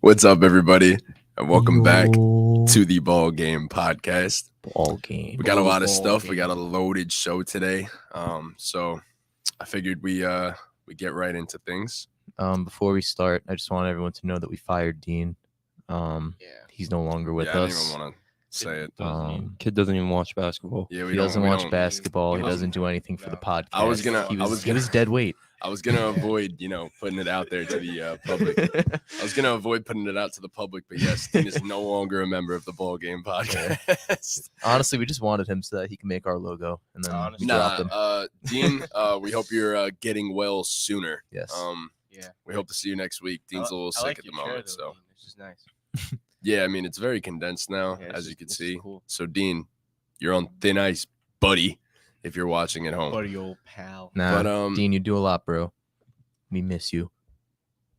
What's up, everybody? And welcome back to the Ball Game Podcast. Ball game. We got a lot of stuff. We got a loaded show today. So I figured we get right into things. Before we start, I just want everyone to know that we fired Dean. He's no longer with I didn't us. even want to say it. Kid doesn't even watch basketball. Yeah, He doesn't watch basketball. He doesn't do anything for the podcast. He was dead weight. I was gonna avoid, putting it out there to the public. I was gonna avoid putting it out to the public, but yes, Dean is no longer a member of the Ball Game Podcast. Honestly, we just wanted him so that he can make our logo, and then we dropped him. Dean, we hope you're getting well sooner. Yes. We hope to see you next week. Dean's a little sick at the moment, so this is nice. yeah, I mean it's very condensed now, as you can see. Cool. So Dean, you're on thin ice, buddy. If you're watching at home, Buddy, old pal. Nah, but, Dean, you do a lot, bro. We miss you.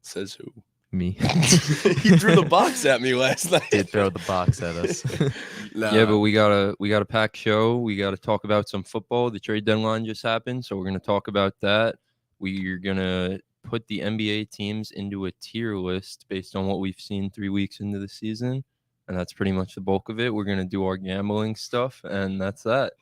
says who? Me. He threw the box at me last night. Did throw the box at us. Yeah, but we got a packed show. We got to talk about some football. The trade deadline just happened, so we're gonna talk about that. We're gonna put the NBA teams into a tier list based on what we've seen 3 weeks into the season, and that's pretty much the bulk of it. We're gonna do our gambling stuff, and that's that.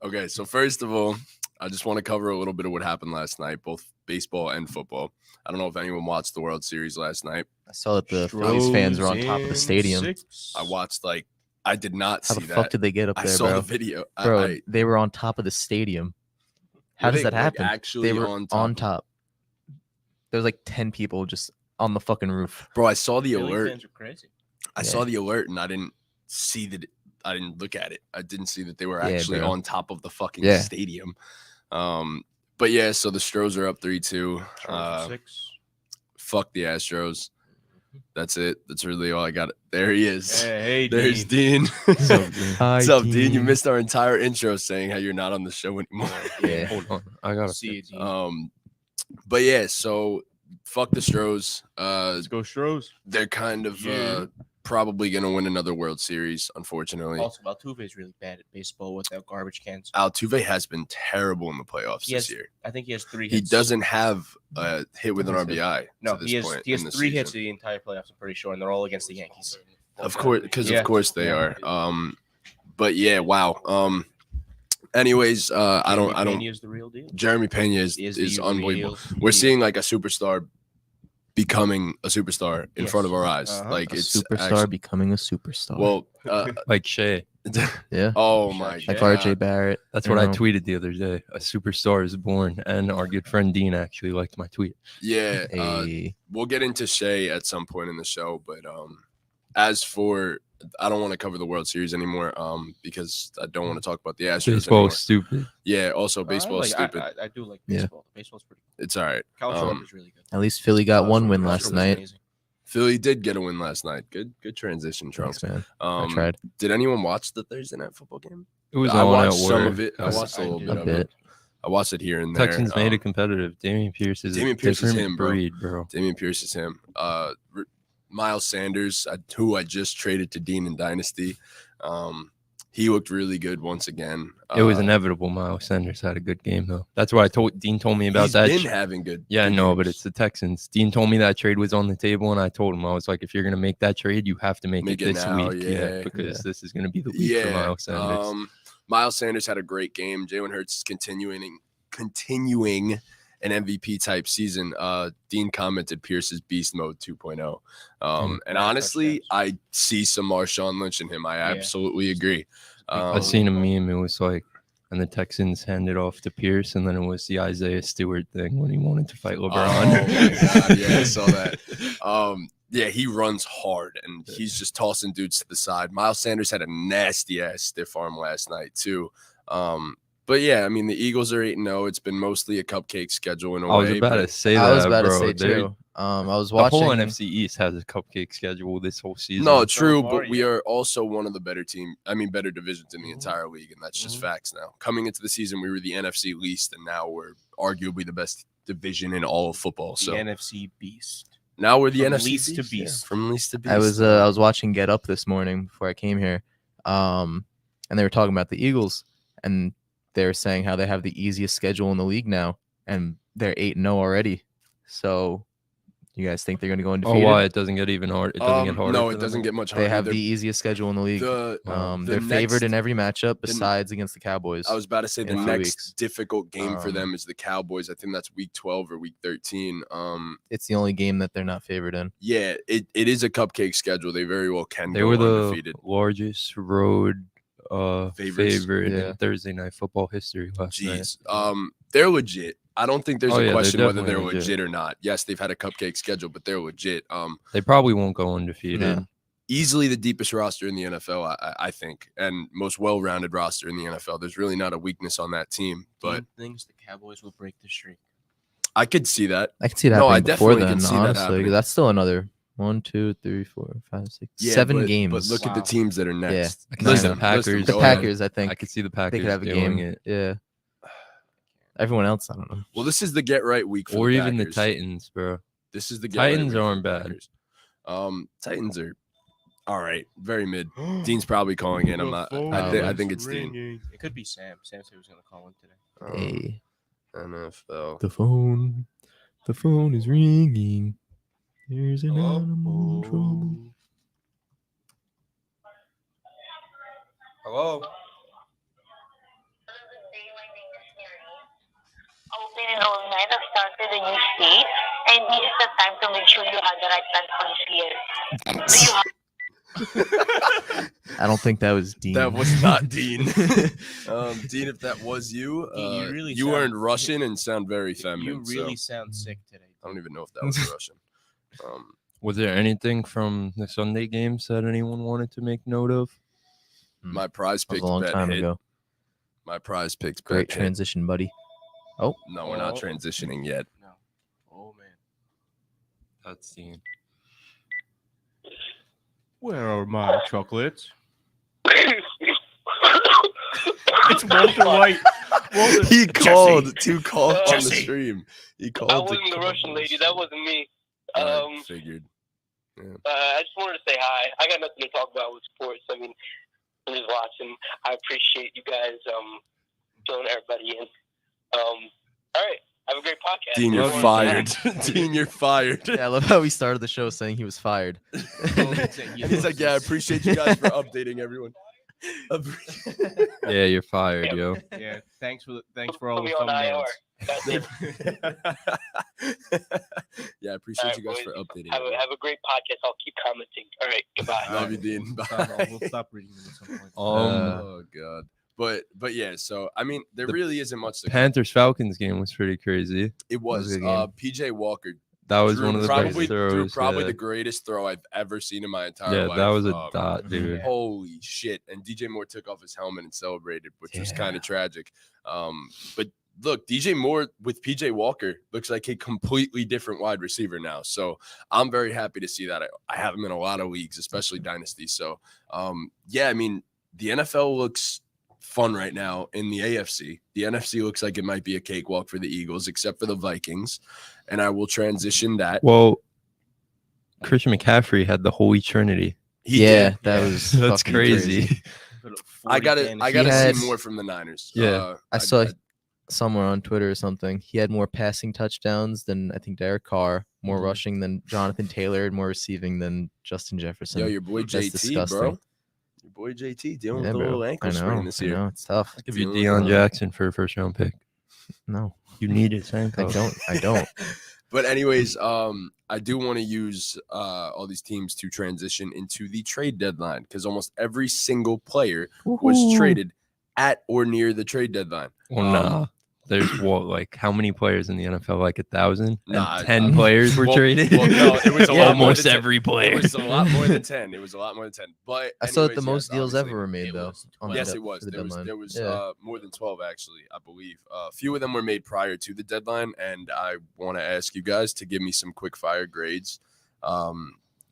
Okay, so first of all, I just want to cover a little bit of what happened last night, both baseball and football. I don't know if anyone watched the World Series last night. I saw that the Phillies fans were on top of the stadium. I watched, I did not How see the that. fuck did they get up I there, saw bro? the video. Bro, they were on top of the stadium. How Were does they, that happen? actually They were on top? top. There was like 10 people just on the fucking roof. Bro, I saw the Philly alert. fans are crazy. I saw the alert and I didn't see that. I didn't look at it. I didn't see that they were Yeah, actually bro. on top of the fucking Yeah. stadium. But yeah, so the Stros are up 3-2. Chargers 6. Fuck the Astros. That's it. That's really all I got. There he is. Hey, There's Dean. Dean. Hi, What's up, Dean? You missed our entire intro saying how you're not on the show anymore. Yeah. Hold on, I gotta See you, Dean. But yeah, so fuck the Stros. Let's go, Stros. They're kind of Yeah. probably gonna win another World Series, unfortunately. Also, Altuve is really bad at baseball without garbage cans. Altuve has been terrible in the playoffs He this has- year. I think he has 3 He hits. doesn't have a hit with an That's it. RBI. No, to this he has point he has in the 3 hits season. the entire playoffs. I'm pretty sure, and they're all against the Yankees. Of course, because Yeah. of course they Yeah. are. But yeah, wow. Anyways, I don't. Pena is the real deal. Jeremy Pena is the unbelievable. real We're deal. seeing like a superstar becoming a superstar in Yes. front of our eyes. Uh-huh. Like A it's superstar actually- becoming a superstar. well, like Shay. yeah. oh my Like Like god. RJ Barrett. That's you what I know. tweeted the other day. A superstar is born, and our good friend Dean actually liked my tweet. Yeah, Hey, we'll get into Shea at some point in the show, but as for I don't want to cover the World Series anymore because I don't want to talk about the Astros Baseball anymore. is stupid. Yeah, also baseball is stupid. I do like Yeah. baseball. Baseball's pretty good. It's all right. Kyle Schwarber is really good. at least Philly got one win Kyle last Schwarber's night. amazing. Philly did get a win last night. Good transition, Trunks. Thanks, man. I Um, tried did anyone watch the Thursday night football game? It was I on watched at some work. of it. I Yes. watched a little did. bit a of it. bit. I watched it here and there. Texans made it competitive. Damian Pierce is Damian a Pierce is different him, bro. breed, bro. Damian Pierce is him. Miles Sanders, who I just traded to Dean in Dynasty. He looked really good once again. It was inevitable. Miles Sanders had a good game though. That's why Dean told me about He's that. been having good. Yeah, I good know, but games. it's the Texans. Dean told me that trade was on the table, and I told him I was like, if you're gonna make that trade, you have to make Make it it this now, week, yeah. because this is gonna be the week for Miles Sanders. Miles Sanders had a great game. Jalen Hurts is continuing an MVP type season. Dean commented Pierce's beast mode 2.0. And honestly, I see some Marshawn Lynch in him. I absolutely agree. I seen a meme. It was like, and the Texans handed off to Pierce, and then it was the Isaiah Stewart thing when he wanted to fight LeBron. Oh my God, yeah, I saw that. Yeah, he runs hard and he's just tossing dudes to the side. Miles Sanders had a nasty ass stiff arm last night too. But yeah, I mean the Eagles are 8-0. It's been mostly a cupcake schedule in a I was way. about but to say that, I was about bro. to say They're- too. I was The watching. whole NFC East has a cupcake schedule this whole season. No, true, far, but we yeah. are also one of the better better divisions in the entire league, and that's just facts now. Coming into the season, we were the NFC least, and now we're arguably the best division in all of football. The So NFC beast. now we're the From NFC least to beast, yeah, beast. from least to beast. I was watching Get Up this morning before I came here, and they were talking about the Eagles, and they were saying how they have the easiest schedule in the league now, and they're 8-0 already. So You guys think they're going to go Oh, undefeated? why? It doesn't get even hard. It doesn't get harder. No, for it them? doesn't get much harder. They have They're- the easiest schedule in the league. the They're favored in next- every matchup besides against the Cowboys. I was about to say the in 2 next weeks. difficult game for Um, them is the Cowboys. I think that's week 12 or week 13. It's the only game that they're not favored in. Yeah, it is a cupcake schedule. They very well can They go were the undefeated. largest road Favorites? favorite Yeah. in Thursday night football history last night. Jeez. They're legit. I don't think there's Oh, a yeah, they're question whether they're definitely legit legit. or not. Yes, they've had a cupcake schedule, but they're legit. They probably won't go undefeated. No. Easily the deepest roster in the NFL, I think, and most well-rounded roster in the NFL. There's really not a weakness on that team, but things the Cowboys will break the streak. I could see that. I can see it No, happening I before definitely then, can see that honestly. happening. 'Cause that's still another 1, 2, 3, 4, 5, 6, Yeah, 7 but, games. But look at the Wow. teams that are next. I can see Listen, the Packers. the go ahead. Packers, I think I could see the they Packers could have a doing game. it. Yeah. Everyone else, I don't know. Well, this is the get right week for Or the even the Packers. Titans, bro. This is the get Titans right week aren't for the bad. Packers. Titans are all right, very mid. Dean's probably calling in. I'm not. I think it's Dean. It could be Sam. Sam said he was going to call in today. Hey, NFL. the phone is ringing. There's an animal in trouble. Hello. Open enrollment have started a new state, and this is the time to make sure you have the right plan for this year. Do you have I don't think that was Dean. That was not Dean. Dean, if that was you, Dean, you really you sound- learned Russian and sound very feminine. You really so sound sick today. I don't even know if that was Russian. Was there anything from the Sunday games that anyone wanted to make note of? My prize That was picks a long bet time hit. ago. My prize picks Great bet hit. transition, buddy. Oh, No, we're not Oh. transitioning yet. No. Oh, man. That's the Where are my chocolates? It's Walter White. Walter, He Jesse. called two calls on the Jesse. stream. He called. I to wasn't the call Russian us. lady. That wasn't me. I figured. I just wanted to say hi. I got nothing to talk about with sports. I mean, I'm just watching. I appreciate you guys filling everybody in. All right. Have a great podcast. Dean, you're Love you, fired. Dean, you're fired. yeah, I love how we started the show saying he was fired. He's like, yeah, I appreciate you guys for updating everyone. Yeah, you're fired, yo. Yeah, thanks for all Put the me on IR. thumbnails. That's it. Yeah, I appreciate All right, you guys boys. for updating. Have everyone. a great podcast. I'll keep commenting. All right. Goodbye. Love you, Dean. We'll stop reading them at some point. Oh god. But yeah, so I mean, there The really isn't much to Panthers Falcons game was pretty crazy. It was a good game. PJ Walker. That was drew one of the probably, best throws. drew probably yeah. the greatest throw I've ever seen in my entire Yeah, life. that was a Um, dot, dude. Holy shit. And DJ Moore took off his helmet and celebrated, which was kind of tragic. But look, DJ Moore with PJ Walker looks like a completely different wide receiver now. So I'm very happy to see that. I have him in a lot of leagues, especially Dynasty. So yeah, I mean, the NFL looks fun right now in the AFC. The NFC looks like it might be a cakewalk for the Eagles, except for the Vikings. And I will transition that. Well, Christian McCaffrey had the Holy Trinity. He yeah, did. that was That's fucking crazy. I gotta had- see more from the Niners. Yeah. I saw somewhere on Twitter or something. He had more passing touchdowns than I think Derek Carr, more Mm-hmm. rushing than Jonathan Taylor, and more receiving than Justin Jefferson. Yo, your boy That's JT, disgusting. bro. Your boy JT dealing Yeah, with a bro. little ankle sprain this year. I know, it's tough. Give you Dealing Deion with Jackson for a first round pick. No, You need it, I don't. But anyways, I do want to use all these teams to transition into the trade deadline because almost every single player was traded at or near the trade deadline. Well, nah. There's what, like how many players in the NFL? Like 1,000? Nah, And 10 players were well- traded? well, no, it was a lot more Almost than 10. every It player. was a lot more than 10. It was a lot more than 10. But I saw that the anyways, most yes, deals obviously. ever were made it though. was on Yes, the it was. for the There was deadline. more than 12 actually, I believe. A few of them were made prior to the deadline, and I want to ask you guys to give me some quick fire grades. What are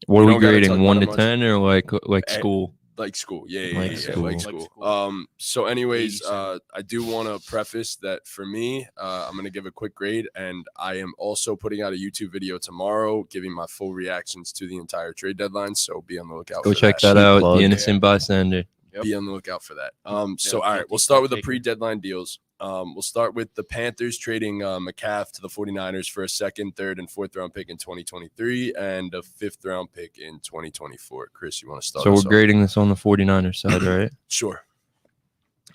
we we don't gotta grading? talk 1 about to it much. 10 or like Eh, school? Like school, yeah, Like like school. school. Like school. So, anyways, 87. I do want to preface that for me, I'm gonna give a quick grade, and I am also putting out a YouTube video tomorrow, giving my full reactions to the entire trade deadline. So be on the lookout. Go for check that Cheap out. plug. The innocent bystander. Be on the lookout for that. So, Yeah, all right, take we'll it, start with the take it. pre-deadline deals. We'll start with the Panthers trading McCaff to the 49ers for a second, third, and fourth round pick in 2023 and a fifth round pick in 2024. Chris, you want to start? So we're us off? grading this on the 49ers side, right? Sure.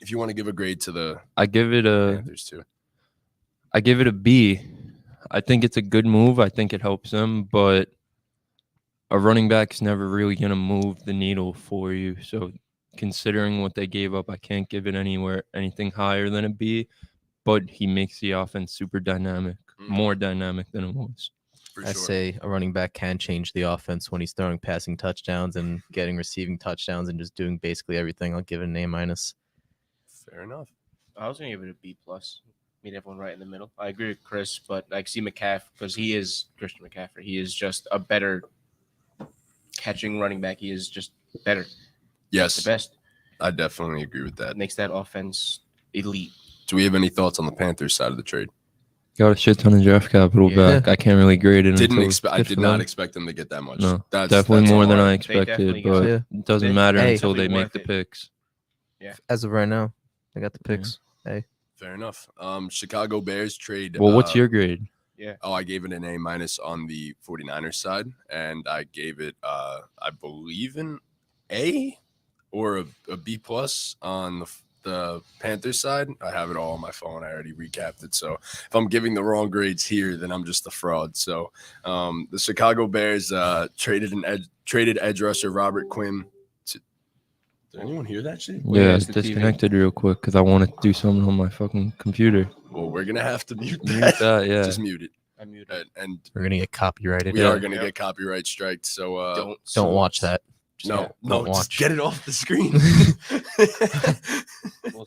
If you want to give a grade to the I give it a Panthers too. I give it a B. I think it's a good move. I think it helps them, but a running back's never really going to move the needle for you. So considering what they gave up, I can't give it anything higher than a B, but he makes the offense super dynamic, more dynamic than it was. For I sure. say a running back can change the offense when he's throwing passing touchdowns and getting receiving touchdowns and just doing basically everything. I'll give it an A-. Fair enough. I was gonna give it a B plus. Meet everyone right in the middle. I agree with Chris, but I see McCaffrey because he is Christian McCaffrey. He is just a better catching running back. He is just better. Yes, The best. I definitely agree with that. That makes that offense elite. Do we have any thoughts on the Panthers side of the trade? Got a shit ton of draft capital Yeah. back. I can't really grade it. Didn't until expect. I good did for not them. expect them to get that much. No, that's definitely more than hard. I They definitely expected, got but it. it doesn't They- matter Hey. until they Definitely make worth the it. picks. As of right now, I got the picks. Fair enough. Chicago Bears trade. Well, what's your grade? Oh, I gave it an A- on the 49ers side, and I gave it, I believe, an A or a B plus on the Panthers side. I have it all on my phone. I already recapped it. So if I'm giving the wrong grades here, then I'm just a fraud. So the Chicago Bears traded edge rusher Robert Quinn. Did anyone hear that shit? Yeah, yes, it's the TV. disconnected real quick because I wanted to do something on my fucking computer. Well, we're gonna have to mute Mute that. that, yeah. Just mute it. I muted. And We're gonna get copyrighted. we Yeah. are gonna Yep. get copyright striked. So Don't watch that. Just no, don't just watch. get it off the screen.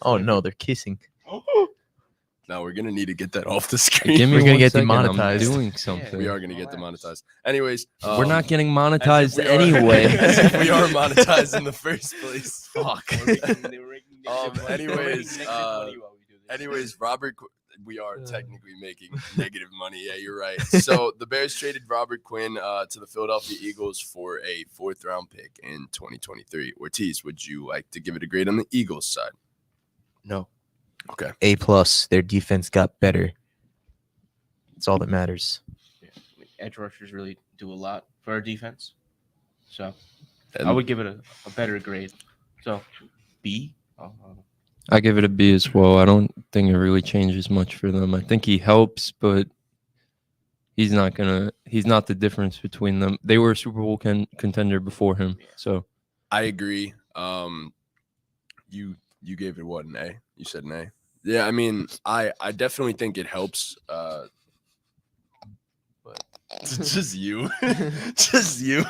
Oh no, they're kissing. No, we're gonna need to get that off the screen. Give me We're gonna one get second, I'm demonetized. doing something. We are gonna get demonetized. Anyways, We're not getting as monetized if we are- anyway. as if we are monetized in the first place. Fuck. Anyways, Robert, we are technically making negative money. Yeah, you're right. So the Bears traded Robert Quinn to the Philadelphia Eagles for a fourth round pick in 2023. Ortiz, would you like to give it a grade on the Eagles side? No. Okay. A+. Their defense got better. That's all that matters. Edge rushers really do a lot for our defense. So And I would give it a better grade. So B. I give it a B as well. I don't think it really changes much for them. I think he helps, but he's not the difference between them. They were a Super Bowl contender before him. So I agree. You gave it what, an A? You said an A. Yeah, I mean, I definitely think it helps. But just you, just you.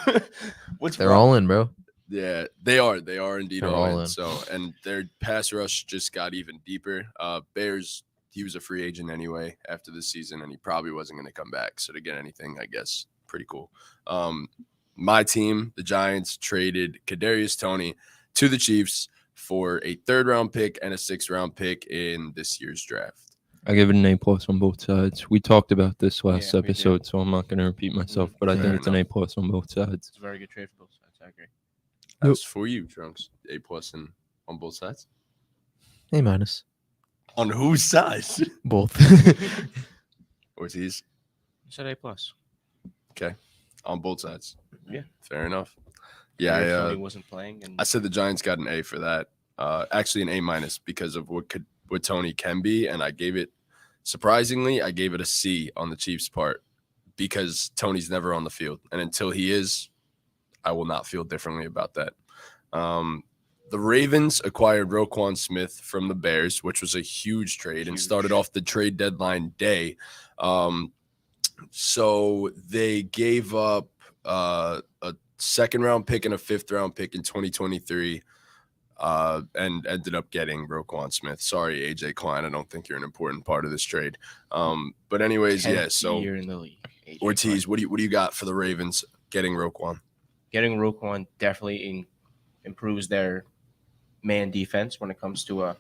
What's They're wrong? all in, bro. Yeah, they are. They are indeed They're all all in. in. So, and their pass rush just got even deeper. Bears, he was a free agent anyway after this season, and he probably wasn't going to come back. So to get anything, I guess, pretty cool. My team, the Giants, traded Kadarius Toney to the Chiefs for a third round pick and a sixth round pick in this year's draft. I give it an A+ on both sides. We talked about this last Yeah, we did. episode, so I'm not going to repeat myself, but I Fair think it's an enough. A+ on both sides. It's a very good trade for both sides. I agree. That's for you, Trunks. A+ and on both sides. A-. On whose side? Both. Ortiz. I said A plus. On both sides. Yeah. Fair enough. Yeah, Tony wasn't playing, and I said the Giants got an A for that. Actually, an A- because of what Tony can be, and I gave it surprisingly, I gave it a C on the Chiefs' part because Tony's never on the field, and until he is, I will not feel differently about that. The Ravens acquired Roquan Smith from the Bears, which was a huge trade and started off the trade deadline day. So they gave up a second round pick and a fifth round pick in 2023 and ended up getting Roquan Smith. Sorry, AJ Klein. I don't think you're an important part of this trade. But anyways, 10th yeah. So year in the league. AJ Ortiz, what do you got for the Ravens getting Roquan? Getting Roquan definitely improves their man defense when it comes to a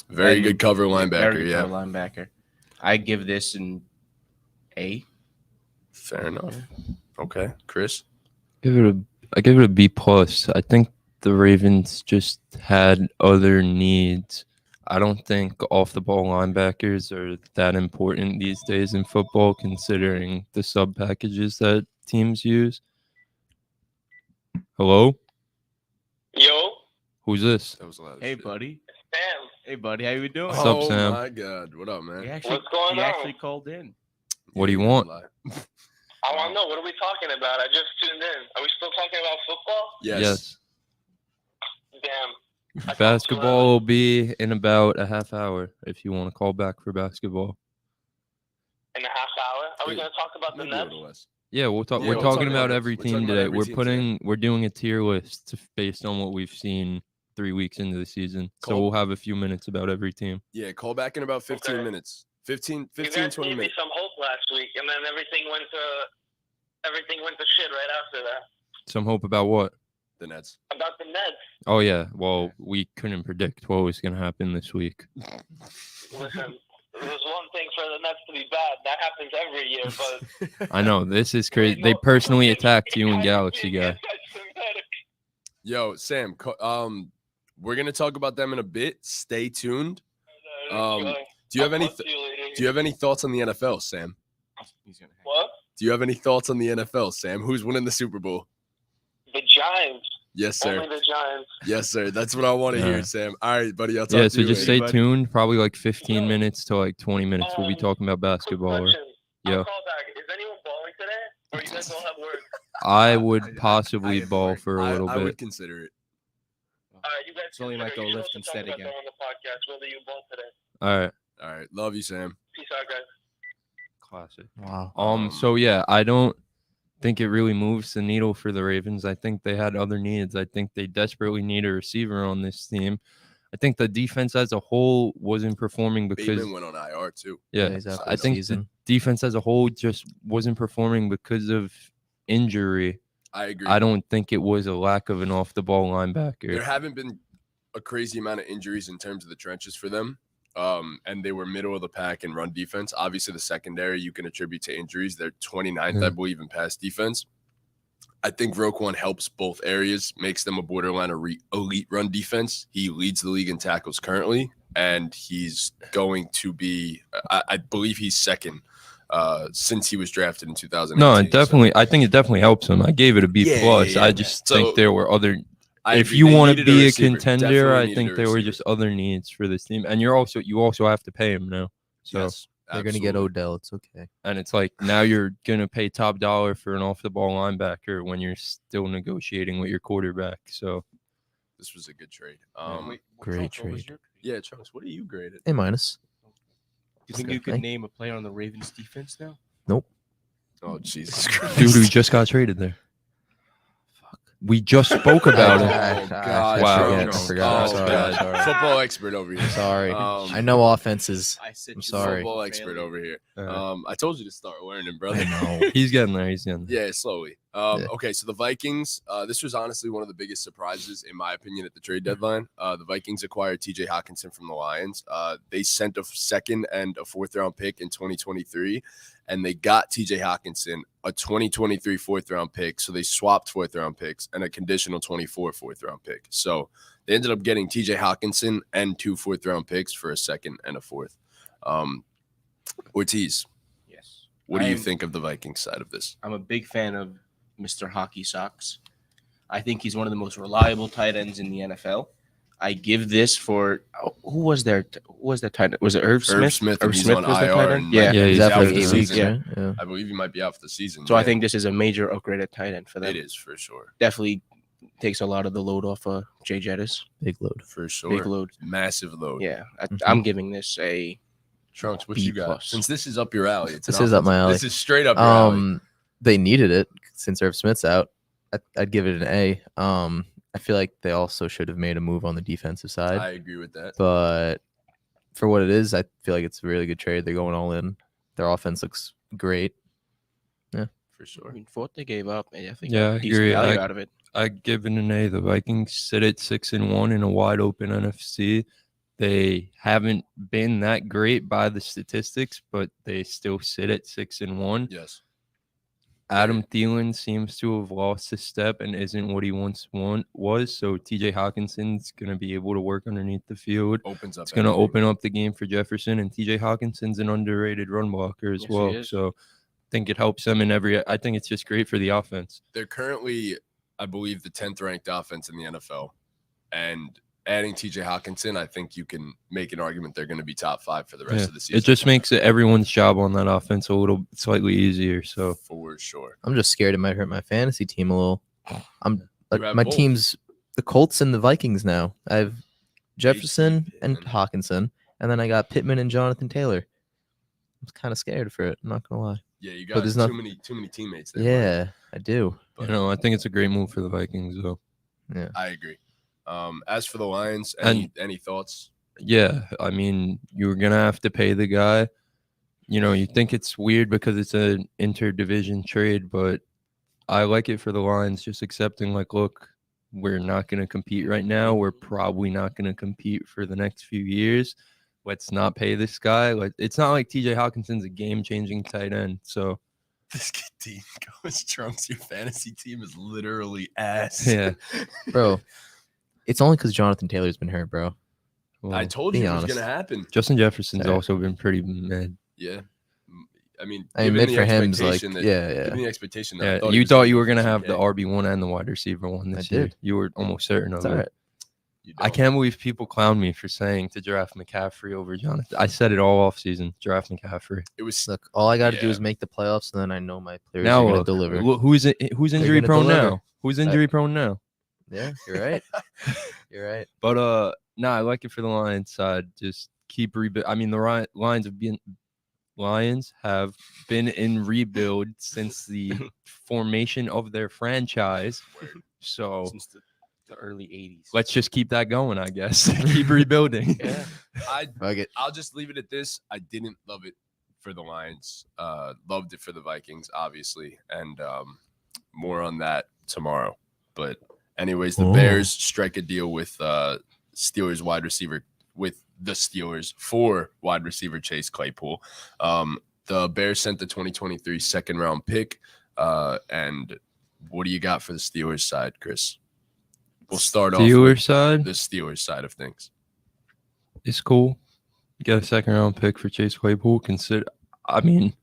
Very and good cover very linebacker. good Yeah, cover linebacker. I give this an A. fair enough. Okay, Chris. I give it a B+. I think the Ravens just had other needs. I don't think off the ball linebackers are that important these days in football, considering the sub packages that teams use. Hello? Yo, Who's this? That was a lot of Hey, shit. buddy. Sam, Hey, buddy. How you doing? What's up, Oh Sam? my god, what up, man? He actually, What's going he on? actually called in. What do you Yeah, want? lie. I want to know, what are we talking about? I just tuned in. Are we still talking about football? Yes. Damn. I called Basketball too will be in about a half hour if you want to call back for basketball. early. In a half hour? Are we Yeah, going to talk about the Maybe a Nets? little less. Yeah, we'll talk. Yeah, we're we'll talking talk about about it. every We're team talking about today. every We're team putting. We're doing a tier list based on what we've seen 3 weeks into the season. So Cool. we'll have a few minutes about every team. Yeah, call back in about 15 Okay. minutes. 15, You 15 guys 20 gave me minutes. some hope last week, and then everything went to shit right after that. Some hope about what? The Nets. About the Nets. Oh yeah. Well, we couldn't predict what was going to happen this week. Listen, there's one thing for the Nets to be bad. That happens every year, but I know this is crazy. They personally attacked you and Galaxy guy. Yo, Sam, we're gonna talk about them in a bit. Stay tuned. Do you have any Do you have any thoughts on the NFL, Sam? He's gonna hang. What? Do you have any thoughts on the NFL, Sam? Who's winning the Super Bowl? The Giants. Yes, sir. Only the Giants. Yes, sir. That's what I want to Yeah. hear, Sam. All right, buddy. I'll talk Yeah. to So you just later. stay buddy. tuned. Probably like 15 minutes to like 20 minutes. We'll be talking about Quick basketball. Or, question. yeah. I'll call back. Is anyone balling today? Or you guys all have work? I I would possibly had ball work. for a little I would would consider it. All right, you guys. So you might consider- go should lift also instead talk about again. that on the podcast, whether you ball today. All right. All right. Love you, Sam. Peace out, guys. Classic. Wow. So yeah, I don't think it really moves the needle for the Ravens. I think they had other needs. I think they desperately need a receiver on this team. I think the defense as a whole wasn't performing because Bateman went on IR too. yeah, he's out for I the think season. the defense as a whole just wasn't performing because of injury. I agree. I don't think it was a lack of an off the ball There linebacker. haven't been a crazy amount of injuries in terms of the trenches for them. And they were middle of the pack in run defense. Obviously, the secondary you can attribute to injuries. They're 29th, I believe, in pass defense. I think Roquan helps both areas, makes them a borderline elite run defense. He leads the league in tackles currently, and he's going to be, I believe he's second since he was drafted in 2018. No, it definitely. I think it definitely helps him. I gave it a B Yeah, plus. yeah, I yeah. just So, think there were other. I If agree. you They want to needed be a receiver. contender, Definitely I needed think a there were receiver. just other needs for this team, and you also have to pay him now. So Yes, They're gonna get absolutely. Odell. It's okay. and it's like now you're gonna pay top dollar for an off the ball linebacker when you're still negotiating with your quarterback. So This was a good trade. Wait, great Trunks, what was trade. your- Yeah, Trunks, what do you grade it? A minus. Do you think Okay. you could name a player on the Ravens defense now? Oh, Jesus Christ. dude who just got traded there. We just spoke about Oh, it. God. Wow. I forgot. Oh, Sorry, God. sorry. Football expert over here. Sorry. I I know offenses. I said I'm you sorry. Football expert over here. Uh, I told you to start learning, brother. I know. he's getting there. He's getting there. Yeah, slowly. Yeah. Okay, so the Vikings, this was honestly one of the biggest surprises, in my opinion, at the trade deadline. The Vikings acquired TJ Hawkinson from the Lions. They sent a second and a fourth round pick in 2023, and they got TJ Hawkinson, a 2023 fourth round pick. So they swapped fourth round picks and a conditional 24 fourth round pick. So they ended up getting TJ Hawkinson and 2 fourth round picks for a second and a fourth. Ortiz, Yes. what do you I'm- think of the Vikings side of this? I'm a big fan of Mr. Hockey Socks. I think he's one of the most reliable tight ends in the NFL. I give this for who was there? Who was that tight end? Was it Irv Smith? Irv Smith, and he's Smith on was the IR tight and end? Yeah. Yeah, He's he's out out for for the 8 season. weeks, Yeah. right? Yeah. I believe he might be out for the season. So I yeah. think this is a major upgraded tight end for them. it is for sure. Definitely takes a lot of the load off of Jay Jettis. Big load. For sure. Big load. Massive load. Yeah, Mhm. I'm giving this a Trunks, what B you got? plus. Since this is up your alley. It's an This is up my offensive- alley. This is straight up your alley. They needed it since Irv Smith's out. I'd give it an A. I feel like they also should have made a move on the defensive side, I agree with that. but for what it is, I feel like it's a really good trade. They're going all in. Their offense looks great. For I sure. mean, for what they gave up, and I think Yeah, I got decent agree. value out of it. I give it an A. The Vikings sit at 6-1 in a wide open NFC. They haven't been that great by the statistics, but they still sit at 6-1. Yes. Adam Thielen seems to have lost his step and isn't what he once was. So TJ Hawkinson's going to be able to work underneath the field. Opens up. It's going to everything. open up the game for Jefferson, and TJ Hawkinson's an underrated run blocker as Yes, he well. is. So I think it helps them in every. I think it's just great for the offense. They're currently, I believe, the 10th ranked offense in the NFL, and adding TJ Hawkinson, I think you can make an argument they're going to be top 5 for the rest of the season. It just makes everyone's job on that offense a little slightly easier. So for sure. I'm just scared it might hurt my fantasy team a little. I'm You have my both. team's the Colts and the Vikings now. I have Jefferson and Pittman. Hawkinson, and then I got Pittman and Jonathan Taylor. I'm kind of scared for it. I'm not gonna lie. Yeah, you But got there's too not- many teammates there. Yeah, I do. But I think it's a great move for the Vikings, though. I agree. As for the Lions, any thoughts? Yeah, I mean, you're gonna have to pay the guy. You think it's weird because it's an interdivision trade, but I like it for the Lions just accepting, like, look, we're not gonna compete right now. We're probably not gonna compete for the next few years. Let's not pay this guy. It's not like TJ Hawkinson's a game-changing tight end. So This team goes Trunks. Your fantasy team is literally ass. yeah, Bro, it's only because Jonathan Taylor's been hurt, bro. well, I told Be you it was honest. going to happen. Justin Jefferson's Sorry. also been pretty mad. Yeah. I mean, I mean, given mid the for him is like, expectation that- yeah. Given the expectation that I Yeah, thought he you was thought gonna you be were gonna PK. have the RB1 and the wide receiver one this I year. did. You were almost certain It's of all it. right. You I don't. can't believe people clown me for saying to draft McCaffrey over Jonathan. I said it all off season. Draft McCaffrey. It was Look, all I got to do Yeah. is make the playoffs, and then I know my players Now are going to look, deliver. who's injury gonna prone deliver. now? Who's injury prone now? Yeah, you're right. You're right. But I like it for the Lions side. Just keep rebuild. I mean, the Lions have been in rebuild since the formation of their franchise. So Since the early 80s. let's just keep that going, I guess. Keep rebuilding. Yeah. Fuck it. I'll just leave it at this. I didn't love it for the Lions. Loved it for the Vikings, obviously, and more on that tomorrow. But anyways, the Bears strike a deal with Steelers wide receiver with the Steelers for wide receiver Chase Claypool. The Bears sent the 2023 second round pick. And what do you got for the Steelers side, Chris? We'll start off Steelers with side the Steelers side of things. is cool. You got a second round pick for Chase Claypool. I mean,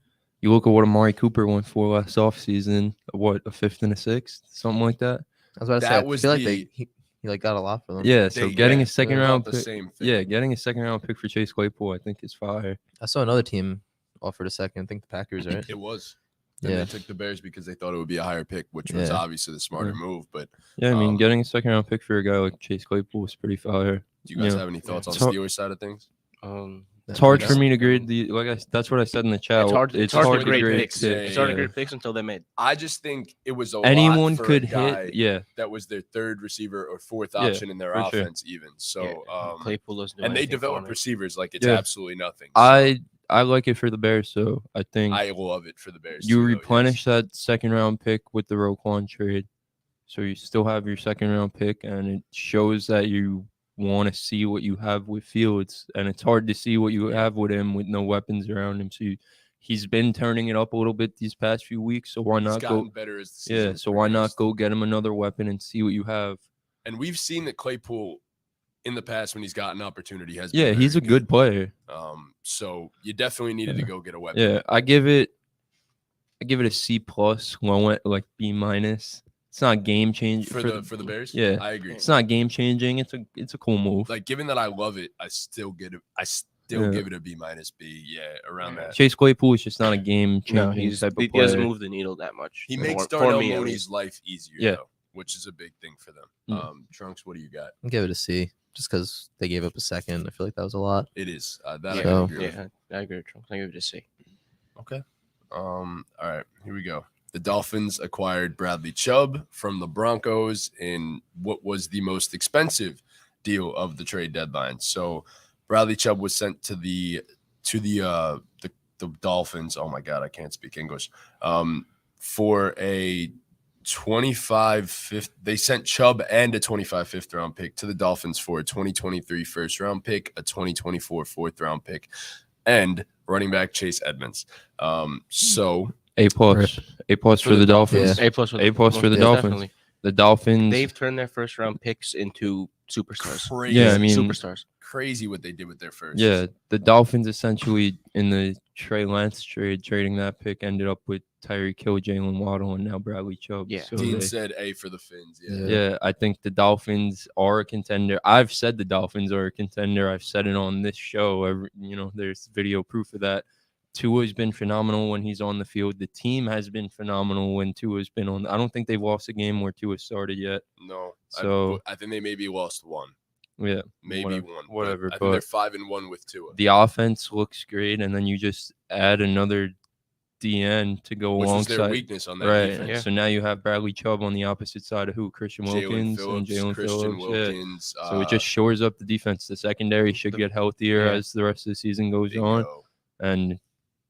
you look at what Amari Cooper went for last offseason. What, a 5th and a 6th, something like that. I was about to say, That I was feel like the- he like got a lot for them. Yeah. So getting a second about round the pick. same thing. Yeah, getting a second round pick for Chase Claypool, I think is fire. I saw another team offered a second. I think the Packers, right? It was. And Yeah. they took the Bears because they thought it would be a higher pick, which was Yeah. obviously the smarter Yeah. move. But Yeah, I mean, Um, getting a second round pick for a guy like Chase Claypool is pretty fire. do you guys Yeah. have any thoughts on It's the hard- Steelers side of things? It's hard for That's- me to grade that's what I said in the chat. It's hard to grade grade picks. picks. It's hard to Yeah. grade picks until they made. I just think it was a lot Anyone for could a guy hit. Yeah, that was their third receiver or fourth Yeah, option in their for sure. offense, even. So, Yeah, Claypool doesn't do and they anything develop for me. receivers like it's Yeah. absolutely nothing. So I like it for the Bears. So I think I love it for the Bears. you too, though, replenish yes. that second round pick with the Roquan trade, so you still have your second round pick, and it shows that you want to see what you have with Fields, and it's hard to see what you have with him with no weapons around him. So he's been turning it up a little bit these past few weeks. So why He's not gotten go? better as the season Yeah, has so why not progressed. go get him another weapon and see what you have? And we've seen that Claypool in the past when he's gotten opportunity has been Yeah, he's a very good player. So you definitely needed to Yeah. go get a weapon. Yeah, I give it a C plus, low end, like B minus. It's not game changing for the Bears. Yeah. I agree. It's not game changing. It's a cool move. Like given that I love it, I still Yeah. give it a B minus B. Yeah, around that. Chase Claypool is just not a game No, changing type of he doesn't player. move the needle that much. He makes for Darnell me, at Mooney's least. life easier, Yeah. though, which is a big thing for them. Mm. Trunks, what do you got? I'll give it a C, just because they gave up a second. I feel like that was a lot. It is that Yeah, I can So- agree with. Yeah, I agree with Trunks. I give it a C. Okay. All right, here we go. The Dolphins acquired Bradley Chubb from the Broncos in what was the most expensive deal of the trade deadline. So Bradley Chubb was sent to the Dolphins. Oh my God, I can't speak English. For a 25 fifth, they sent Chubb and a 25 fifth round pick to the Dolphins for a 2023 first round pick, a 2024 fourth round pick, and running back Chase Edmonds. So A plus. A plus for the Dolphins. A plus for A plus for the Yeah, Dolphins. definitely. The Dolphins. They've turned their first round picks into superstars. Crazy. Yeah, I mean, superstars. Crazy what they did with their first. Yeah, the Dolphins essentially in the Trey Lance trade, trading that pick, ended up with Tyreek Hill, Jalen Waddle, and now Bradley Chubb. Yeah. So Dean they- said A for the Finns. Yeah. yeah, I think the Dolphins are a contender. I've said the Dolphins are a contender. I've said it on this show. There's video proof of that. Tua's been phenomenal when he's on the field. The team has been phenomenal when Tua's been on. I don't think they've lost a game where Tua started yet. No. So- I think they maybe lost one. Yeah, Maybe whatever, one. whatever. I think But they're 5-1 with Tua. the offense looks great, and then you just add another DN to go Which was their alongside. weakness on that Right. defense. Yeah. So now you have Bradley Chubb on the opposite side of who? Christian Jalen Wilkins Phillips, and Jalen Christian Phillips. Yeah. Wilkins. So it just shores up the defense. The secondary should The- get healthier yeah. as the rest of the season goes bingo. on, and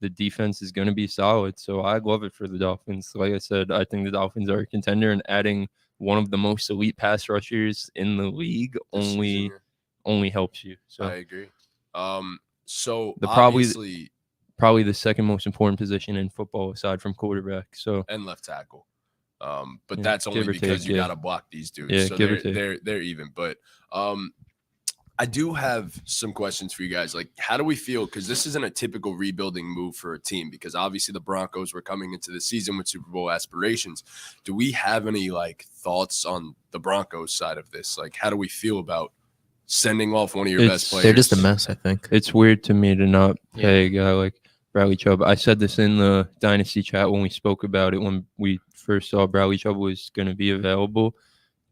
the defense is going to be solid. So I love it for the Dolphins. Like I said, I think the Dolphins are a contender, and adding one of the most elite pass rushers in the league This season, yeah. only helps you. So I agree. So The probably- obviously, probably the second most important position in football aside from quarterback. So and left tackle. But Yeah, that's only give or because take, you yeah. got to block these dudes. Yeah, so give or they're even. But I do have some questions for you guys. Like, how do we feel? Because this isn't a typical rebuilding move for a team. Because obviously the Broncos were coming into the season with Super Bowl aspirations. Do we have any thoughts on the Broncos side of this? Like, how do we feel about sending off one of your best players? They're just a mess, I think. it's weird to me to not pay a guy like Bradley Chubb. I said this in the Dynasty chat when we spoke about it when we first saw Bradley Chubb was going to be available.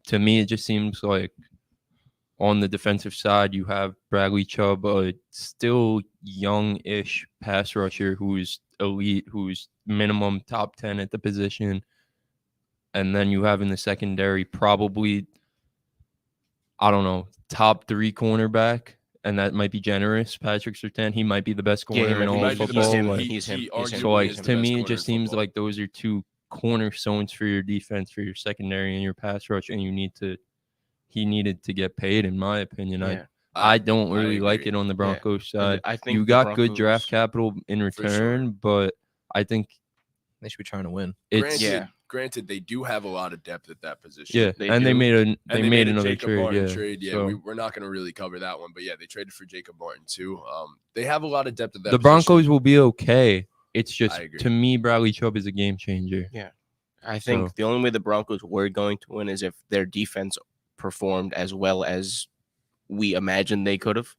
To me, it just seems like on the defensive side, you have Bradley Chubb, a still young-ish pass rusher who's elite, who's minimum top 10 at the position. And then you have in the secondary probably, I don't know, top 3 cornerback. And that might be generous. Patrick Surtain, he might be the best Yeah, corner in He all might of be the football. best. Like, He's him. arguably so like is the to best me, it corner just in seems football. like those are 2 cornerstones for your defense, for your secondary, and your pass rush, and he needed to get paid, in my opinion. Yeah. I don't I really like agree. it on the Broncos And side. I think You the got good draft Broncos- capital in sure. return, but I think They should be trying to win. it's Granted, they do have a lot of depth at that position. yeah, They and they do. made And they made another Jacob trade. Martin Yeah, trade. Yeah, So we're not going to really cover that one, but yeah, they traded for Jacob Martin too. They have a lot of depth at that. the position. Broncos will be okay. It's just agree. to me, Bradley Chubb is a game changer. I think So- the only way the Broncos were going to win is if their defense performed as well as we imagined they could have.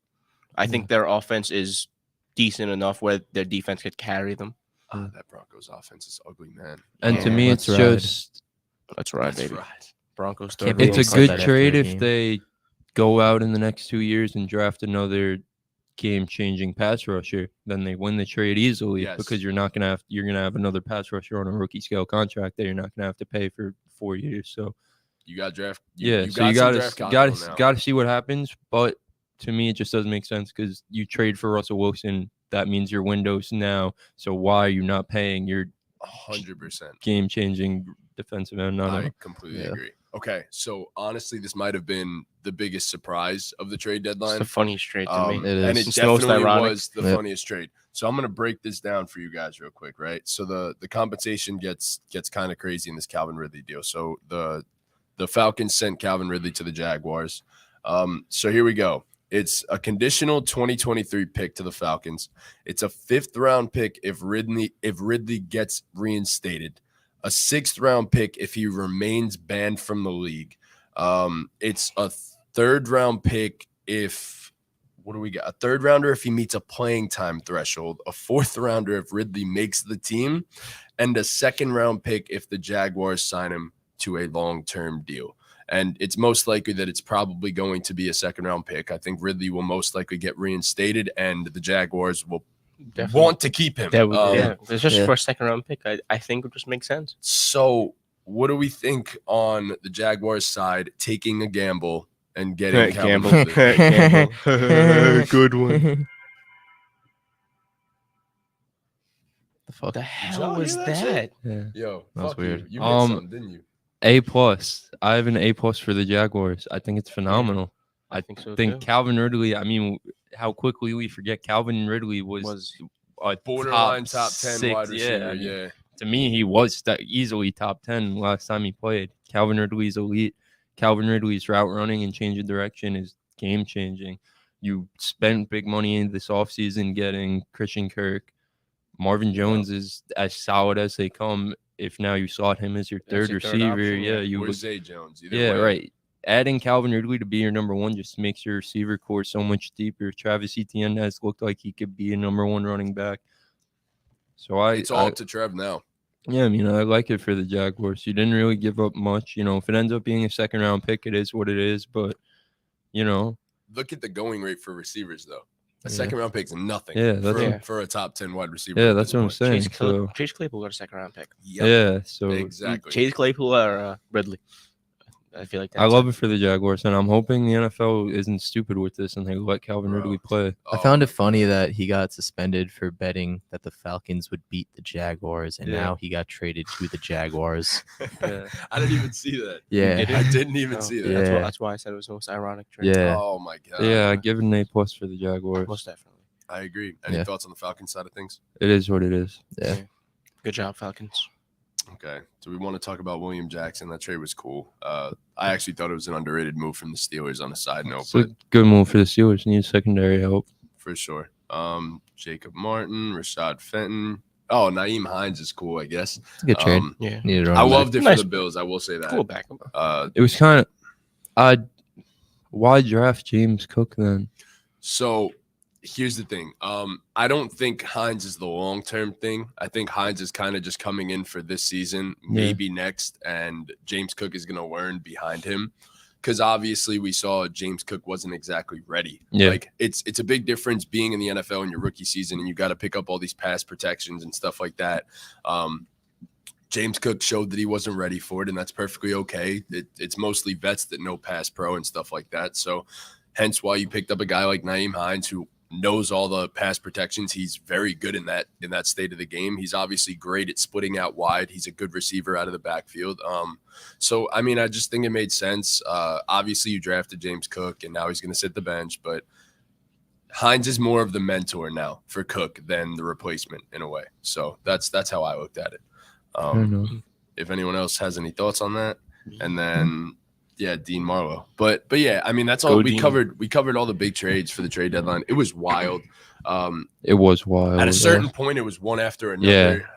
I think their offense is decent enough where their defense could carry them. That Broncos offense is ugly, man. And to Yeah, me, let's it's ride. just That's right, That's baby. right. Broncos. Can't third believe it's a we overall cut good that title. after trade a if game. they go out in the next 2 years and draft another game-changing pass rusher. Then they win the trade easily Yes. because you're gonna have another pass rusher on a rookie scale contract that you're not gonna have to pay for 4 years. So You got draft. yeah, so got you some gotta draft capital now. gotta see what happens. But to me, it just doesn't make sense because you trade for Russell Wilson. That means your window's now. So why are you not paying your 100%. game-changing defensive end? I don't I know. completely Yeah. agree. Okay, so honestly, this might have been the biggest surprise of the trade It's deadline. the funniest trade to me. It And is. it It's the most definitely ironic. was the Yep. funniest trade. So I'm gonna break this down for you guys real quick, right? So the compensation gets kind of crazy in this Calvin Ridley deal. So the Falcons sent Calvin Ridley to the Jaguars. So here we go. It's a conditional 2023 pick to the Falcons. It's a 5th round pick if Ridley gets reinstated. A 6th round pick if he remains banned from the league. It's a 3rd round pick if what do we got? A 3rd rounder if he meets a playing time threshold, a 4th rounder if Ridley makes the team, and a 2nd round pick if the Jaguars sign him to a long-term deal. And it's most likely that it's probably going to be a 2nd round pick. I think Ridley will most likely get reinstated, and the Jaguars will Definitely. want to keep him. Yeah, it's just yeah. for a 2nd round pick. I think it just makes sense. So, what do we think on the Jaguars side taking a gamble and getting Calvin Gamble. Ridley? Gamble. Good one. The fuck? The y'all hell hear was that shit? that? Yeah. Yo, That was fuck weird. You hit something, didn't you? A plus. I have an A plus for the Jaguars. I think it's phenomenal. I think so think too. Calvin Ridley. I mean, how quickly we forget Calvin Ridley was Was a Borderline top 10 6, wide receiver. I mean, Yeah. to me, he was easily top 10 last time he played. Calvin Ridley's elite. Calvin Ridley's route running and change of direction is game changing. You spent big money in this offseason getting Christian Kirk. Marvin Jones is as solid as they come. If now you slot him as your third your third receiver, option, yeah. you Or would, Zay Jones. Either yeah, way. right. Adding Calvin Ridley to be your number one just makes your receiver core so much deeper. Travis Etienne has looked like he could be a number one running back. So It's all up to Trev now. yeah, I mean, I like it for the Jaguars. You didn't really give up much. If it ends up being a second round pick, it is what it is. But, Look at the going rate for receivers, though. A Yeah. second round pick's nothing Yeah, that's for a top 10 wide receiver. yeah, at that's this what I'm point. saying. Chase Claypool got a second round pick. Yep, Yeah, so exactly. Chase Claypool or Ridley. I feel like that's I love it for the Jaguars, and I'm hoping the NFL isn't stupid with this and they let Calvin Bro. Ridley play. I found it funny that he got suspended for betting that the Falcons would beat the Jaguars, and Yeah. now he got traded to the Jaguars. Yeah. I didn't even see that. Yeah. did it? I didn't even No. see that. Yeah. That's why I said it was the most ironic trade. Yeah. Oh my god. Yeah, I give it an A+ for the Jaguars. Most definitely. I agree. Any Yeah. thoughts on the Falcons side of things? It is what it is. Yeah. Good job, Falcons. Okay. Do we want to talk about William Jackson? That trade was cool. I actually thought it was an underrated move from the Steelers on a side note, It's but a good move for the Steelers. Need secondary help. for sure. Jacob Martin, Rashad Fenton. Oh, Naeem Hines is cool, I guess. It's a good trade. Yeah. Needed a I running back. loved it Nice. for the Bills. I will say that. Cool backup. It was kind of odd. Why draft James Cook then? So here's the thing. I don't think Hines is the long-term thing. I think Hines is kind of just coming in for this season, maybe next, and James Cook is going to learn behind him. Because obviously we saw James Cook wasn't exactly ready. Yeah. Like it's a big difference being in the NFL in your rookie season and you got to pick up all these pass protections and stuff like that. James Cook showed that he wasn't ready for it, and that's perfectly okay. It's mostly vets that know pass pro and stuff like that. So hence why you picked up a guy like Naeem Hines who knows all the pass protections. He's very good in that state of the game. He's obviously great at splitting out wide. He's a good receiver out of the backfield. So I mean, I just think it made sense. Obviously you drafted James Cook and now he's going to sit the bench, but Hines is more of the mentor now for Cook than the replacement in a way. So that's how I looked at it. I don't know. If anyone else has any thoughts on that, and then Dean Marlowe. But yeah, I mean that's all Go we Dean. covered. We covered all the big trades for the trade deadline. It was wild. It was wild. At a certain point, it was one after another.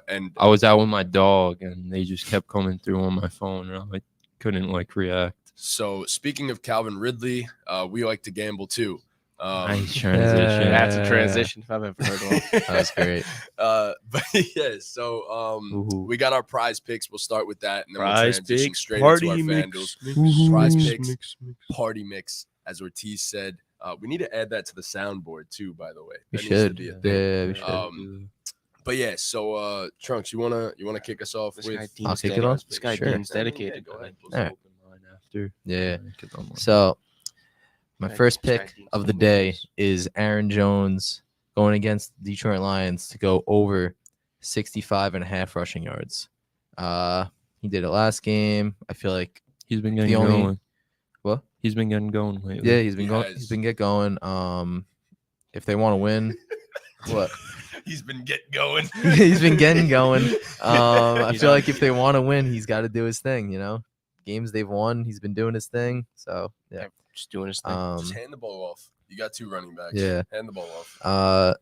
And I was out with my dog, and they just kept coming through on my phone, and I couldn't react. so speaking of Calvin Ridley, we like to gamble too. Nice transition. That's a transition if I've ever heard one. That was great. But yeah, so Ooh. we got our prize picks. We'll start with that, and then we'll Prize transition picks, straight party into our mix, FanDuel. Prize mix, picks, party mix, as Ortiz said. We need to add that to the soundboard too, by the way. We That needs to should. be a thing. Yeah, we should. But yeah, so Trunks, you wanna kick us off This with guy I'll Dean's kick it dedicated. off? This guy Sure. Dean's dedicated. Go ahead. All right. After. Yeah. Get on one. So my Right, first this guy pick Dean's of the so day moves. is Aaron Jones going against the Detroit Lions to go over 65.5 rushing yards. He did it last game. I feel like He's been getting the only- going. what? He's been getting going lately. Yeah, he's been He going. has. He's been get going. If they want to win, what? He's been going. He's been getting going. I He's feel on. like if they want to win, he's got to do his thing. Games they've won, he's been doing his thing. So yeah. Just doing his thing. Just hand the ball off. You got two running backs. Yeah. Hand the ball off.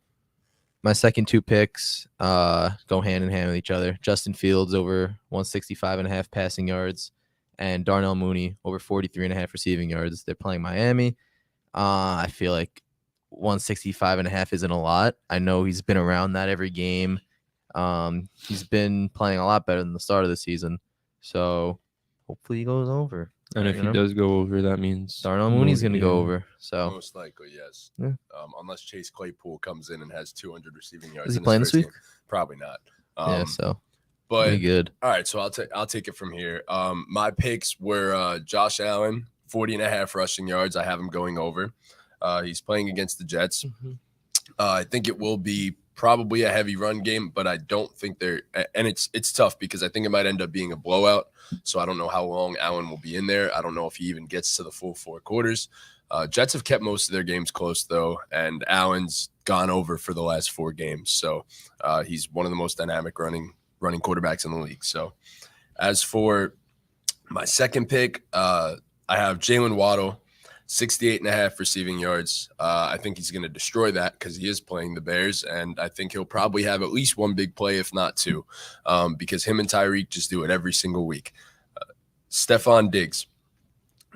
My second two picks go hand in hand with each other. Justin Fields over 165.5 passing yards, and Darnell Mooney over 43.5 receiving yards. They're playing Miami. I feel like 165.5 isn't a lot. I know he's been around that every game. He's been playing a lot better than the start of the season. So hopefully he goes over. And if You he know? does go over, that means Darnell Mooney's going to go Yeah. over. So Most likely, yes. Yeah. Unless Chase Claypool comes in and has 200 receiving yards. Is he in his playing this first week? game. Probably not. yeah, so But pretty good. all right, so I'll take it from here. My picks were Josh Allen, 40.5 rushing yards. I have him going over. He's playing against the Jets. I think it will be probably a heavy run game, but I don't think they're – and it's tough because I think it might end up being a blowout. So I don't know how long Allen will be in there. I don't know if he even gets to the full 4 quarters. Jets have kept most of their games close, though, and Allen's gone over for the last 4 games. So he's one of the most dynamic running running quarterbacks in the league. So as for my second pick, I have Jalen Waddle, 68.5 receiving yards. I think he's going to destroy that because he is playing the Bears, and I think he'll probably have at least one big play, if not two, because him and Tyreek just do it every single week. Stephon Diggs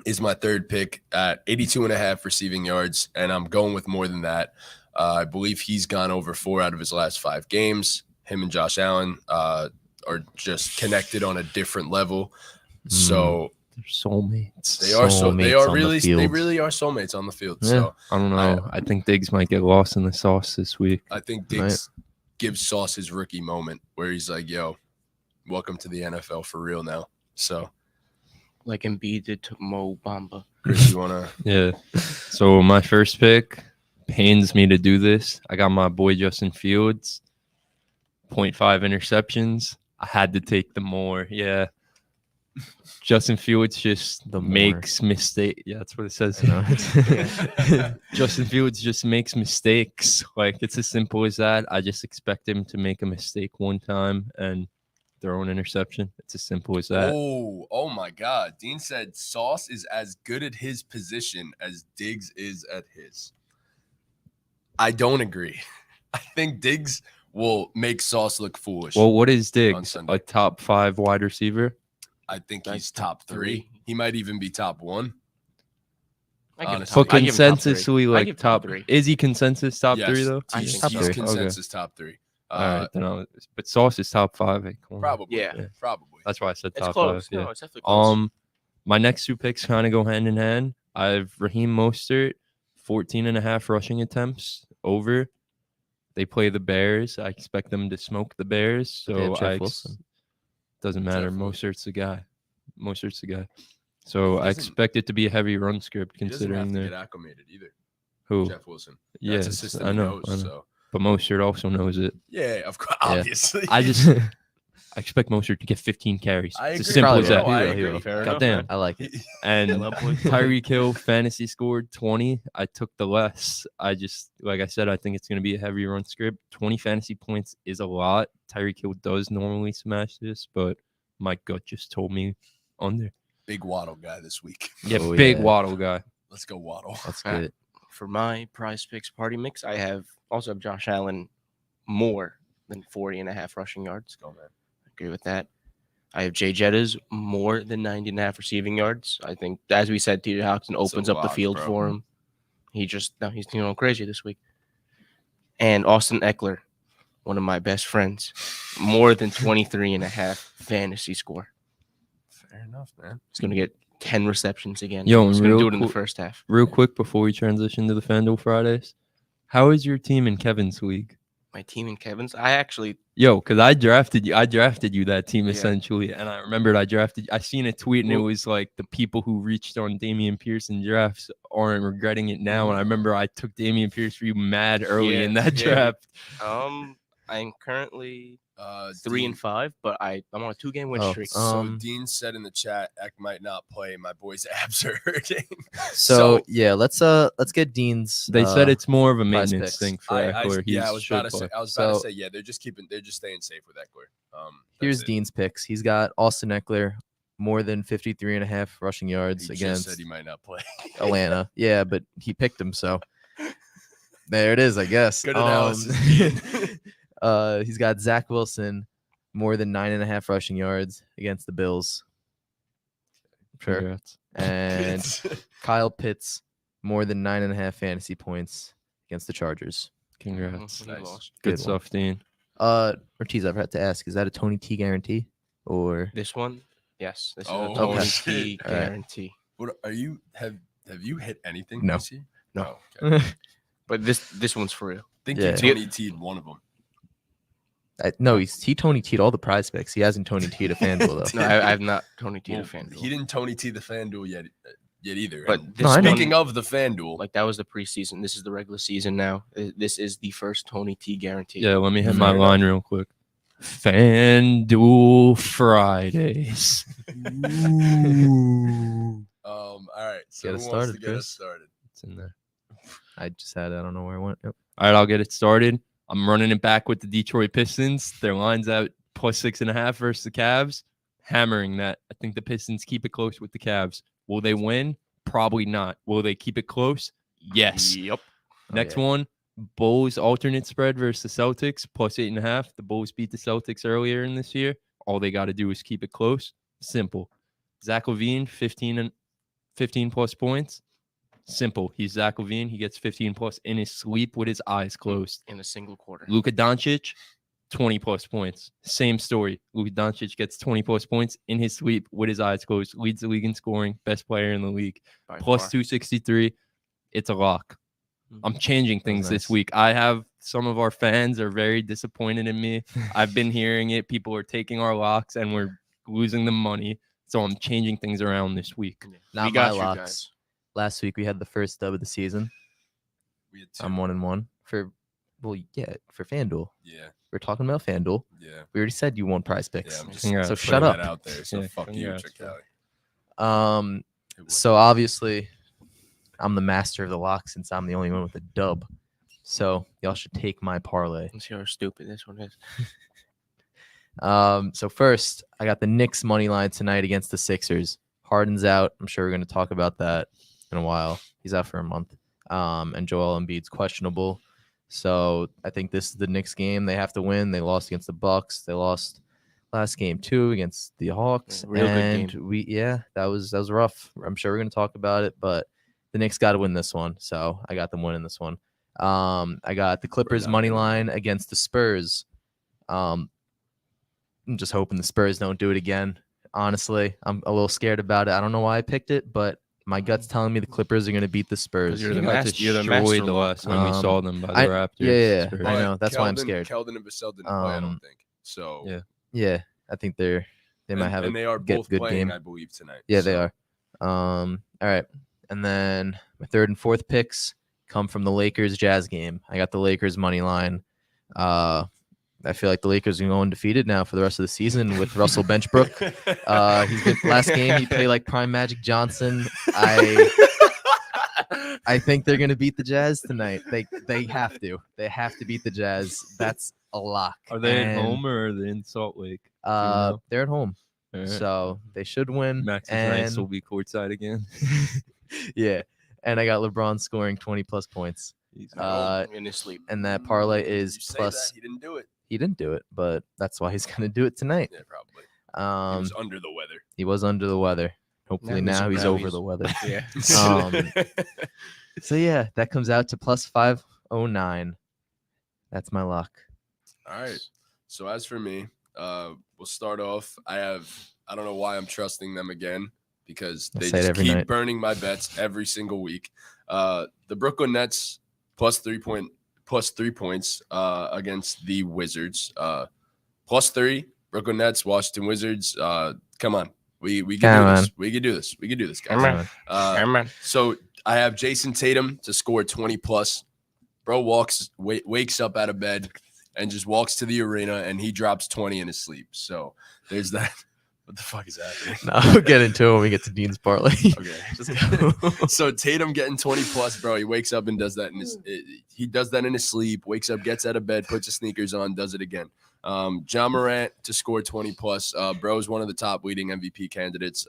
is my third pick at 82.5 receiving yards, and I'm going with more than that. I believe he's gone over 4 out of his last 5 games. Him and Josh Allen are just connected on a different level. So they're soulmates. they are Soulmates they are on the really field. they really are soulmates on the field. Yeah. So I don't know. I think Diggs might get lost in the sauce this week. I think Diggs gives Sauce his rookie moment where he's like, "Yo, welcome to the NFL for real now." So, Like Embiid did to Mo Bamba. Chris, you wanna? Yeah. So my first pick pains me to do this. I got my boy Justin Fields, 0.5 interceptions. I had to take the more. Yeah. Justin Fields just The more. makes mistake. Yeah, that's what it says. Justin Fields just makes mistakes. Like, it's as simple as that. I just expect him to make a mistake one time and throw an interception. It's as simple as that. Oh my God! Dean said Sauce is as good at his position as Diggs is at his. I don't agree. I think Diggs will make Sauce look foolish. Well, what is Diggs? Sunday. A top 5 wide receiver? I think That's he's top 3. three. He might even be top 1. For Honestly. I give him top consensusly, three. I like give him top 3. Is he consensus top 3 though? I He's, think top he's three. consensus top 3. All right, then but Sauce is top 5. Hey, come on. Probably. Yeah. Yeah. Probably. That's why I said It's top close. 5. Yeah. No, it's definitely close. My next 2 picks kind of go hand in hand. I have Raheem Mostert, 14.5 rushing attempts over. They play the Bears. I expect them to smoke the Bears. They have So Jeff Wilson. doesn't matter. Jeff Wilson. Mostert's the guy. Mostert's the guy. So I doesn't- expect it to be a heavy run script He doesn't have considering to the get acclimated either. who. Jeff Wilson. That's Yes, a system I he know. knows, So But Mostert also knows it. yeah, of course. Yeah. Obviously. I expect Mostert to get 15 carries. I It's as agree. simple Probably as will. that. No, I He will, he agree. will. Fair enough, Goddamn. man. I like it. And I love boys. Tyreek Hill fantasy scored 20. I took the less. I just, like I said, I think it's going to be a heavy run script. 20 fantasy points is a lot. Tyreek Hill does normally smash this, but my gut just told me under. Big Waddle guy this week. Yeah, Oh, big yeah. Waddle guy. Let's go Waddle. That's Ah. good. For my prize picks party mix, I have Josh Allen more than 40.5 rushing yards. Let's go, man. Agree with that. I have Jay Jettas more than 90.5 receiving yards. I think, as we said, TJ Hawkinson That's a opens up the lot, field bro. for him. He's crazy this week. And Austin Eckler, one of my best friends, more than 23.5 fantasy score. Fair enough, man. He's going to get 10 receptions again. Yo, he's and going to real do it in the quick- first half. Real quick before we transition to the FanDuel Fridays, how is your team in Kevin's league? My team in Kevin's, I actually Yo, because I drafted you that team Yeah. essentially, and I remembered I seen a tweet and it Well- was like the people who reached on Damian Pierce in drafts aren't regretting it now. And I remember I took Damian Pierce for you mad early in that Yeah. draft. I'm currently Dean- 3-5, but I'm on a 2-game win Oh, streak. So Dean said in the chat, Eck might not play. My boy's abs are hurting. So yeah, let's get Dean's. They said it's more of a prize maintenance picks. thing for I Eckler. yeah, I He was should about to say. play. I was about to So- say. Yeah, they're just staying safe with Eckler. Here's that's it. Dean's picks. He's got Austin Eckler more than 53.5 rushing yards He just against said he might not play. Atlanta. Yeah, but he picked him, so there it is, I guess. Good analysis. He's got Zach Wilson more than 9.5 rushing yards against the Bills. Sure. Congrats. And Kyle Pitts more than 9.5 fantasy points against the Chargers. Congrats. He Nice. lost. Good Good stuff, Dean. Ortiz, I've had to ask, is that a Tony T guarantee? Or This one, yes. This is Oh, a Tony shit. T All right. guarantee. What are you? Have you hit anything No. this year? No. Oh, okay. But this one's for real. think Yeah. you Tony T'd one of them. no, he Tony T'd all the prize picks. He hasn't Tony T'd a FanDuel though. No, I have not Tony T Well, the FanDuel. He didn't Tony T the FanDuel yet either. But And this No, I know. speaking of the FanDuel, Like, that was the preseason. This is the regular season now. This is the first Tony T guarantee. Yeah, let me hit my Fair line real quick. FanDuel Fridays. all right. So Get us who wants to started, get us Chris. started? It's in there. I don't know where I went. Yep. All right, I'll get it started. I'm running it back with the Detroit Pistons. Their line's out plus 6.5 versus the Cavs. Hammering that. I think the Pistons keep it close with the Cavs. Will they win? Probably not. Will they keep it close? Yes. Yep. Next yeah. one, Bulls alternate spread versus the Celtics, plus 8.5. The Bulls beat the Celtics earlier in this year. All they got to do is keep it close. Simple. Zach LaVine, 15 plus points. Simple. He's Zach LaVine. He gets 15 plus in his sleep with his eyes closed. In a single quarter. Luka Doncic, 20 plus points. Same story. Luka Doncic gets 20 plus points in his sleep with his eyes closed. Leads the league in scoring. Best player in the league. By Plus far. 263. It's a lock. I'm changing things this nice. week. I have some of our fans are very disappointed in me. I've been hearing it. People are taking our locks and we're losing them money. So I'm changing things around this week. Not We my got you locks. guys. Last week we had the first dub of the season. We had 2. I'm 1-1 for FanDuel. Yeah, We're talking about FanDuel. yeah. We already said you won Prize Yeah, Picks. I'm just Congrats. So putting shut that up. out there. So Yeah, fuck congrats, you, Trick bro. Alley. So obviously, I'm the master of the lock since I'm the only one with a dub. So y'all should take my parlay. Let's see how stupid this one is. So first, I got the Knicks money line tonight against the Sixers. Harden's out. I'm sure we're going to talk about that in a while. He's out for a month. And Joel Embiid's questionable. So I think this is the Knicks game. They have to win. They lost against the Bucks. They lost last game too against the Hawks. Real good and game. that was rough. I'm sure we're going to talk about it, but the Knicks got to win this one. So I got them winning this one. I got the Clippers not money gonna line against the Spurs. I'm just hoping the Spurs don't do it again. Honestly, I'm a little scared about it. I don't know why I picked it, but my gut's telling me the Clippers are going to beat the Spurs. You're They the got master- you're the destroyed master the lock. last time we saw them by the I- Raptors. yeah, Spurs. I know. That's why I'm Keldon- scared. Keldon and Vassell didn't play, I don't think. So Yeah. Yeah, I think they might have and they are both good playing, game. I believe, tonight. Yeah, they So, are. All right. And then my third and fourth picks come from the Lakers Jazz game. I got the Lakers money line. I feel like the Lakers are going undefeated now for the rest of the season with Russell Benchbrook. He's been last game he played like prime Magic Johnson. I think they're gonna beat the Jazz tonight. They have to. They have to beat the Jazz. That's a lock. Are they at And, home or are they in Salt Lake? Do you know? They're at home, All right. so they should win. Max is and nice will be courtside again. yeah, and I got LeBron scoring 20 plus points. He's in his sleep. And that parlay You is say plus. that, he didn't do it. He didn't do it, but that's why he's gonna do it tonight. Yeah, probably. He was under the weather. He was under the weather. Hopefully now he's over the weather. Yeah. So yeah, that comes out to plus 509. That's my lock. All right. So as for me, we'll start off. I don't know why I'm trusting them again because I they say it just every keep night. burning my bets every single week. The Brooklyn Nets plus 3 points against the Wizards. Plus 3 Brooklyn Nets, Washington Wizards. Come on. We can Come do on. this. We can do this. We can do this, guys. Come on. Come on. So I have Jason Tatum to score 20 plus. Bro wakes up out of bed and just walks to the arena and he drops 20 in his sleep. So there's that. What the fuck is happening? No, we'll get into it when we get to Dean's parlay. Okay. Just go. So Tatum getting 20 plus, bro. He wakes up and does that in his sleep, wakes up, gets out of bed, puts his sneakers on, does it again. John Morant to score 20 plus. Bro's one of the top leading MVP candidates.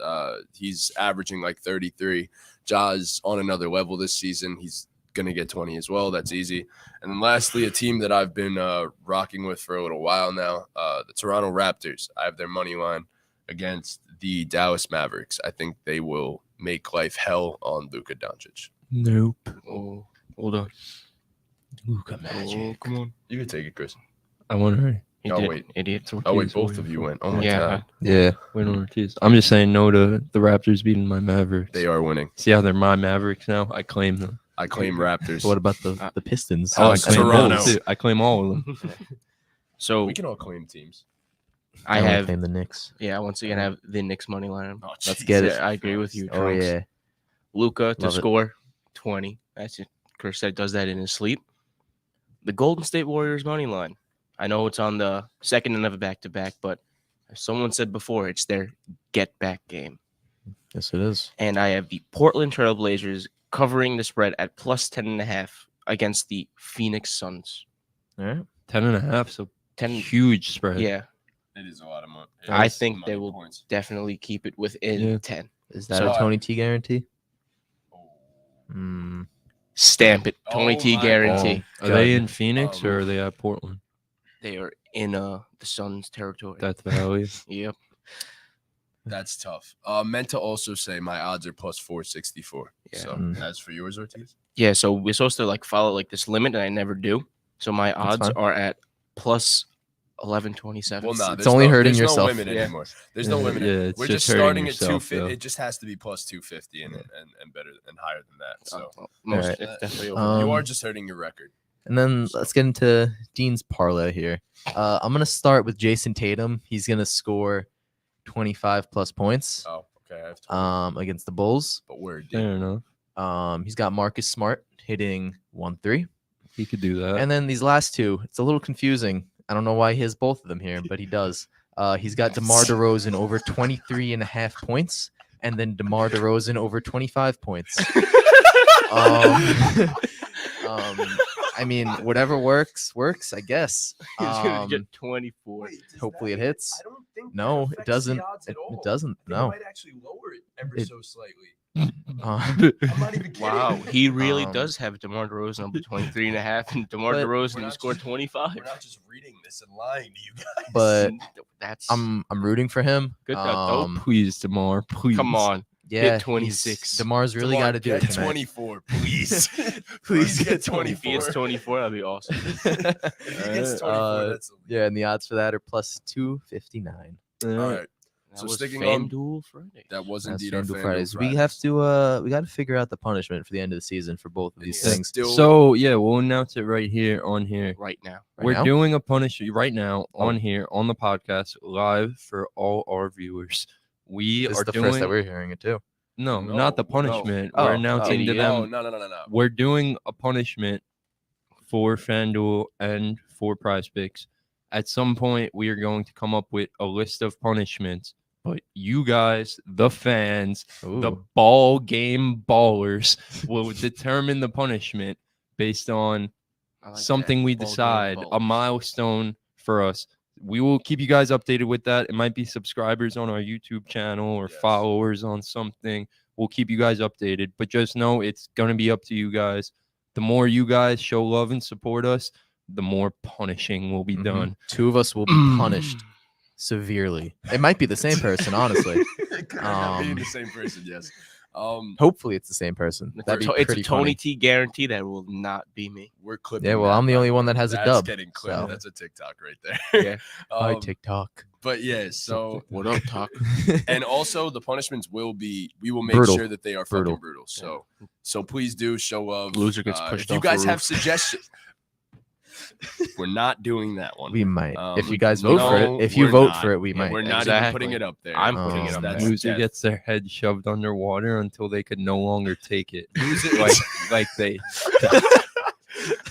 He's averaging like 33. Ja's on another level this season. He's going to get 20 as well. That's easy. And then lastly, a team that I've been rocking with for a little while now, the Toronto Raptors. I have their money line against the Dallas Mavericks. I think they will make life hell on Luka Doncic. Nope. Oh, hold on. Luka Oh, come on. You can take it, Chris. I won already. He Oh, did. wait. Idiot. Oh, wait, both of you went. Oh, my Yeah. God. Yeah. Win Ortiz. I'm just saying no to the Raptors beating my Mavericks. They are winning. See how they're my Mavericks now? I claim them. I claim Raptors. What about the Pistons? Oh, I How's claim Toronto? Bulls, too. I claim all of them. So We can all claim teams. I only have, claim the Knicks. once again, I have the Knicks money line. Oh, Let's get Jesus it. I agree with you. Oh Trunks. yeah. Luka to Love it. score 20. That's it. Chris said does that in his sleep. The Golden State Warriors money line. I know it's on the second end of a back-to-back, but as someone said before, it's their get-back game. Yes, it is. And I have the Portland Trail Blazers covering the spread at plus 10.5 against the Phoenix Suns. All right. 10.5. So 10. huge spread. Yeah. It is a lot of money. I It's think they money will points. definitely keep it within Yeah. 10. Is that So- a Tony T guarantee? Oh. Hmm. Stamp it. Tony Oh T my guarantee. Are they God. in Phoenix or are they at Portland? They are in the Suns territory. Death Valley. Yep. That's tough. Meant to also say my odds are plus 464. Yeah. So Mm. as for yours, Ortiz? Yeah, so we're supposed to like follow like this limit, and I never do. So my odds fine. are at plus 1127. Well, nah, It's there's only hurting there's yourself. No limit Yeah. anymore. There's no Yeah, limit. yeah, it's We're just just hurting starting at yourself, 250. though. It just has to be plus 250 and better and higher than that. So Most Alright. it's definitely over. Um, you are just hurting your record. And then So- let's get into Dean's parlay here. I'm gonna start with Jason Tatum. He's gonna score 25 plus points Oh, okay. I have 20, against the Bulls. but where did Fair enough. He's got Marcus Smart hitting 1-3. He could do that. And then these last two, it's a little confusing. I don't know why he has both of them here, but he does. He's got DeMar DeRozan over 23.5 points, and then DeMar DeRozan over 25 points. I mean, whatever works, I guess. He's gonna get 24. Hopefully it hits. I don't think No, that it affects doesn't. the odds at It all. doesn't. They No. might actually lower it ever It- so slightly. Uh, I'm not even kidding. Wow, he really Um, does have DeMar DeRozan up to 23.5, and DeMar But- DeRozan We're who not scored just- 25. We're not just reading this and lying to you guys. but That's I'm rooting for him. Good job, dope. Please, DeMar. Please. come on. Yeah, 26. Demar's really DeMar, got to do it get tonight. 24, please. Please get If he gets 24, that'd be awesome. If he gets 24, that's Yeah, and the odds for that are plus 259. all right. That So was sticking on- FanDuel Friday. That was That's indeed our FanDuel FanDuel Fridays. We Fridays. have to got to figure out the punishment for the end of the season for both of these It's things. still So yeah, we'll announce it right here on here. Right now. Right We're now? doing a punishment right now Oh. on here on the podcast live for all our viewers. We This are is the doing first that we're hearing it too. no, No, not the no. punishment. Oh, We're oh. announcing to Idiot. them Oh, no. we're doing a punishment for FanDuel and for Prize Picks. At some point, we are going to come up with a list of punishments. But you guys, the fans, the Ooh. ball game ballers, will determine the punishment based on I like something that. we Ball game decide, a balls. milestone for us. We will keep you guys updated with that. It might be subscribers on our YouTube channel or Yes. followers on something. We'll keep you guys updated, but just know it's going to be up to you guys. The more you guys show love and support us, the more punishing will be Mhm. done. Two of us will be punished severely. It might be the same person, honestly. It could end up being Um, the same person, yes. Hopefully, it's the same person. It's, That'd be it's a pretty Tony funny. T guarantee that will not be me. We're clipping. Yeah, well, that, I'm the by only one way. that has a That's dub, getting clipped. so. That's a TikTok right there. Yeah. Hi, Um, TikTok. But yeah, so What up, Talk? and also the punishments will be we will make Brutal. sure that they are Brutal. fucking brutal. So please do show love. Loser gets pushed If you off a guys have roof. suggestions, we're not doing that one. We might. If Um, you guys vote for no, it, if you we're vote not. for it, we Yeah, might. We're not even Exactly. putting it up there. I'm putting it up That's there. Loser death. gets their head shoved underwater until they could no longer take it. Loser, like they.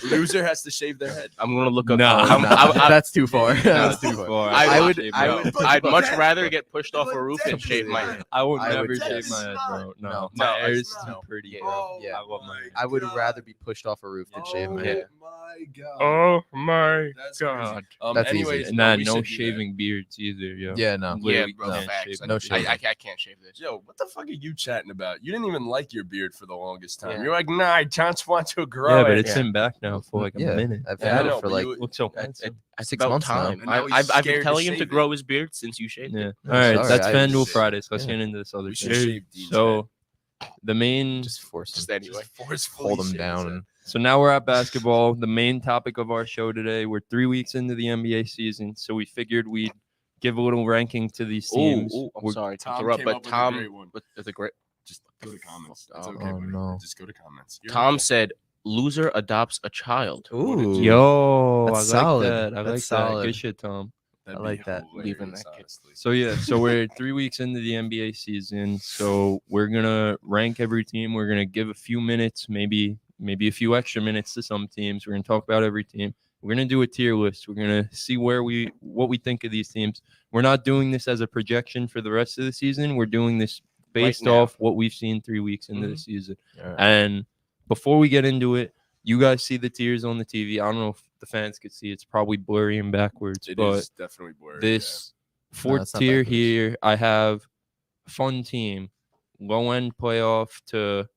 loser has to shave their head. I'm gonna look up. No, That's too far. That's too far. I will would. shave I my would. head. But- I'd but much that- rather get pushed off but a roof than shave my head. I will I never would shave say my head, bro. no. No, No, my hair it's is too not. pretty, Yeah. bro. Oh, Yeah. I love my hair. I would rather be pushed off a roof than shave my head. my god. Oh my That's god. crazy. That's easy. Anyways, And nah, we no should do that. shaving beards either, yo. Yeah, no. Yeah, Literally bro. can't Facts. shave No my shaving. beard. I can't shave this. Yo, what the fuck are you chatting about? You didn't even like your beard for the longest time. Yeah. You're like, nah, I just want to grow Yeah, but it. it's in back now for like a Yeah, minute. I've Yeah, I had know, it for but like you- Looks so I- handsome. It's 6 about months now. time. And now he's I've been scared to telling him to shave grow his beard since you shaved Yeah. it. All right, sorry, that's I FanDuel just- Fridays. Let's yeah. get into this other We should shit. shave Dean's So the main just force Just them. anyway. Just forcefully Hold them shave down. his And, So now we're at basketball. The main topic of our show today. We're 3 weeks into the NBA season, so we figured we'd give a little ranking to these teams. Ooh, I'm We're- sorry to Tom interrupt, came but up with a Tom, great one. with a great. Just go to comments. It's Oh, okay, buddy. no. Just go to comments. You're Tom okay. said, "Loser adopts a child." ooh, Yo, That's I like solid. that. I That's like that. solid. Good shit, Tom. That'd I be like that. hilarious, Leaving that kid. honestly. So yeah, so we're 3 weeks into the NBA season. So we're gonna rank every team. We're gonna give a few minutes, maybe a few extra minutes to some teams. We're gonna talk about every team. We're gonna do a tier list. We're gonna see what we think of these teams. We're not doing this as a projection for the rest of the season. We're doing this based now. off what we've seen 3 weeks into the season. all right. And before we get into it, you guys see the tiers on the TV. I don't know if the fans could see. It's probably blurry and backwards, It but is definitely blurry. this Fourth it's not tier backwards. here, I have fun team, low end playoff to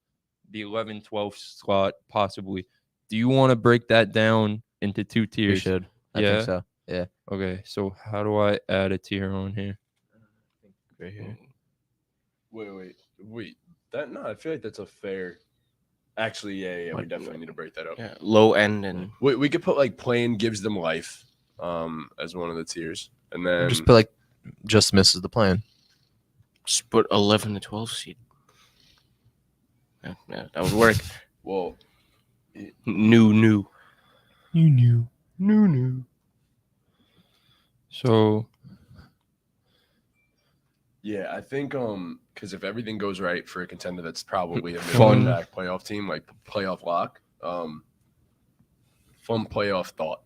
the 11-12 slot possibly. Do you want to break that down into 2 We tiers? should. I Yeah? think so. Yeah. Okay, so how do I add a tier on here? Right here. Wait. That no, I feel like that's a fair. Actually, yeah. We definitely need to break that up. Yeah, low end and We could put like playing gives them life, as one of the tiers, and then Just put like just misses the plan. just put 11 to 12 seed. Yeah, that would work. well, New. So yeah, I think because if everything goes right for a contender, that's probably a Fun. middle back playoff team, like playoff lock. Fun playoff thought.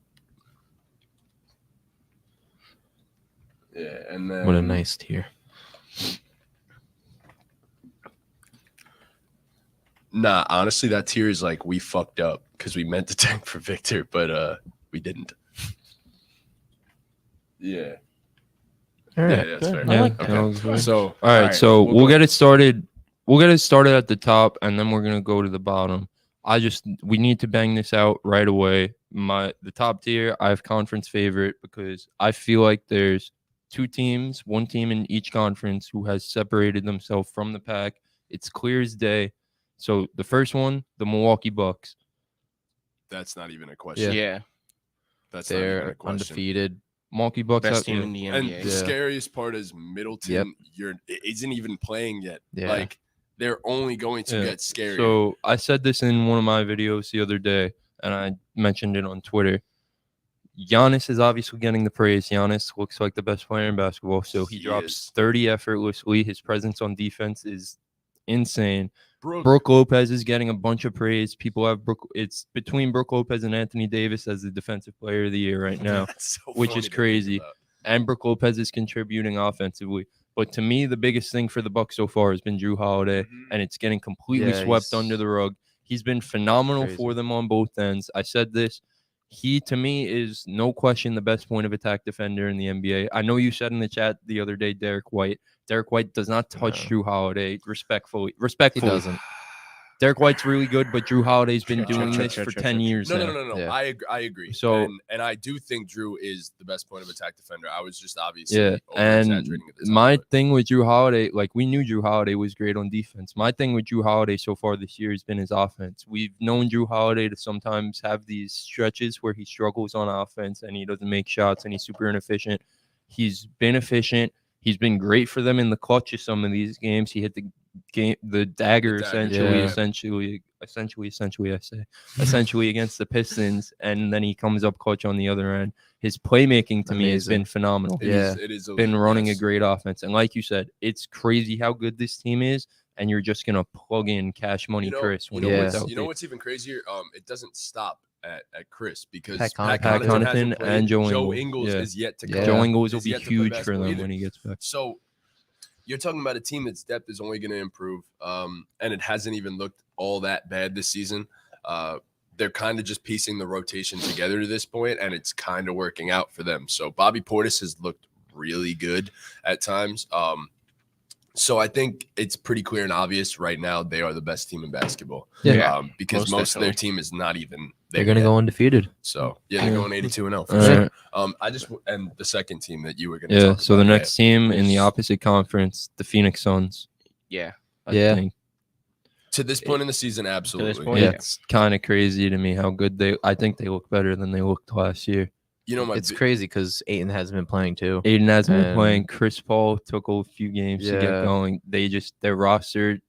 Yeah, and then What a nice tier. Nah, honestly, that tier is like we fucked up because we meant to tank for Victor, but we didn't. Yeah. All right. Yeah, that's fair. yeah, like that Okay. was good. So all right, so we'll we'll go- get it started. We'll get it started at the top, and then we're gonna go to the bottom. We need to bang this out right away. The top tier, I have conference favorite because I feel like there's 2 teams, one team in each conference who has separated themselves from the pack. It's clear as day. So the first one, the Milwaukee Bucks. That's not even a question. Yeah. That's not even a They're question. undefeated. Milwaukee Bucks Best have- team yeah. in the And NBA. the Yeah. scariest part is Middleton. Isn't even playing yet. Yeah. Like they're only going to Yeah. get scarier. So I said this in one of my videos the other day, and I mentioned it on Twitter. Giannis is obviously getting the praise. Giannis looks like the best player in basketball, so he He drops is. 30 effortlessly. His presence on defense is insane. Brooke, Brooke Lopez is getting a bunch of praise. People have it's between Brooke Lopez and Anthony Davis as the defensive player of the year right now. that's so which funny is to think crazy. about. And Brooke Lopez is contributing offensively. But to me, the biggest thing for the Bucks so far has been Drew Holiday, Mhm. and it's getting completely Yeah, swept he's under the rug. He's been phenomenal crazy. for them on both ends. I said this. He, to me, is no question the best point of attack defender in the NBA. I know you said in the chat the other day, Derek White. Derek White does not touch No. Drew Holiday respectfully. He doesn't. Derek White's really good, but Drew Holiday's been Sure, doing sure, this sure, for sure, 10 sure. years now. No. Yeah. I agree. So- and I do think Drew is the best point of attack defender. I was just obviously Yeah, and over-exaggerating at the time, my but- thing with Drew Holiday, like we knew Drew Holiday was great on defense. My thing with Drew Holiday so far this year has been his offense. We've known Drew Holiday to sometimes have these stretches where he struggles on offense and he doesn't make shots and he's super inefficient. He's been efficient. He's been great for them in the clutch of some of these games. He hit the dagger dagger, essentially essentially against the Pistons, and then he comes up clutch on the other end. His playmaking to me has Amazing. been phenomenal. It Yeah. is- it is Been elite, running yes. a great offense, and like you said, it's crazy how good this team is, and you're just gonna plug in Cash Money You know, Chris you when know he Yeah. gets what's, out you know there. what's even crazier? It doesn't stop at Chris because Pat Pat Connaughton. Connaughton, Pat hasn't Connaughton played. and Joe Joe Ingles. Ingles Yeah. is yet to Yeah. come. Joe Ingles will is be yet to play huge for basketball them either. when he gets back. So you're talking about a team that's depth is only going to improve, and it hasn't even looked all that bad this season. They're kind of just piecing the rotation together to this point, and it's kind of working out for them. So Bobby Portis has looked really good at times. So I think it's pretty clear and obvious right now they are the best team in basketball. Yeah, Because most most of their definitely. team is not even They're there gonna yet. go undefeated. So yeah, they're Yeah. going 82-0 for All sure. right. I just and the second team that you were going to Yeah. talk So the about, next team in the was- opposite conference, the Phoenix Suns. Yeah. I Yeah. think to this point in the season, absolutely. point, yeah. it's kind of crazy to me how good they. I think they look better than they looked last year. You know, It's crazy because Aiton hasn't been playing too. Aiden hasn't been And- playing. Chris Paul took a few games to get Yeah. going. They just their roster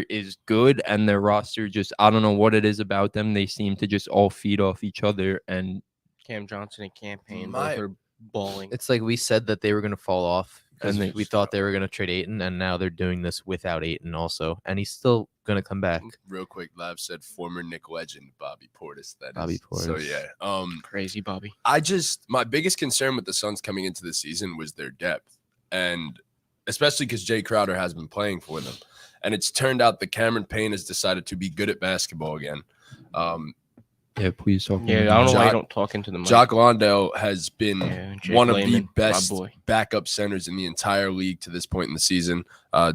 is good, and their roster just I don't know what it is about them. They seem to just all feed off each other, and Cam Johnson and Campaign My- both are balling. It's like we said that they were gonna fall off because And they we thought they were gonna trade Aiton, and now they're doing this without Aiton also, and he's still gonna come back. real quick, Lav said former Nick legend Bobby Portis. That is. Bobby So Portis. yeah. Crazy, Bobby. My biggest concern with the Suns coming into the season was their depth, and especially because Jay Crowder has been playing for them, and it's turned out that Cameron Payne has decided to be good at basketball again. Yeah, please talk. Yeah, I don't know why you Jock- don't talk into the mic. Jock Landale has been Yeah, Jake one of Lehman, the best my boy. backup centers in the entire league to this point in the season.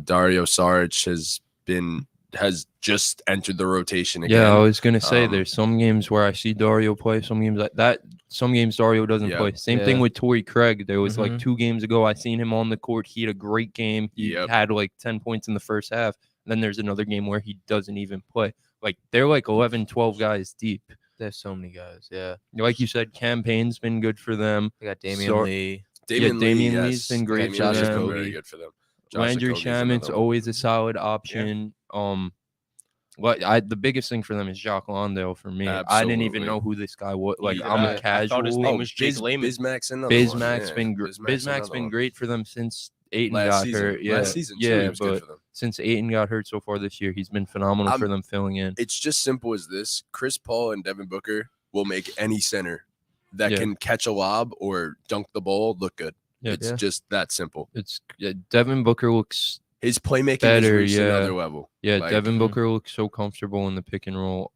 Dario Saric has just entered the rotation again. Yeah, I was gonna say Um, there's some games where I see Dario play, some games like that. Some games Dario doesn't Yeah. play. Same thing Yeah. with Torrey Craig. There was like Mhm. 2 games ago, I seen him on the court. He had a great game. He Yep. had like 10 points in the first half. Then there's another game where he doesn't even play. Like they're like 11, 12 guys deep. There's so many guys. Yeah, Like you said, campaign's been good for them. they got Damian So- Lee. Damian Damian Lee, Lee's been great Damian for Lee's them. been very good for them. Josh Landry Okogie's Shamit's another one. always a solid option. The biggest thing for them is Jock Landale for me. I didn't even Absolutely. know who this guy was. Like Neither I'm did a I. casual. I thought his name was Jake Lehman. Bismack's another one. Bismack's Yeah, been Bismack's another been one. great for them since Aiton Last got season. hurt. Yeah, Last season too, yeah, he was good but for them. since Aiton got hurt so far this year, he's been phenomenal for them filling in. It's just simple as this. Chris Paul and Devin Booker will make any center that Yeah. can catch a lob or dunk the ball look good. Yeah. It's Yeah. just that simple. Devin Booker looks His playmaking Better, has reached yeah. another level. Yeah, Like, Devin Booker looks so comfortable in the pick and roll.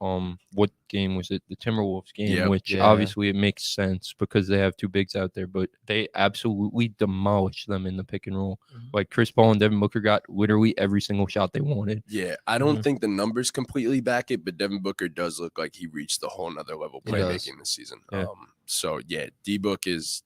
What game was it? The Timberwolves game, Yep. which Yeah. obviously it makes sense because they have 2 bigs out there, but they absolutely demolished them in the pick and roll. Mhm. Like Chris Paul and Devin Booker got literally every single shot they wanted. Yeah, I don't Mhm. think the numbers completely back it, but Devin Booker does look like he reached the whole nother level He does. playmaking this season. Yeah. So yeah, D Book is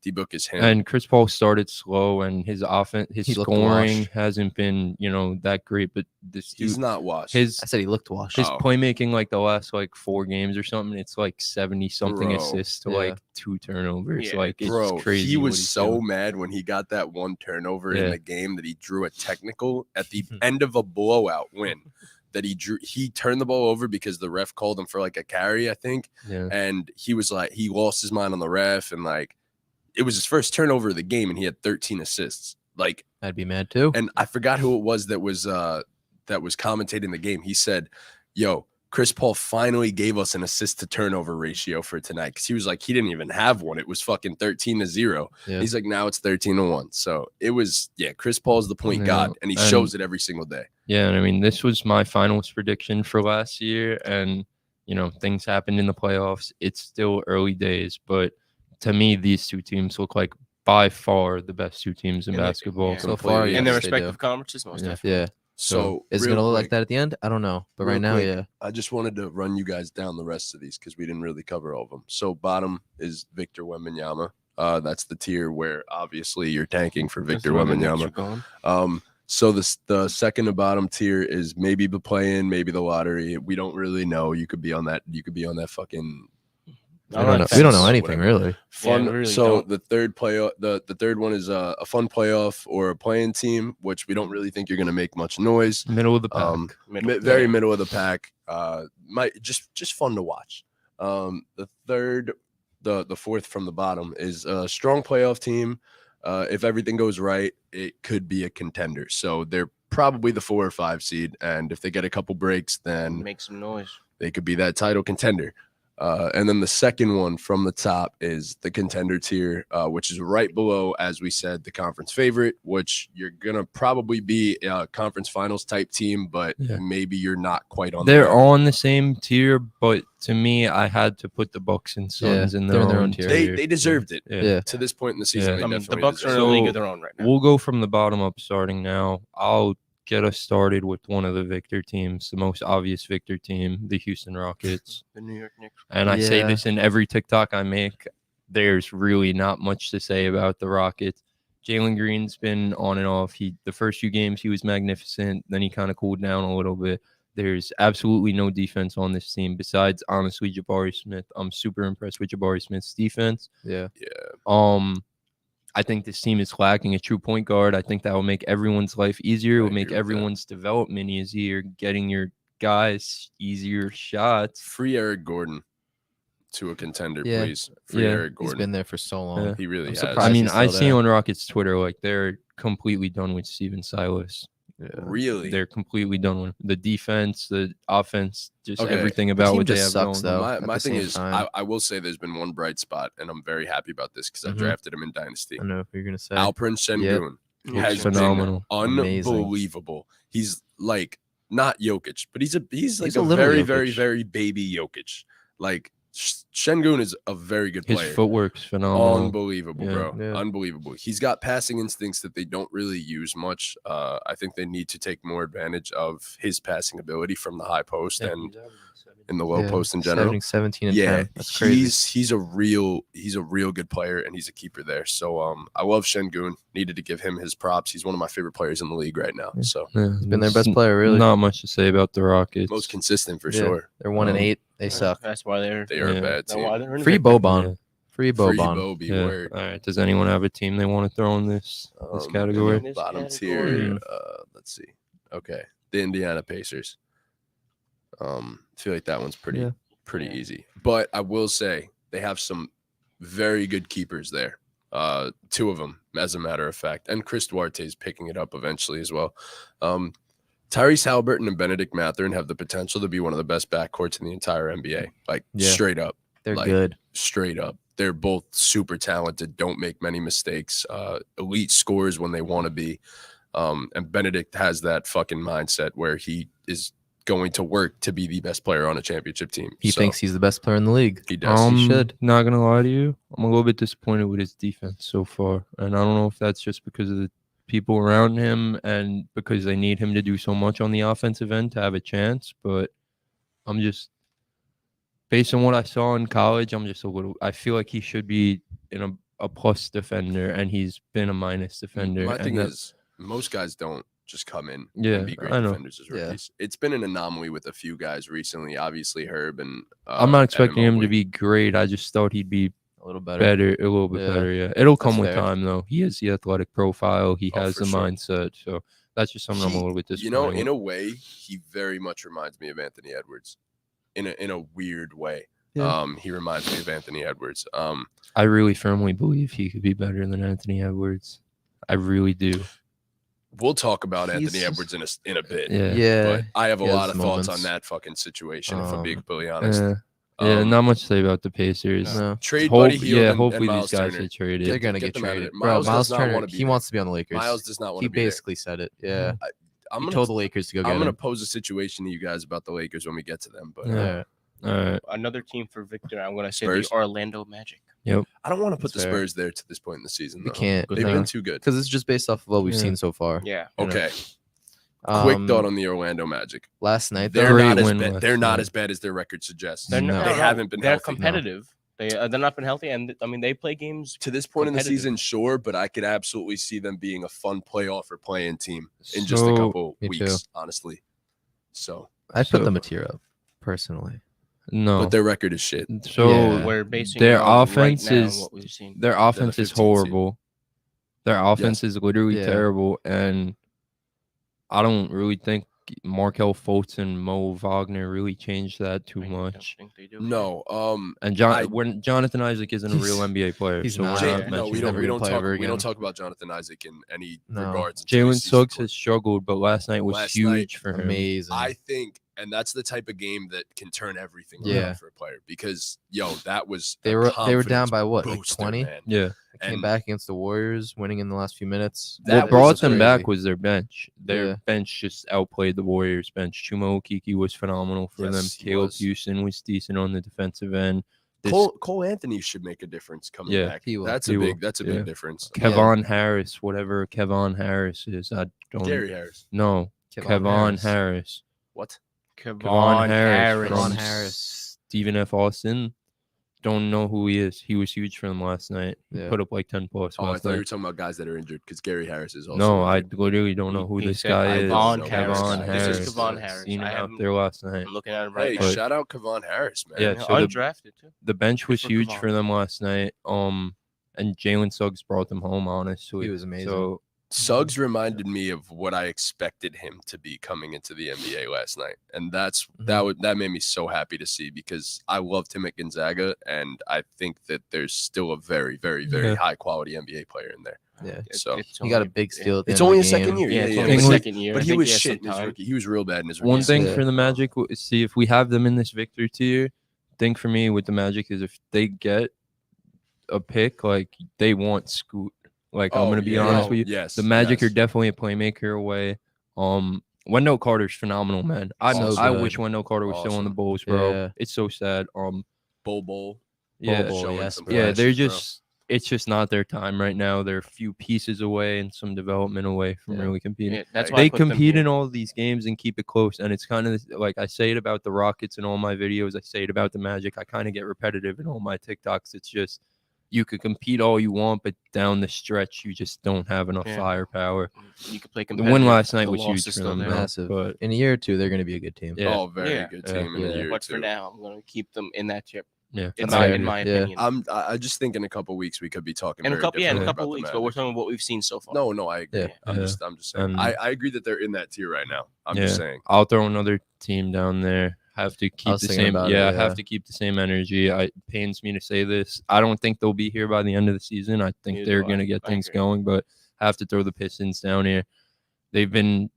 him. And Chris Paul started slow, and his offense, his He looked scoring washed. hasn't been, that great. But this He's dude, not washed. his I said he looked washed. his Oh. playmaking like the last like 4 games or something, it's like 70 something Bro. assists to Yeah. like 2 turnovers. Yeah, Like it's Bro, crazy. he what was he's so doing. mad when he got that one turnover Yeah. in the game that he drew a technical at the Mhm. end of a blowout win. That he turned the ball over because the ref called him for like a carry, I think. Yeah. And he was like, he lost his mind on the ref, and like it was his first turnover of the game, and he had 13 assists. Like, I'd be mad too. and I forgot who it was that was commentating the game. He said, "Yo, Chris Paul finally gave us an assist to turnover ratio for tonight," because he was like, he didn't even have one. It was fucking 13-0. Yeah. He's like, now it's 13-1. So it was, yeah, Chris Paul's the point Yeah, god, and he and- shows it every single day. Yeah, and I mean, this was my finals prediction for last year, and things happened in the playoffs. It's still early days, but to me, these 2 teams look like by far the best 2 teams in And they- basketball. yeah. So far, Completely. in their yes, they do. respective conferences, most Yeah. definitely. Yeah. So Is it real gonna look like quick, that at the end? I don't know, but real right now, quick, yeah. I just wanted to run you guys down the rest of these because we didn't really cover all of them. So bottom is Victor Wembanyama. That's the tier where obviously you're tanking for Victor That's why the Knicks Wembanyama. are gone. So the second to bottom tier is maybe the play-in, maybe the lottery. We don't really know. You could be on that. You could be on that fucking We don't know anything whatever. really. fun. we really so don't. the third playoff, the third one is a fun playoff or a playing team, which we don't really think you're going to make much noise. Middle of the pack. Very middle of the pack. Might just fun to watch. The third, the fourth from the bottom is a strong playoff team. If everything goes right, it could be a contender. So they're probably the 4 or 5 seed, and if they get a couple breaks, then Make some noise. they could be that title contender. And then the second one from the top is the contender tier, which is right below, as we said, the conference favorite, which you're going to probably be a conference finals type team, but Yeah. maybe you're not quite on They're the on the same tier, but to me, I had to put the Bucks and Suns in they're their in their own own tier. tier. They deserved it. Yeah. To this point in the season. Yeah. They I mean, the definitely Bucks are in deserved a it. league of their own right now. We'll go from the bottom up starting now. I'll get us started with one of the victor teams, the most obvious victor team, the Houston Rockets. The New York Knicks. And I say Yeah. this in every TikTok I make. There's really not much to say about the Rockets. Jalen Green's been on and off. The first few games he was magnificent. Then he kind of cooled down a little bit. There's absolutely no defense on this team besides honestly Jabari Smith. I'm super impressed with Jabari Smith's defense. Yeah. I think this team is lacking a true point guard. I think that will make everyone's life easier. It I will make agree with that. everyone's development easier, getting your guys easier shots. Free Eric Gordon to a contender, Yeah. please. Free Yeah. Eric He's Gordon. been there for so long. Yeah. He really I'm has. surprised I mean, he's I still see there. on Rockets Twitter like they're completely done with Steven Silas. Really? They're completely done with the defense, the offense, just Okay. everything The about team what they just have sucks, going. though. My, at my the thing same is, time. I will say there's been one bright spot, and I'm very happy about this because I Mhm. drafted him in Dynasty. I know what you're gonna say. Alperen Sengun Looks has phenomenal. been Amazing. unbelievable. He's like not Jokic, but he's like a a little very, Jokic. very, very baby Jokic. Like Şengün is a very good His player. footwork's phenomenal. Unbelievable, Yeah. bro. Yeah. Unbelievable. He's got passing instincts that they don't really use much. I think they need to take more advantage of his passing ability from the high post and in the low post in general. Averaging 17 and Yeah, 10. That's crazy. he's a real good player, and he's a keeper there. So I love Şengün. Needed to give him his props. He's one of my favorite players in the league right now. So Yeah, He's been their there's best player, really. Not much to say about the Rockets. most consistent for Yeah. sure. They're 1-8. They suck. That's why they're They are a Yeah. bad team. Free Boban. Yeah. Free Free Boban. Bobby, Yeah. word. All right. Does anyone have a team they want to throw in this In category? the bottom category. tier. Let's see. Okay, the Indiana Pacers. I feel like that one's pretty Yeah. easy. But I will say they have some very good keepers there. Two of them, as a matter of fact, and Chris Duarte is picking it up eventually as well. Tyrese Halliburton and Benedict Mathurin have the potential to be one of the best backcourts in the entire NBA. Like Yeah. straight up. They're Like, good. Straight up. They're both super talented, don't make many mistakes, elite scorers when they want to be. And Benedict has that fucking mindset where he is going to work to be the best player on a championship team. He So, thinks he's the best player in the league. he does. He should. Not gonna lie to you, I'm a little bit disappointed with his defense so far, and I don't know if that's just because of the people around him and because they need him to do so much on the offensive end to have a chance. But I'm just, based on what I saw in college, I feel like he should be in a plus defender, and he's been a minus defender. My and thing that- is, most guys don't just come in Yeah, and be great I know. defenders as Yeah. rookies. It's been an anomaly with a few guys recently. Obviously, Herb and I'm not Evan expecting him to Mobley. be great. I just thought he'd be A little better. better, a little bit Yeah. better. Yeah, it'll come That's with fair. time though. He has the athletic profile. He Oh, has for the sure. mindset. So that's just something I'm a little bit You know, disappointed in with. a way, he very much reminds me of Anthony Edwards. In a weird way. Yeah. He reminds me of Anthony Edwards. I really firmly believe he could be better than Anthony Edwards. I really do. We'll talk about He's Anthony just- Edwards in a bit. Yeah. Yeah. But I have a he has lot of thoughts on moments. that fucking situation, if I'm being Um, completely honest. Yeah, Um, not much to say about the Pacers. No. Trade Hope- Buddy Hield and hopefully Miles these guys Turner. get traded. They're going to Get get them out of traded. there. Bro, Miles Miles does not Turner, wanna be he there. wants to be on the Lakers. Miles does not want He to be there. basically said it. Yeah. I'm He gonna, told the Lakers to go get I'm gonna him. pose a situation to you guys about the Lakers when we get to them, but Yeah. All right. Another team for Victor. I'm gonna say Spurs? the Orlando Magic. I don't want to put That's the fair. Spurs there to this point in the season. We Though. can't. They've No. been too good. Because it's just based off of what we've Yeah. seen so far. Yeah. you know. Okay. Quick Um, thought on the Orlando Magic. Last night, They're though, Great not as win bad. last They're not night. as bad as their record suggests. They're No. not, They haven't been They're healthy. competitive. They're not been healthy, and I mean they play games. To this point in the Competitive. season, sure, but I could absolutely see them being a fun playoff or play-in team in just a So- couple Me weeks, too. honestly. So, I'd put So- them a tier up, personally. No. but their record is shit. So Yeah. We're basing their it on offense right now is- what we've seen. their offense is 15 seed. horrible. Their offense is literally Yeah. terrible, and I don't really think Markel Fultz and Mo Wagner really changed that too I don't much. think they do. No, And I- when Jonathan Isaac isn't a real He's- NBA player, he's so not. we're Jay- not Yeah. no, mentioning we He's don't. never We gonna don't play talk. ever We don't again. talk about Jonathan Isaac in any No. regards. until he Jalen sees the Suggs floor. has struggled, but last night was Last huge night, for him. Amazing. I think, and that's the type of game that can turn everything Yeah. around for a player. Because that was they a were down confidence by what, like booster, 20? man. Yeah, Came And back against the Warriors, winning in the last few minutes. That what brought was them crazy. back was their bench. Their Yeah. bench just outplayed the Warriors' bench. Chuma Okeke was phenomenal for them. Yes, he Caleb was. Houston was decent on the defensive end. This Cole Anthony should make a difference coming Yeah, back. he will. That's He a will. big. That's a Yeah. big difference. Kevon Harris, whatever Kevon Harris is, I don't. Gary Harris. No, Kevon Harris. What? Kevon Harris. Kevon from Harris. Stephen F. Austin. Don't know who he is. He was huge for them last night. He Yeah. put up like 10 plus. Oh, I last thought you were night. talking about guys that are injured because Gary Harris is also. No, I injured. literally don't know who He this said guy is. Kevon Harris. Kevon This Harris. is Kevon Harris. Seen him I out haven't- there last night. I'm looking at him Hey, right now. But- shout out Kevon Harris, man. Yeah, so the- Undrafted too. The bench was for huge Kevon. for them last night. And Jalen Suggs brought them home, honestly. He was amazing. So Suggs reminded me of what I expected him to be coming into the NBA last night, and that made me so happy to see because I loved him at Gonzaga, and I think that there's still a very, very, very Yeah. high quality NBA player in there. Yeah. So He got a big steal. At the it's end of only the his second game. year. it's Yeah, only Thing his with- second year. but I he think was has shit some in his time. rookie. He was real bad in his rookie. one thing Yeah. for the Magic, see if we have them in this victory tier. Thing for me with the Magic is if they get a pick, like they want Scoot. Like I'm gonna be honest with you. Yes, The Magic are yes. definitely a playmaker away. Wendell Carter's phenomenal, man. I So I good. wish Wendell Carter was still on the Awesome. Bulls, bro. Yeah. It's so sad. Bowl. Yeah, Bowl, showing yes, some bro. yeah, they're flashes, bro. just. It's just not their time right now. They're a few pieces away and some development away from Yeah. really competing. Yeah, that's why I They put them compete here. in all of these games and keep it close. And it's kind of like I say it about the Rockets in all my videos. I say it about the Magic. I kind of get repetitive in all my TikToks. It's just you could compete all you want, but down the stretch, you just don't have enough Yeah. firepower. You could play The competitive. win last night the was loss huge is for still them, there. though. Massive. But In a year or two, they're going to be a good team. yeah, Oh, very Yeah. good Yeah. team in a Yeah. year But too. for now, I'm going to keep them in that chip. yeah. In That's my, fair. in my Yeah. opinion. I just think in a couple weeks we could be talking. In a very couple, yeah, in a differently couple about the weeks. But we're Magic. talking about what we've seen so far. No, I agree. Yeah. I'm Yeah. just saying. And- I agree that they're in that tier right now. I'm just saying. I'll throw another team down there. Have to keep was the thinking same. about it, Yeah, yeah. have to keep the same energy. It pains me to say this. I don't think they'll be here by the end of the season. I think Neither they're do I. going to get I things agree. going, but have to throw the Pistons down here. They've been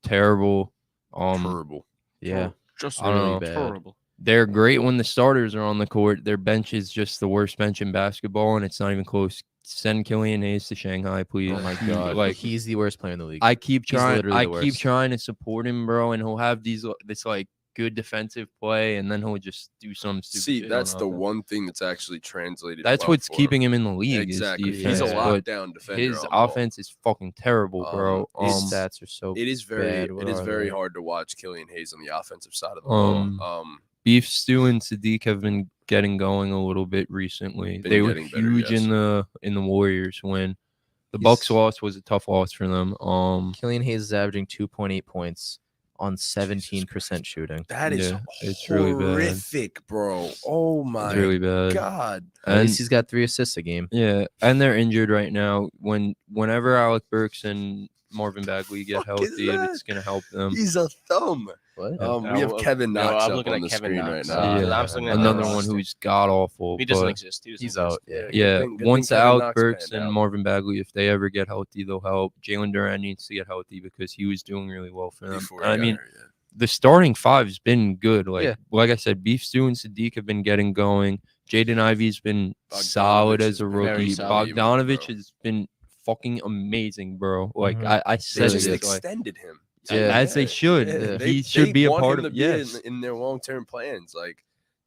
terrible. Terrible. Yeah. Just I don't really know. bad. terrible. They're great when the starters are on the court. Their bench is just the worst bench in basketball, and it's not even close. Send Killian Hayes to Shanghai, please. Oh my He- god. Like He's the worst player in the league. I keep He's trying. literally I the keep worst. trying to support him, bro, and he'll have this like good defensive play, and then he'll just do some stupid. See, shit that's on the offense. one thing that's actually translated. That's well what's for keeping him in the league. Exactly. Is He's a defense, but lockdown defender. his on ball. offense is fucking terrible, bro. His it's- stats are so It is very. bad. What It is are very they? hard to watch Killian Hayes on the offensive side of the Um, ball. Beef Stew and Sadiq have been getting going a little bit recently. Been They were getting better, huge yes. in the Warriors win. The Bucks He's- loss was a tough loss for them. Killian Hayes is averaging 2.8 points on 17% shooting. That is Yeah, it's really bad. horrific, bro. Oh my It's really bad. god. At And least he's got 3 assists a game. yeah, and they're injured right now. Whenever Alec Burks and Marvin Bagley get Fuck is healthy, that? it's gonna help them. He's a thumb. What? We have Kevin No, Knox I'm up looking on at the Kevin screen Knox. right now. Yeah. I'm looking at Another the one roster. who's god awful. He doesn't but exist. He doesn't He's exist. out. Yeah. yeah, Good thing once Kevin Alec Knox Burks panned and out. Marvin Bagley, if they ever get healthy, they'll help. Jalen Durant needs to get healthy because he was doing really well for them. Before he I got mean, hurt, yeah. the starting five's been good. Like Yeah. like I said, Beef Stew and Sadiq have been getting going. Jaden Ivey's been Bogdanovich solid has as a been rookie. very solid, Bogdanovich bro. has been fucking amazing, bro. Like Mhm. I They said just this, like, extended him. as they should. Yeah. He should be a want part him of to be yes. in their long-term plans. Like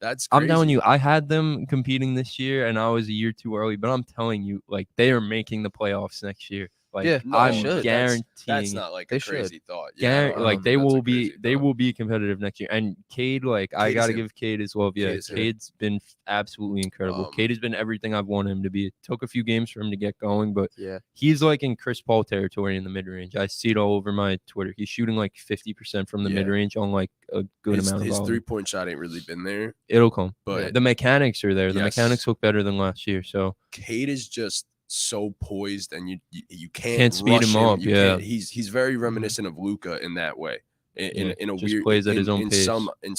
that's crazy. I'm telling you, I had them competing this year, and I was a year too early. But I'm telling you, like they are making the playoffs next year. Like Yeah, No, I'm should. guaranteeing. That's not like They a should. crazy thought. Like they that's a will be, crazy they thought. will be competitive next year. And Cade, like I Cade is gotta him. give Cade his love. Yeah, Cade is him. Cade's been absolutely incredible. Um, Cade has been everything I've wanted him to be. It took a few games for him to get going, but Yeah. he's like in Chris Paul territory in the mid range. I see it all over my Twitter. He's shooting like 50% from the Yeah. mid range on like a good his, amount of his volume. 3-point shot ain't really been there, It'll come. but The mechanics are there. The Yes. mechanics look better than last year. So Cade is just so poised, and you can't, Can't speed rush him up, You yeah. can't- he's very reminiscent of Luca in that way. In a just weird plays at his own in pace.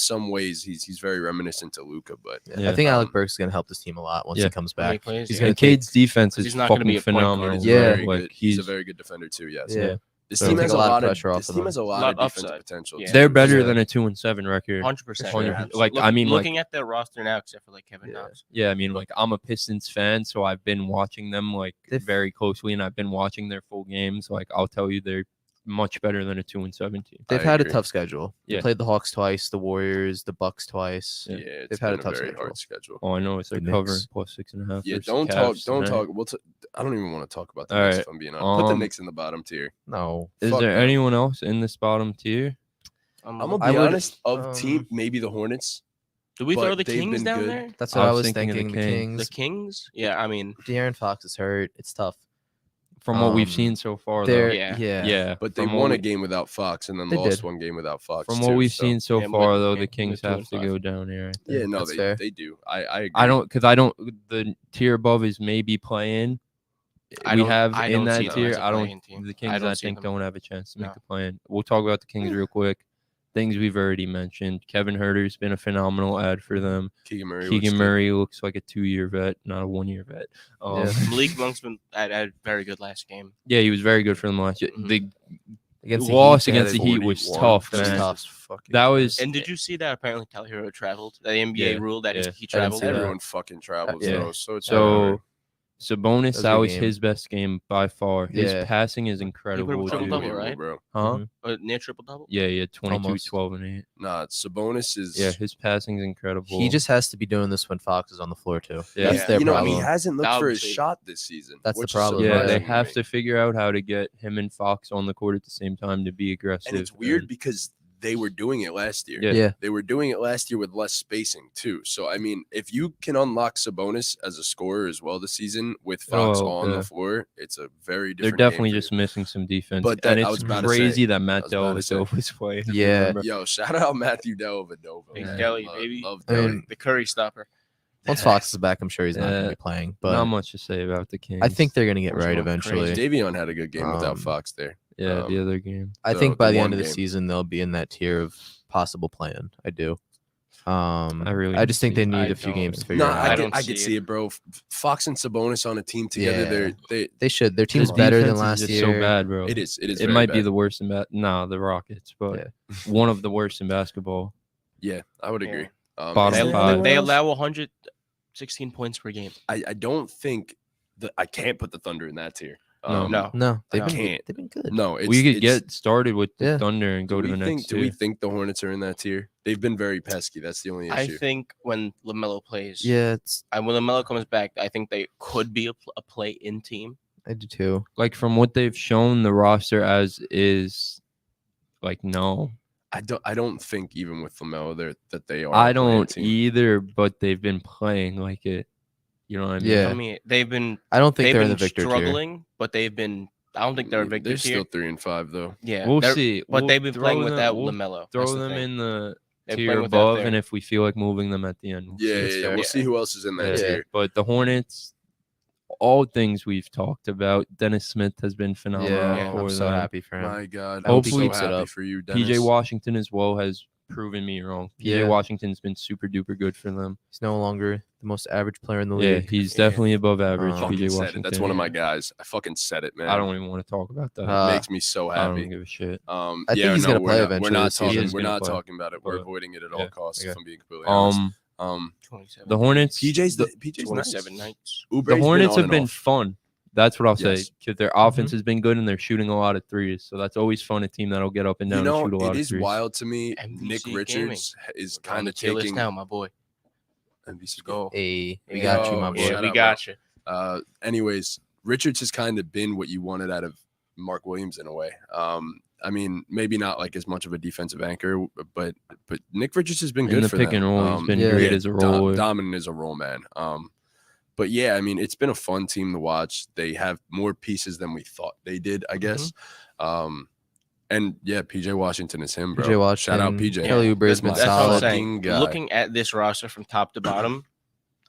some ways he's very reminiscent to Luca, but Yeah. I think Alec Um, Burks is going to help this team a lot once Yeah. he comes When he back. plays, He's yeah. gonna and Cade's defense He's is not gonna fucking be a point guard. phenomenal. he's Yeah. very like good. He's a very good defender too. Yes, Yeah. This So team take has a a lot of lot of pressure off this of team them. has a lot Lot of defensive upside. potential. Yeah. too. They're better Yeah. than a 2-7 record. 100%. 100%. Yeah. Like, I mean, like- looking at their roster now, except for like Kevin Yeah. Knox. Yeah, I mean, like I'm a Pistons fan, so I've been watching them like They've- very closely, and I've been watching their full games. Like I'll tell you, they're much better than a 2-7 team. They've I had agree. a tough schedule. They Yeah. played the Hawks twice, the Warriors, the Bucks twice. Yeah, it's They've had a been tough very schedule. hard schedule. Oh, I know it's like The covering Knicks. plus 6.5. Yeah, versus don't Cavs talk. tonight. I don't even want to talk about the All Knicks right, if I'm being honest. Put the um, Knicks in the bottom tier. No. Is fuck there them. anyone else in this bottom tier? I'm gonna be I would- honest. Of team, maybe the Hornets. Do we but throw the they've Kings been down good. there? That's what I was thinking thinking. of The the Kings. The Kings? Yeah, I mean, De'Aaron Fox is hurt. It's tough. From what we've Um, seen so far, though. They're, Yeah. yeah. But they from what won a we- game without Fox and then They lost did. one game without Fox. From too, what we've so- seen so Yeah, far, but- though, yeah, the Kings they're have to 2-5. go down here. I think. Yeah, no, That's fair. they do. I agree. I don't because I don't. The tier above is maybe playing. I We don't- have I in don't that see them tier. as a I don't. play-in team. The I Kings, don't I see think, them. don't have a chance to make No. the play-in. We'll talk about the Kings real quick. Things we've already mentioned. Kevin Herter's been a phenomenal ad for them. Keegan Murray. looks Keegan good. Murray looks like a 2-year vet, not a 1-year vet. Yeah. Malik Monk's been had very good last game. Yeah, he was very good for them last year. Mhm. The Against the loss Heat, they against had the Heat was 41. tough, That was man. tough. That was And did you see that apparently Tyler Hero traveled? The NBA Yeah, rule that yeah. he I didn't traveled. see that. Everyone fucking travels Yeah. though. So it's So Sabonis, was a that good was game. his best game by far. His Yeah. passing is incredible. triple-double, dude. right? bro. Huh? Mhm. Near triple-double? Yeah, 22, Almost. 12, and 8. Nah, Sabonis is. Yeah, his passing's incredible. He just has to be doing this when Fox is on the floor too. Yeah. That's their he problem. hasn't looked for his Obviously. shot this season. That's the which is problem. Yeah, they surprising have me. to figure out how to get him and Fox on the court at the same time to be aggressive. And it's weird because they were doing it last year. Yeah. Yeah. They were doing it last year with less spacing too. So I mean, if you can unlock Sabonis as a scorer as well this season with Fox on yeah. the floor, it's a very They're different. game definitely for just you. missing some defense. But that- and I it's was about to crazy say- that I Matt was about to say. Dellavedova is playing. Yeah. Remember? Yo, shout out Matthew Dellavedova. Hey, man. Delly, Love- baby. love I Delly. mean, The Curry stopper. Once Fox is back, I'm sure he's not going Yeah. to be playing. Not But much to say about the Kings. I think they're going to get Those right look eventually. crazy. Davion had a good game without Um, Fox there. Yeah, um, the other game. I the- think by the the one end of the game. season, they'll be in that tier of possible play-in. I do. really I just think see- they I need a few don't. games to figure No, it I out. don't I could see see it, bro. Fox and Sabonis on a team together. Yeah. They They should. Their team's His better defense than is last just year. so bad, bro. it is. It is. It very might be bad. the worst in the Rockets, but one of the worst in basketball. Yeah, I would Yeah. agree. Bottom is They, there five. anyone they else? allow 116 points per game. I don't think that I can't put the Thunder in that tier. No. No, they've I been can't. they've been good. No, it's, We could it's- get started with the Yeah. Thunder and go to the do next we tier. think the Hornets are in that tier? They've been very pesky. That's the only I issue. think when LaMelo plays, Yeah, it's when LaMelo comes back, I think they could be a play-in team. I do too. Like from what they've shown, the roster as is, like no, I don't think even with LaMelo that they are. I a play-in don't team. either. But they've been playing like it. You know what I mean? Yeah. I mean, they've been I don't think they've they're in been the victor tier. struggling, but they've been. I don't think they're a victor They're tier. still 3-5 though. Yeah, We'll they're- see. But We'll they've been throw playing them- without we'll LaMelo. Throw That's the them thing. in the They're tier playing without above, their- and if we feel like moving them at the end, we'll see. Yeah, That's yeah. fair. We'll see who else is in that Yeah. tier. But the Hornets, all things we've talked about. Dennis Smith has been phenomenal Yeah, for I'm so them. happy for him. My God, I hope he I'm so keeps it happy up. for you, Dennis. PJ Washington as well has proven me wrong. PJ Yeah. Washington's been super duper good for them. He's no longer the most average player in the Yeah, league. he's Yeah. definitely above average. Um, Fucking PJ said Washington. it. That's one of my guys. I fucking said it, man. I don't even want to talk about that. Uh, Makes me so I happy. don't give a shit. I think he's no, gonna we're play not- eventually We're not this season. talking. He is We're gonna not play. talking about it. We're But- avoiding it at all yeah, costs. okay. If I'm being completely honest. 27. The Hornets. PJ's the, PJ's 27 nice. nights. the Oubre's Hornets on have and been off. fun. That's what I'll Yes. say. Because their offense has been good and they're shooting a lot of threes. So that's always fun. A team that'll get up and down You know, and shoot a lot it of is threes. wild to me. MVC Nick gaming. Richards is We're on kind the of tier list taking now, my boy. MVC Go. Hey, we Yeah. got you, my Oh, boy. Yeah, Shout we out, got you. Anyways, Richards has kind of been what you wanted out of Mark Williams in a way. I mean, maybe not like as much of a defensive anchor, but Nick Richards has been In good the for pick them. and roll, he's been yeah. great as a roller. dominant as a roll man. But yeah, I mean, it's been a fun team to watch. They have more pieces than we thought they did, I guess. And yeah, PJ Washington is him, bro. PJ Washington. Shout out PJ. Kelly Oubre's been That's what I'm solid. saying. Guy. Looking at this roster from top to bottom,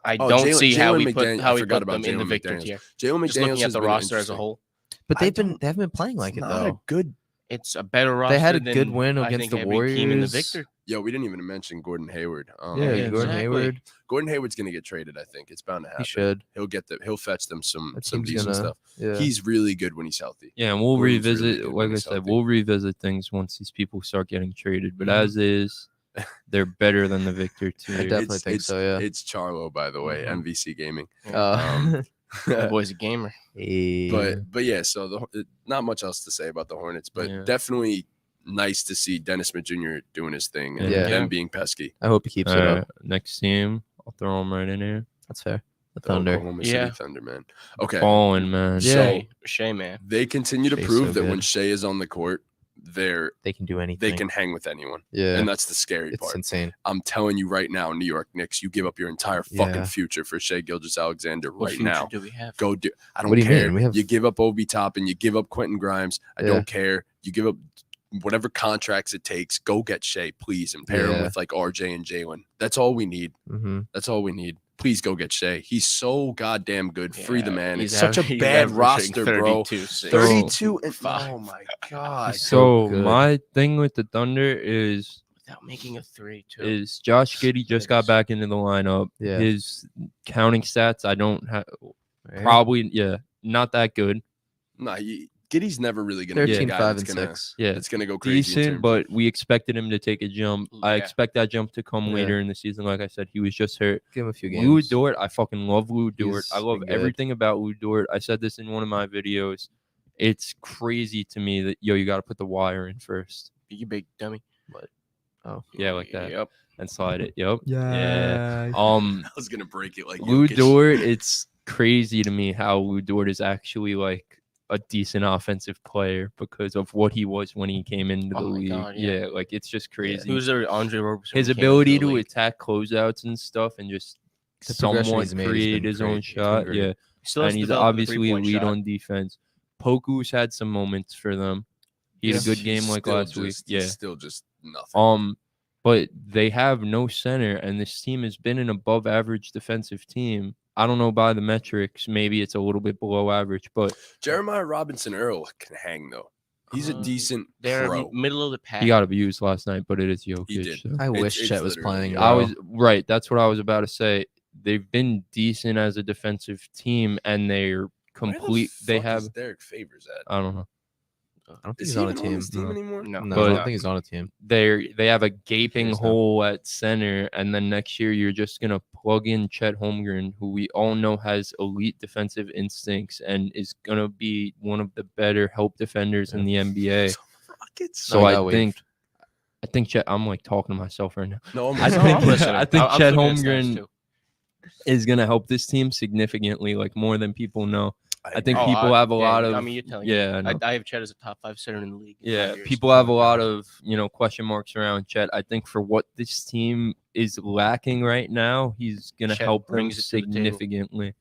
I Oh, don't Jalen- see how Jalen we McDaniels- put I forgot them about in the Jalen victor McDaniels. tier. Jalen Just looking McDaniels at has the been roster as a interesting. whole, But I they haven't been playing like It's it not though. a good. it's a better roster. They had a good than, win I against think, the every team in the Warriors. victor. Yo, we didn't even mention Gordon Hayward. Yeah, Yeah, Gordon exactly. Hayward. Gordon Hayward's gonna get traded. I think it's bound to happen. He should. He'll fetch them some That some team's decent gonna- stuff. Yeah. He's really good when he's healthy. Yeah, and we'll Gordon's really revisit, good like when I he's said, healthy. we'll revisit things once these people start getting traded. But Mhm. as is, they're better than the Victor I tier. definitely think so, yeah. It's Charlo, by the way, Mhm. MVC Gaming. That boy's a gamer. hey. But yeah, so not much else to say about the Hornets, but Yeah. definitely nice to see Dennis Smith Jr. doing his thing and Yeah. them being pesky. I hope he keeps it All right, up. next team, I'll throw them right in here. That's fair. The The Thunder. Oklahoma City Yeah. Thunder, man. Okay, Falling, man. Yeah. Shea, Shea, man. they continue to Shea's prove so that when good. Shea is on the court, They can do anything. they can hang with anyone, Yeah. and that's the scary It's part. insane. I'm telling you right now, New York Knicks, you give up your entire fucking Yeah. future for Shea Gilgeous-Alexander What right future now. do we have? Go do. I don't What do you care. mean? We have- You give up Obi Toppin, you give up Quentin Grimes. I Yeah. don't care. You give up whatever contracts it takes. Go get Shea, please, and pair him Yeah. with like RJ and Jalen. That's all we need. Mm-hmm. That's all we need. Please go get Shea. He's so goddamn good. Free the Yeah, man. he's It's such a averaging- bad he's roster, averaging bro. 32, 6. 32 and Five. oh my god. He's So good. my thing with the Thunder is Without making a 3, too. Josh Giddey just got Goodness. back into the lineup. Yeah. His counting stats, I don't have Right? probably not that good. Nah, Giddy's never really going to be a 13, guy 5, that's and gonna 6. Yeah, that's gonna go crazy. in decent, terms but of, we expected him to take a jump. I Yeah. expect that jump to come Yeah. later in the season. Like I said, he was just hurt. Give him a few Lou games. Dort, I fucking love Lou Dort. I He's love been good. everything about Lou Dort. I said this in one of my videos. It's crazy to me that you got to put the wire in first. You big dummy. Oh, Yeah, like that. Yep. And slide it. Yep. yeah. Um, I was gonna break it like Lou Jokic. Dort, it's crazy to me how Lou Dort is actually like a decent offensive player because of what he was when he came into the Oh my league. God, yeah. Like it's just crazy. Who's there? Andre Roberson. His came into ability the to league. attack closeouts and stuff and just The progression somewhat he's made has create been his great. own It's been shot. great. Yeah. Still has And to he's develop the obviously a three-point lead shot. on defense. Poku's had some moments for them. He had a good game like last week. Yeah. He's still just nothing. But they have no center, and this team has been an above average defensive team. I don't know by the metrics. Maybe it's a little bit below average, but Jeremiah Robinson Earl can hang though. He's a decent They're pro. middle of the pack. he got abused last night. But it is Jokic. He did. so. I wish it's Chet was literally- playing. I bro. was right. That's what I was about to say. They've been decent as a defensive team, and they're Where the complete. They fuck have. is Derek Favors at? I don't know. I don't think Is he's he on a even on team. this team No. anymore? No, No, But- I don't think he's on a team. They have a gaping Curious now. hole at center, and then next year you're just gonna plug in Chet Holmgren, who we all know has elite defensive instincts and is gonna be one of the better help defenders in the NBA. Rockets. So No, I got waived. think Chet. I'm like talking to myself right now. No, I No, think I'm listening. I think I'm Chet looking at stats, Holmgren too. is gonna help this team significantly, like more than people know. I think Oh, people have a yeah, lot of. I mean, you're telling me. yeah, I know. I have Chet as a top 5 center in the league. in Yeah, 5 years. people have a lot of question marks around Chet. I think for what this team is lacking right now, he's gonna Chet help them brings it to the table. significantly.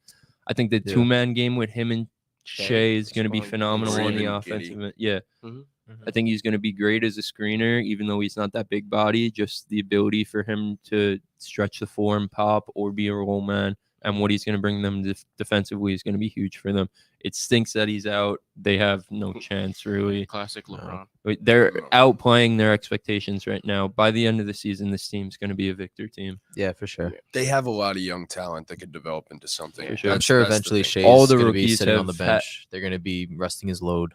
I think the Yeah. 2-man game with him and Shea is gonna be Smalling, phenomenal on the Green, offensive Giddey. end. Yeah, Mhm. I think he's gonna be great as a screener, even though he's not that big body. Just the ability for him to stretch the floor and pop or be a roll man. And what he's going to bring them defensively is going to be huge for them. It stinks that he's out. They have no chance, really. Classic LeBron. They're outplaying their expectations right now. By the end of the season, this team's going to be a victor team. Yeah, for sure. They have a lot of young talent that could develop into something. For sure. I'm sure That's the eventually thing. Shea's All the going to be rookies sitting on the have had- bench. They're going to be resting his load.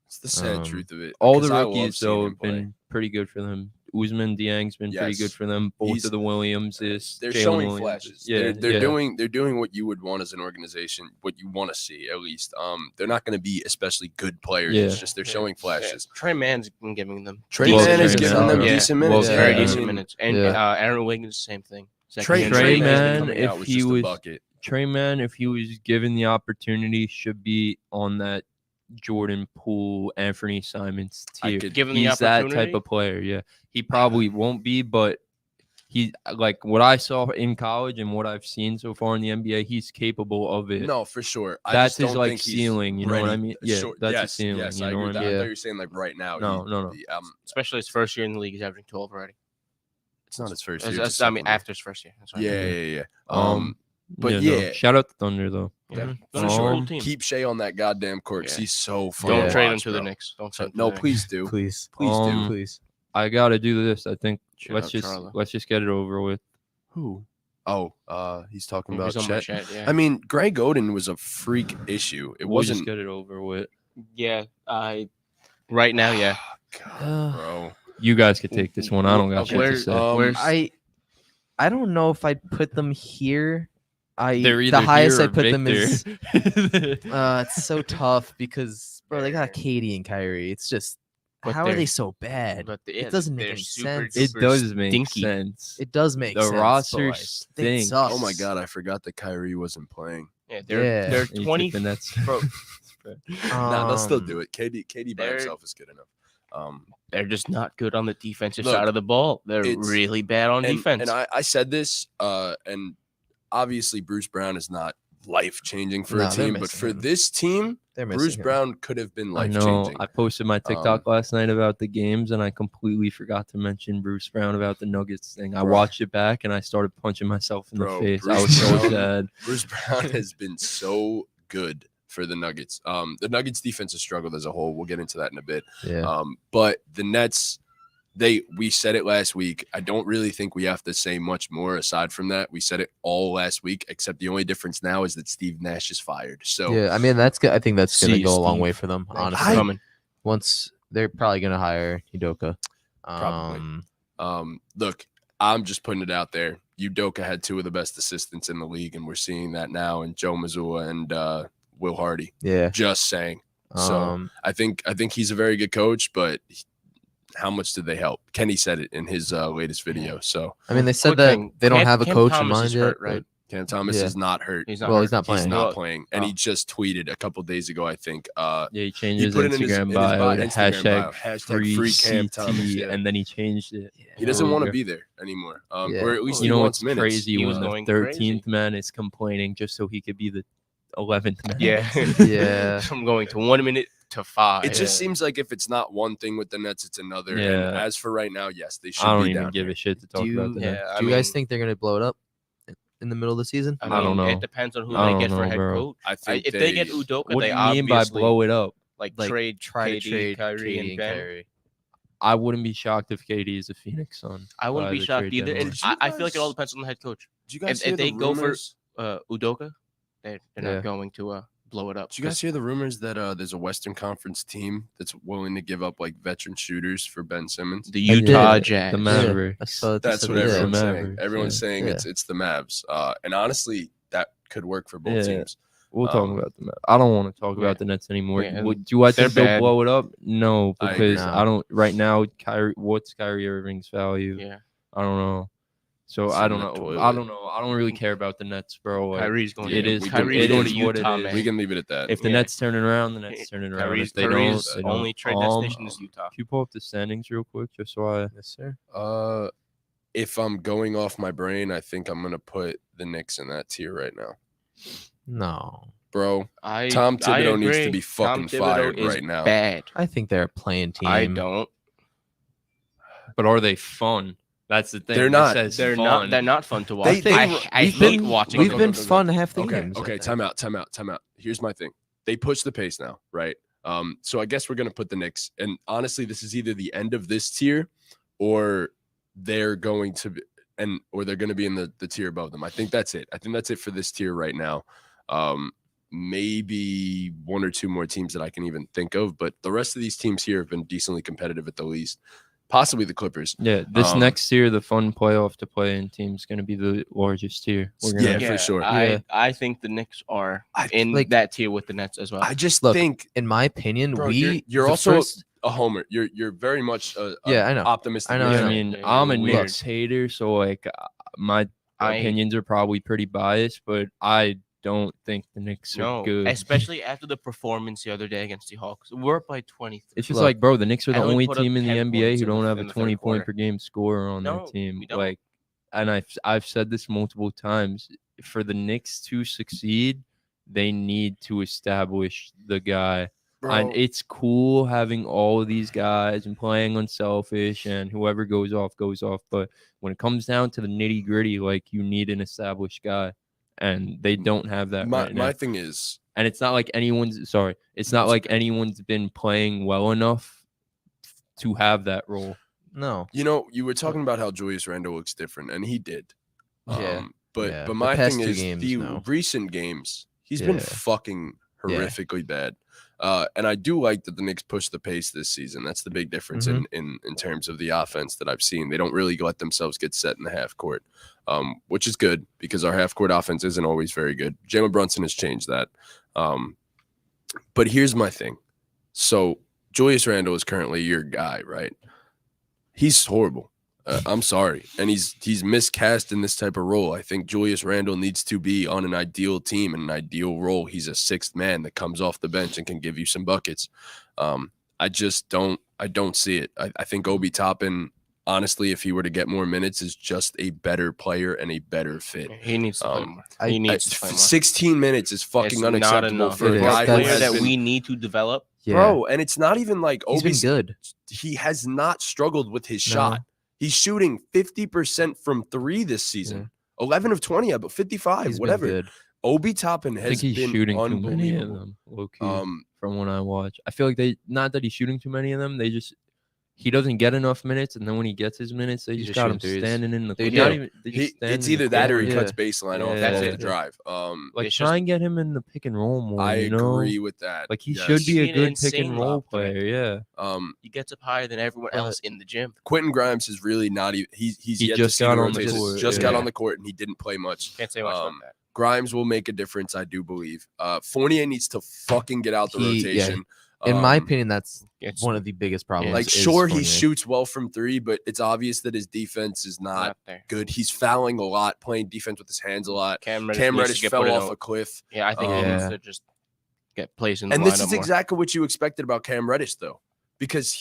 It's the sad Um, truth of it. All the because I love rookies, seeing though, him have play. been pretty good for them. Usman Dieng's been pretty good Yes. for them. Both He's- of the Williamses. They're Jalen showing Williams. flashes. Yeah, they're yeah. doing what you would want as an organization, what you want to see at least. They're not going to be especially good players. Yeah. It's just they're showing flashes. Trey Mann's been giving them. Trey Love Mann is Trey giving Mann. them Yeah. decent Love minutes. Trey Very Mann. decent minutes. And Yeah. Aaron Wiggins, same thing. Trey, Second Trey unit. Mann, coming if out was he just a was- bucket. Trey Mann, if he was given the opportunity, should be on that Jordan Poole, Anthony Simons I tier. could- Given the He's that type opportunity? of player. Yeah, he probably won't be, but he like what I saw in college and what I've seen so far in the NBA, he's capable of it. No, for sure. I That's just his don't like think he's ceiling. You know what I ready. mean? Yeah, Sure. that's yes, his ceiling. Yes, you I know agree what with I that. mean? I Yeah. thought you were saying like right now. No. Especially his first year in the league, he's averaging 12 already. It's not his first That's- year. that's- it's I mean, second year. after his first year. That's what I Yeah, mean. yeah. But no. yeah. Shout out to Thunder though. Yeah. For They're a sure. cool team. Keep Shea on that goddamn court. 'Cause Yeah. he's so fun. Don't to trade him watch, to the bro. Knicks. Don't send him to No, the Knicks. please do. Please. Please do. Um, Please. I gotta do this. I think Shout let's out just Charlo. get it over with. Who? Oh, he's talking about He's on my Chet. chat, yeah. I mean, Greg Oden was a freak issue. It We'll just wasn't. get it over with. Yeah, right now, yeah. God, bro. You guys could take this one. I don't got shit Where- to say. where's- I don't know if I'd put them here. They're either the highest here I or put them is Victor. it's so tough because bro, they got Katie and Kyrie. It's just But how are they're- they so bad? But It doesn't make they're any super sense. It duper does make stinky. sense. It does make The sense. but, roster like, they stinks. suck. Oh my god, I forgot that Kyrie wasn't playing. Yeah, Yeah. they're You took 20. the Nets. Bro, Nah, they'll still Um, do it. KD by they're- himself is good enough. they're just not good on the defensive Look, side of the ball. They're it's- really bad on defense. And I said this, and obviously Bruce Brown is not life changing for No, a they're team, but missing for him. this team, They're missing Bruce him. Brown could have been I life know. changing. I posted my TikTok last night about the games, and I completely forgot to mention Bruce Brown about the Nuggets thing. I Bro. watched it back, and I started punching myself in Bro, the face. I Bruce was so Brown- sad. Bruce Brown has been so good for the Nuggets. The Nuggets defense has struggled as a whole. We'll get into that in a bit. Yeah. But the Nets, we said it last week. I don't really think we have to say much more aside from that. We said it all last week, except the only difference now is that Steve Nash is fired. So Yeah, I mean that's good. I think that's gonna See, go a long Steve. way for them. Thanks for Honestly, coming. once they're probably gonna hire Udoka. Probably. Look, I'm just putting it out there. Udoka had 2 of the best assistants in the league, and we're seeing that now in Joe Mazzulla and Will Hardy. Yeah. Just saying. So I think he's a very good coach, but how much did they help? Kenny said it in his latest video. So I mean, they said Quick that thing, they don't Cam- have a Cam coach in Thomas mind is yet. hurt, right? Cam Thomas Yeah. is not hurt. He's not. Well, hurt. he's not playing. He's Well, not playing, and he just tweeted a couple days ago, I think. Yeah, he changed He his put it in his- Instagram in his bio to Instagram bio, hashtag free Cam CT, Thomas, yeah. and then he changed it. He doesn't want to Yeah. be there anymore, Yeah. or at least You he know wants what's minutes. crazy He was when the going 13th crazy. man is complaining just so he could be the 11th man. Yeah. Yeah. I'm going to 1 minute to 5. It just seems like if it's not one thing with the Nets, it's another. And Yeah. as for right now, yes, they should I don't be even down give here. a shit to talk Do about the you, Nets. I do you guys mean- think they're gonna blow it up in the middle of the season? I don't know. It depends on who I they don't get for know, head bro. coach. I think If they get Udoka, What they do you mean by obviously blow it up? like Like, trade try to KD, trade Kyrie, KD and and Ben. Kyrie. I wouldn't be shocked if KD is a Phoenix Sun. I wouldn't by be the shocked trade either. deadline. And I feel like it all depends on the head coach. Did you guys If hear they the go for rumors? Udoka, they're Yeah. not going to blow it up. Did you guys hear the rumors that there's a Western Conference team that's willing to give up like veteran shooters for Ben Simmons? The I Utah did. Jazz. The Mavericks. I saw that they That's said what that. everyone's saying. Mavericks, Everyone's yeah. saying Yeah. it's the Mavs, and honestly, that could work for both Yeah. teams. We'll talk about the Nets. I don't want to talk yeah. about the Nets anymore. Yeah, Do I they're think they'll bad. blow it up? No, I agree. because No. I don't. Right now, what's Kyrie Irving's value? Yeah. I don't know. So Sit I in don't the know. toilet. I don't know. I don't really care about the Nets, bro. Like, Kyrie's going. it to is. Kyrie's It going is to what it Utah, is. man. We can leave it at that. If the Yeah. Nets turn it around, the Nets turn it around. Kyrie's, If they don't, Kyrie's they don't. only trade destination is Utah. Can you pull up the standings real quick, just so I? Yes, sir. If I'm going off my brain, I think I'm gonna put the Knicks in that tier right now, No, bro. I Tom Thibodeau needs to agree. be Tom fucking Thibodeau fired is right now. Bad. I think they're a playing team. I don't. But are they fun? That's the thing. They're It not. says They're fun. not. They're not fun to watch. They- I we've hate been, watching. We've them. been fun half the Okay, games. I okay, think. time out. Here's my thing. They push the pace now, right? So I guess we're gonna put the Knicks. And honestly, this is either the end of this tier or they're going to be or they're gonna be in the tier above them. I think that's it. I think that's it for this tier right now. Maybe one or two more teams that I can even think of, but the rest of these teams here have been decently competitive at the least. Possibly the Clippers. Yeah, this Um, next tier, the fun playoff to play in team is going to be the largest tier. We're gonna, Yeah, for sure. I think the Knicks are in like- that tier with the Nets as well. I just Look, think In my opinion, Bro, we you're the also first- a homer. You're very much a Yeah, I know. optimistic. I know, I I man. know. mean, Yeah, I'm a you're Knicks hater, so like my opinions are probably pretty biased, but I don't think the Knicks are no, good. especially after the performance the other day against the Hawks. We're up by 20. It's just Look, like, bro, the Knicks are the I only only put up team in the 10 NBA points who in the- don't have a in the third 20 point quarter. per game scorer on No, their team. we don't. Like, and I've said this multiple times. For the Knicks to succeed, they need to establish the guy. And it's cool having all of these guys and playing unselfish, and whoever goes off. But when it comes down to the nitty gritty, like, you need an established guy, and they don't have that right now. My thing is, And it's not like anyone's been playing well enough to have that role. no. you were talking about how Julius Randle looks different, and he did. Yeah. But Yeah. The my past thing two is games, the no. recent games, he's been Yeah. fucking Yeah. horrifically bad. And I do like that the Knicks push the pace this season. That's the big difference Mm-hmm. in terms of the offense that I've seen. They don't really let themselves get set in the half court, which is good because our half court offense isn't always very good. Jalen Brunson has changed that. But here's my thing. So Julius Randle is currently your guy, right? He's horrible. I'm sorry. And he's miscast in this type of role. I think Julius Randle needs to be on an ideal team, an ideal role. He's a sixth man that comes off the bench and can give you some buckets. I just don't see it. I think Obi Toppin, honestly, if he were to get more minutes, is just a better player and a better fit. He needs to play more. I- He needs to play more. 16 minutes is fucking It's not unacceptable enough. for It a is. guy who That's- player has that been, we need to develop. Yeah. bro, and it's not even like He's been Obi's good. he has not struggled with his No. shot. He's shooting 50% from 3 this season. 11 of 20, about 55, He's been whatever. good. Obi Toppin I has think he's been shooting too many of unbelievable. them. Low-key, Um, from when I watch, I feel like not that he's shooting too many of them. he doesn't get enough minutes, and then when he gets his minutes, they He's just just got him shooting threes. standing in the. They not do. even. They just stand It's in the either that or he corner. cuts baseline off Yeah. the Yeah. drive. Like It's try just- and get him in the pick and roll more. I you know? agree with that. Like he Yes. should be He's a an good pick insane and roll lob threat. player. Yeah. He gets up higher than everyone But- else in the gym. Quentin Grimes is really not even. He's He yet just to see got the on the rotation. court, Just got yeah. on the court and he didn't play much. Can't say much about Um, that. Grimes will make a difference, I do believe. Fournier needs to fucking get out the He- yeah. rotation. In my Um, opinion, that's It's one of the biggest problems. like is sure he Fournier. shoots well from three, but it's obvious that his defense is not not there. good. He's fouling a lot, playing defense with his hands a lot. Cam Cam needs to Reddish get fell put in off a- a cliff. Yeah, I think he needs Yeah. to just get placed in the And this lineup is more. exactly what you expected about Cam Reddish, though, because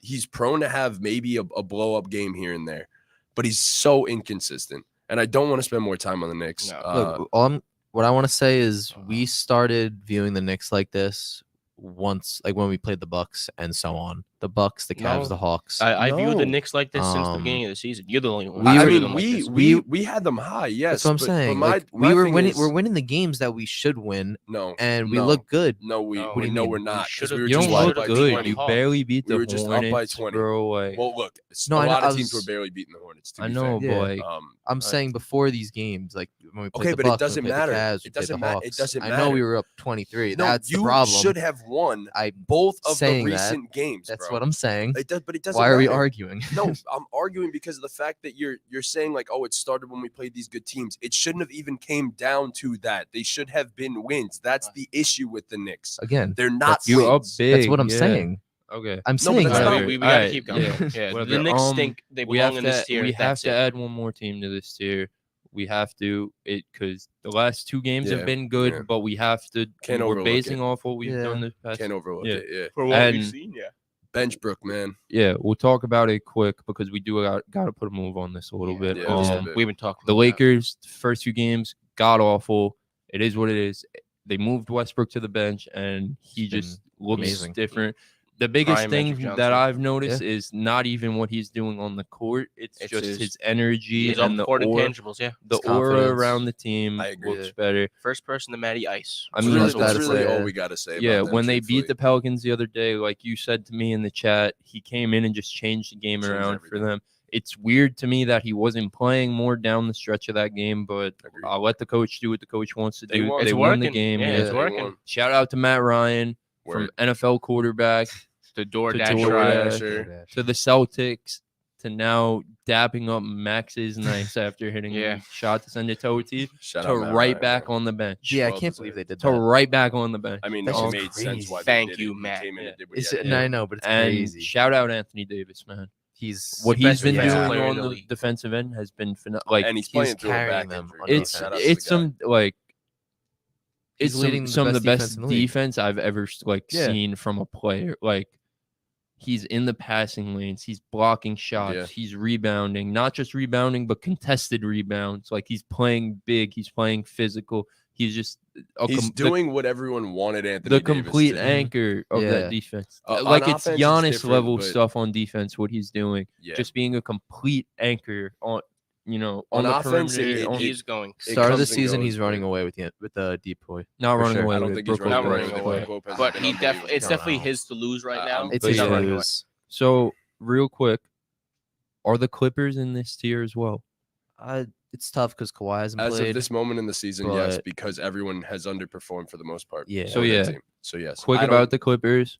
he's prone to have maybe a blow up game here and there, but he's so inconsistent. And I don't want to spend more time on the Knicks. No. Look, what I want to say is we started viewing the Knicks like this once, like when we played the Bucks and so on. The Bucks, the Cavs, No. the Hawks. I view the No. Knicks like this since the Um, beginning of the season. You're the only one. we I were- viewed mean, them like we, this. we We- we had them high, yes. That's what I'm but saying. my Like, we were thing winning. is- We're winning the games that we should win, No, and we no, look good. No, What do we you know mean? we're We not. 'cause should've- we were You just don't up look by good. 20. You barely beat We the were just up by Hornets, 20. bro. Like, Well, look, No, a I know- lot I of teams were was- barely beating the Hornets. To I be know, fair. Yeah. but like, I'm saying before these games, like when we played Okay, the but it Bucks, when we doesn't played matter. The Cavs, It we played doesn't the ma- it Hawks. doesn't I know we matter. were up 23. No, That's you the problem. should have won I both of the saying that. recent games. That's bro. what I'm saying. It does, but it doesn't. Why are we matter. arguing? No, I'm arguing because of the fact that you're saying like, oh, it started when we played these good teams. It shouldn't have even came down to that. They should have been wins. That's the issue with the Knicks. Again, They're not you up wins. big. that's what I'm yeah. saying. Okay. I'm No, but saying that's that. not- we Alright, gotta alright, keep going. yeah. Yeah, Whatever. the Knicks think they we belong have in this to, tier. we have that's to it. add one more team to this tier. We have to because the last two games Yeah, have been good, yeah. but we have to. Can't we're overlook basing it. off what we've Yeah. done this past. Can't overlook Yeah. it. Yeah, For what we've And- seen, yeah. Benchbrook, man. Yeah, we'll talk about it quick because we do got to put a move on this a little bit. Yeah, just a bit. We've been talking. The about Lakers first two games god awful. It is what it is. They moved Westbrook to the bench, and he It's been just looks amazing. different. The biggest Prime thing Magic that Johnson. I've noticed is not even what he's doing on the court. It's It's just his- his energy his and the off-court aura. intangibles. Yeah, The His aura confidence. around the team I agree. looks Yeah. better. first person to Matty Ice. I That's mean, really, that's that's gotta really say- all we got to say. Yeah, about them, when they beat truthfully. the Pelicans the other day, like you said to me in the chat, he came in and just changed the game Changed around for everything. them. It's weird to me that he wasn't playing more down the stretch of that game, but Agreed. I'll let the coach do what the coach wants to They do. won. They It's won the working. game. Yeah, Yeah. it's They working. won. Shout out to Matt Ryan from Word. NFL quarterback The DoorDash DoorDash. ride. to the Celtics to now dapping up Max's nice after hitting Yeah. a shot to send it to OT Shout to out Matt right Ryan, back bro. on the bench. Yeah, I Well can't deserved. believe they did To that. right back on the bench. I mean, That's it just made sense crazy. why. Thank they did you, it. He Matt. came in and Yeah. did what he It's, had to no, I do. know, but it's And crazy. shout out Anthony Davis, man. He's What the he's best been defensive doing player in on the the league. defensive end has been like and he's playing through a carrying back them injury. on bro. it's Shout out to the it's guy. some like He's it's leading some the of the best best defense in the league. defense I've ever like Yeah. seen from a player. Like he's in the passing lanes, he's blocking shots, Yeah. he's rebounding, not just rebounding but contested rebounds. Like he's playing big, he's playing physical. He's just He's doing what everyone wanted Anthony the Davis complete to do. anchor of Yeah. that defense. On Like it's offense, it's Giannis different, level but- stuff on defense. What he's doing, Yeah. just being a complete anchor on, On the offense, perimeter, on- He's going. Start of the comes and season, goes, he's but- running away with the deep boy. not for running sure. away. I don't with think he's Brook running Lopez. running away. away. Lopez But has he been definitely, it's No, definitely no. his to lose right now. I'm It's He's He's his not running away. lose. So real quick, are the Clippers in this tier as well? It's tough because Kawhi hasn't As played. of this moment in the season, yes, but- because everyone has underperformed for the most part. Yeah. So on that yeah. team. So yes. Quick I about don't- the Clippers.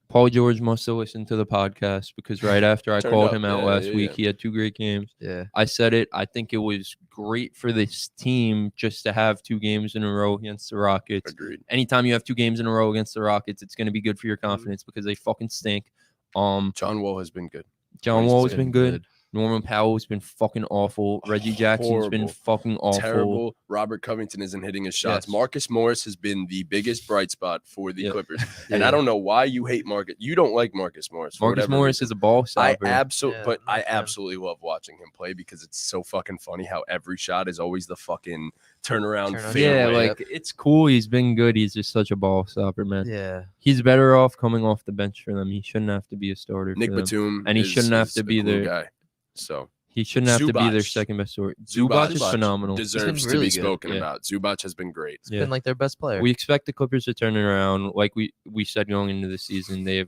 Paul George must have listened to the podcast because right after I Turned called up, him out yeah, last yeah, week, yeah. he had two great games. yeah. I said it. I think it was great for this team just to have 2 games in a row against the Rockets. Agreed. Anytime you have 2 games in a row against the Rockets, it's going to be good for your Mm-hmm. confidence because they fucking stink. John Wall has been good. John He's Wall has been been good. Norman Powell has been fucking awful. Reggie Jackson's been Horrible. fucking awful. Terrible. Robert Covington isn't hitting his shots. Yes. Marcus Morris has been the biggest bright spot for the Yeah. Clippers. And Yeah. I don't know why you hate Marcus. You don't like Marcus Morris. for Marcus whatever Morris reason. is a ball I stopper. absolutely, Yeah, but I yeah. absolutely love watching him play because it's so fucking funny how every shot is always the fucking turnaround Turn on fadeaway. yeah, Yep. like it's cool. He's been good. He's just such a ball stopper, man. Yeah. He's better off coming off the bench for them. He shouldn't have to be a starter. Nick for them. Batum, And he is- shouldn't have is to a be glue their- guy. So He shouldn't have to be their Zubac. second best story. Zubac Zubac is phenomenal. deserves to really be good. spoken Yeah. about. Zubac has been great. It's Yeah. been like their best player. We expect the Clippers to turn it around. Like we said going into the season, they have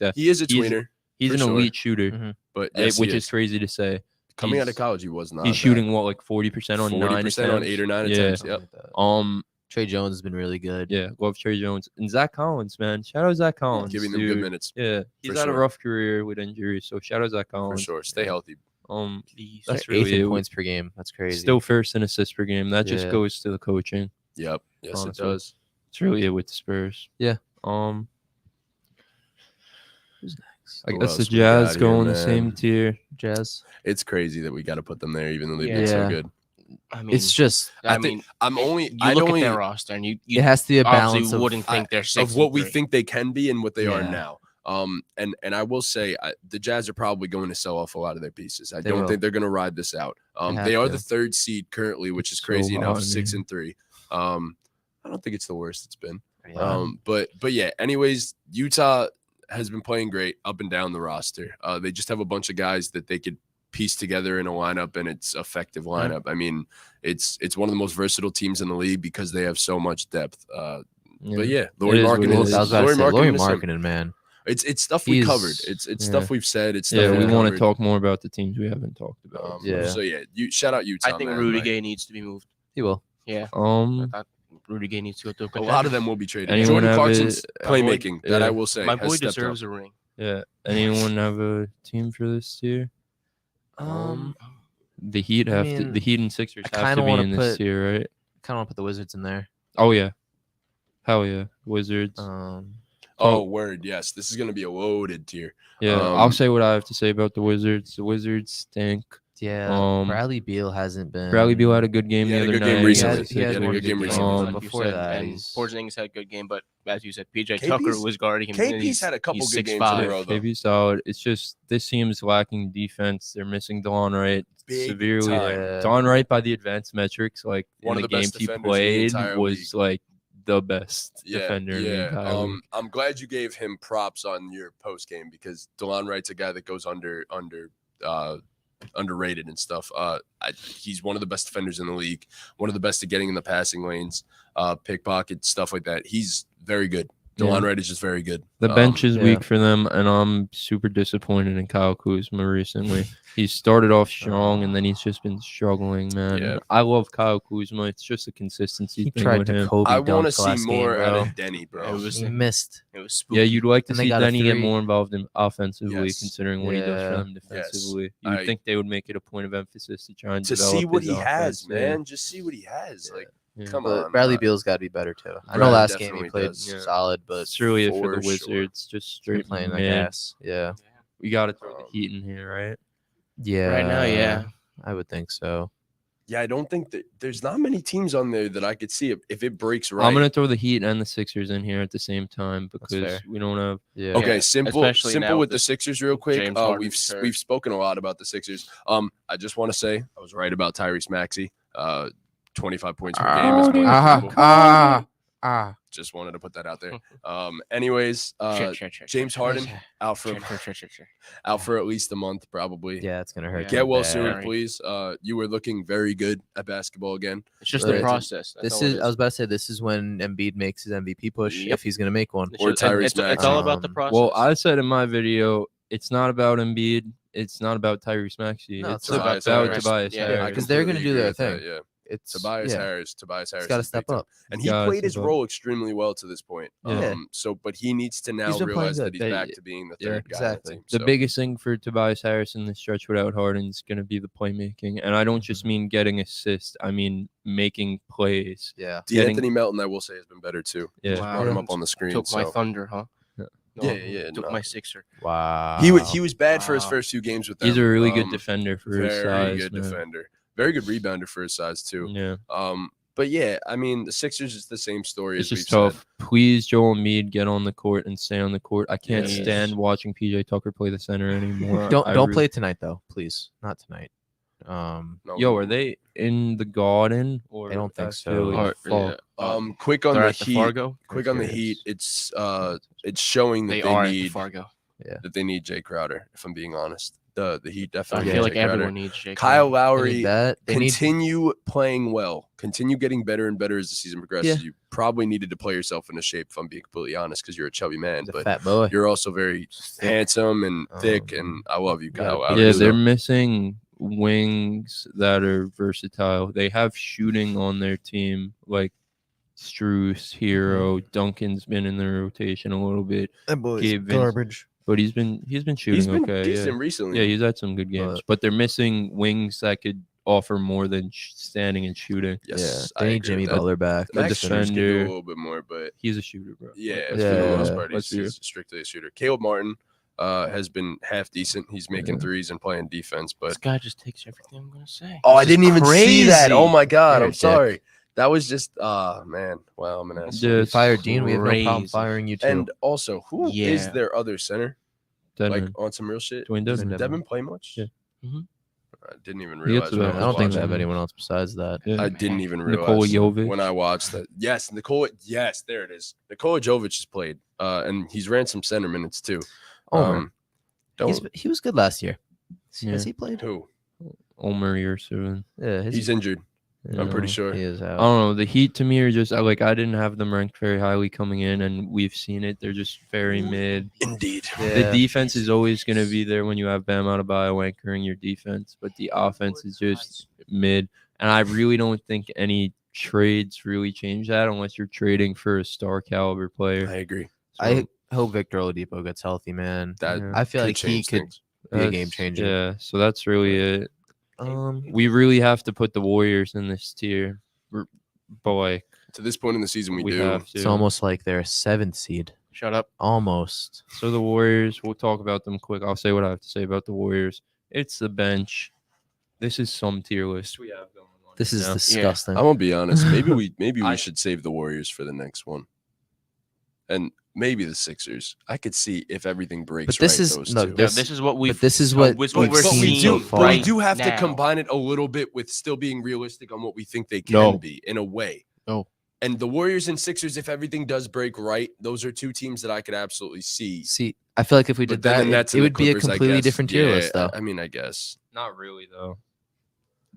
like that. He is a He's- tweener, He's for an sure. elite shooter, Mhm. but yes, which he is crazy to say. Coming out He's- of college, he was not. He's bad. shooting what, like 40% on 9 40% attempts? on 8 or 9 Yeah. attempts. Something Yep. like that. Trey Jones has been really good. Yeah, love Trey Jones and Zach Collins, man. Shout out Zach Collins, Giving them dude. good minutes Yeah, he's for had a sure. rough career with injuries, so shout out Zach for Collins. sure. Stay healthy. That's They're really eighth in it. points per game. That's crazy. Still first in assists per game. That just Yeah. goes to the coaching. Yep. Yes, Honestly. it does. It's really it with the Spurs. Yeah. I Who guess the else we got Jazz here, go in the same man? tier. Jazz. It's crazy that we got to put them there, even though they've been so Yeah. good. I mean, It's just I I think mean, I'm only. you I look only at their roster and you it has to be a balance obviously of wouldn't think they're 6 of what we 3. think they can be and what they are Yeah. now. And I will say the Jazz are probably going to sell off a lot of their pieces. I They don't will. think they're going to ride this out. have They are to. the 3rd seed currently, which is It's so crazy enough, hot, 6-3. I don't think it's the worst it's been. Yeah. But yeah. Anyways, Utah has been playing great up and down the roster. They just have a bunch of guys that they could piece together in a lineup, and it's effective lineup. I mean, it's one of the most versatile teams in the league because they have so much depth. But yeah, Lauri It is what it Markkinen. is. I was about to say, Lauri Lauri Markkinen is Markkinen, man. It's stuff we He's- covered. It's yeah. stuff we've said. It's stuff Yeah, we we've want to covered. talk more about the teams we haven't talked about. Yeah. So yeah, you shout out Utah. I think man. Rudy Like, Gay needs to be moved. He will. Yeah, I Um, thought Rudy Gay needs to go to a a contender. lot of them will be traded. Anyone Jordan have Clarkson's it- playmaking. That yeah. I will say. My has boy stepped deserves up. a ring. yeah. Anyone have a team for this tier? The Heat I have mean, the Heat and Sixers I have kinda to be wanna in this put- tier, right? Kind of want to put the Wizards in there. Oh yeah, hell yeah, Wizards. Oh, word. Yes, this is gonna be a loaded tier. Yeah, I'll Um, say what I have to say about the Wizards. The Wizards stink. Yeah. Bradley Beal hasn't been. Bradley Beal had a good game He the had a other good game night. recently. He has He had a one good game game, recently. but Like you before said, that, and he's- Porzingis had a good game, but as you said, PJ KP's Tucker was guarding him. and KP's he's- had a couple he's good games in 6'5". a row, though. Maybe solid. It's just this team's lacking defense. They're missing DeLon Wright Big severely. time. DeLon Wright, by the advanced metrics, like One in of the the games best he defenders in the played, entire was like the best defender in the entire league. I'm glad you gave him props on your post game because DeLon Wright's a guy that goes underrated and stuff. He's one of the best defenders in the league, one of the best at getting in the passing lanes, pickpocket stuff like that. He's very good. DeLon Wright is just very good. The bench is yeah. weak for them, and I'm super disappointed in Kyle Kuzma recently. He started off strong, and then he's just been struggling, man. Yeah. I love Kyle Kuzma. It's just a consistency He thing tried with to him. Kobe I dunk want to see last more game, out bro. of Denny, bro. It was He missed. It was spooky. Yeah, you'd like to And they see got a Denny get 3. more involved in offensively, Yes. considering what he does for Yeah. them defensively. You I- would think they would make it a point of emphasis to try and to develop see what his he has, offense. Yeah. man. Just see what he has. Like, Yeah. come But on. Bradley man. Beal's got to be better too. I know Brad last game definitely he played does. Yeah. solid, but It's really it for the for sure. Wizards. Just been straight playing like mid. ass. Yeah. We got to throw the Heat in here, right? Yeah. Right now, yeah. I would think so. Yeah, I don't think that there's not many teams on there that I could see if it breaks right. I'm gonna throw the Heat and the Sixers in here at the same time because fair. we don't have. Yeah. Okay, Yeah, simple especially now with with the this Sixers real quick. James Harden We've return. we've spoken a lot about the Sixers. I just want to say I was right about Tyrese Maxey. 25 points per game is more than people. Just wanted to put that out there. Anyways, James Harden out for at least a month probably. Yeah, it's gonna hurt. Yeah. Get well bad. soon, Very. please. You were looking very good at basketball again. It's just Right. the process. That's This all it is. I was about to say this is when Embiid makes his MVP push Yep. if he's gonna make one. It's or just- and Tyrese it's all Maxey. about the process. Well, I said in my video, it's not about Embiid. It's not about Tyrese Maxey. No, it's it's about Harris. Tobias Yeah, Harris. I because they're gonna completely do their agree with thing. that, yeah. It's Tobias yeah. Harris. He's got to is big step time. up. And he Gotta played his step up. role extremely well to this point. Yeah. But he needs to now He's been playing realize that good. he's They- back to being the yeah, third guy on the exactly. team. The So, biggest thing for Tobias Harris in this stretch without Harden is going to be the playmaking. And I don't just Mm-hmm. mean getting assists. I mean making plays. Yeah. getting- D'Anthony Melton, I will say, has been better too. Yeah. Just brought him Yeah. up on the screen. took my so. thunder, huh? Yeah. No, Yeah. Took no. my Sixer. Wow. He was bad for his Wow. first few games with them. He's a really good Um, defender for his Very size. good man. defender. Very good rebounder for his size too. Yeah. But yeah, I mean the Sixers is the same story It's as we've just tough. said. Please, Joel Embiid, get on the court and stay on the court. I can't Yes. stand watching PJ Tucker play the center anymore. Don't I don't really- play tonight though, please. Not tonight. No, Yo, are they in the Garden? Or I don't think at so. Philly? Or- Fuck. quick on They're the at the Heat. Fargo. Quick on the Heat. It's showing that They they, are at the need Fargo. that they need Jay Crowder. If I'm being honest, the Heat I definitely. feel need like Jay Crowder. everyone needs Jake. Kyle They Lowry. need that. They need Continue playing well. Continue getting better and better as the season progresses. Yeah. You probably needed to play yourself into shape, if I'm being completely honest, because you're a chubby man. he's a But fat boy. you're also very handsome and thick, and I love you, Kyle Lowry. Yeah, so- they're missing wings that are versatile. They have shooting on their team, like Struce, Hero, Duncan's been in their rotation a little bit. That boy's Gabe Vince- garbage. But he's been shooting He's been okay. decent recently. Yeah, he's had some good games. But they're missing wings that could offer more than standing and shooting. Yes, They I need agree Jimmy with that. Butler back. Max Strus could do a defender. little bit more, but He's a shooter, bro. yeah, Let's for be the real. most part, Let's be real. he's strictly a shooter. Caleb Martin has been half decent. He's making threes and playing defense, but This guy just takes everything I'm gonna say. I This didn't is even see that. crazy. Oh my god, You're a I'm dick. sorry. That was just man. Well, I'm an asshole. Yeah, We fired Dean. We have no problem crazy. firing you too. And also, who is Yeah. their other center? Denman. Like on some real shit. Dwayne Does Dedmon. Devin play much? Yeah. Mhm. I didn't even He gets realize. when about- I was don't think they watching. have anyone else besides that. Yeah. I didn't even Nikola realize Jovic. when I watched that. Yes, Nikola. Yes, there it is. Nikola Jovic has played, and he's ran some center minutes too. Omer. Don't He was good last year. Yeah. Has he played? who? Omer Yurtseven. Yeah, He's injured. I'm pretty sure. he is I out. don't know. The Heat to me are just like I didn't have them ranked very highly coming in, and we've seen it. They're just very mid. Indeed. The defense is always going to be there when you have Bam Adebayo anchoring your defense, but the offense is just mid. And I really don't think any trades really change that unless you're trading for a star caliber player. I agree. I hope Victor Oladipo gets healthy, man. That Yeah. I feel could like he change could things. be a That's- game changer. Yeah, so that's really it. Um, We really have to put the Warriors in this tier, but like To this point in the season, we do. have to. it's almost like they're a 7th seed. Shut up. Almost. So the Warriors, we'll talk about them quick. I'll say what I have to say about the Warriors. It's the bench. This is some tier list we have going on. This is now. disgusting. I'm gonna be honest. Maybe we I- should save the Warriors for the next one, and maybe the Sixers. I could see if everything breaks. But this right, is- those no, two. Yeah, This- this is what we've. but this is what we're we've but seen we so do, far. but we right do have to now. combine it a little bit with still being realistic on what we think they can No. be in a way. No. And the Warriors and Sixers, if everything does break right, those are two teams that I could absolutely see. See, I feel like if we But did then that, the Nets it and the would be a Clippers, I completely guess. different tier Yeah, list, though. I mean, I guess Not really though.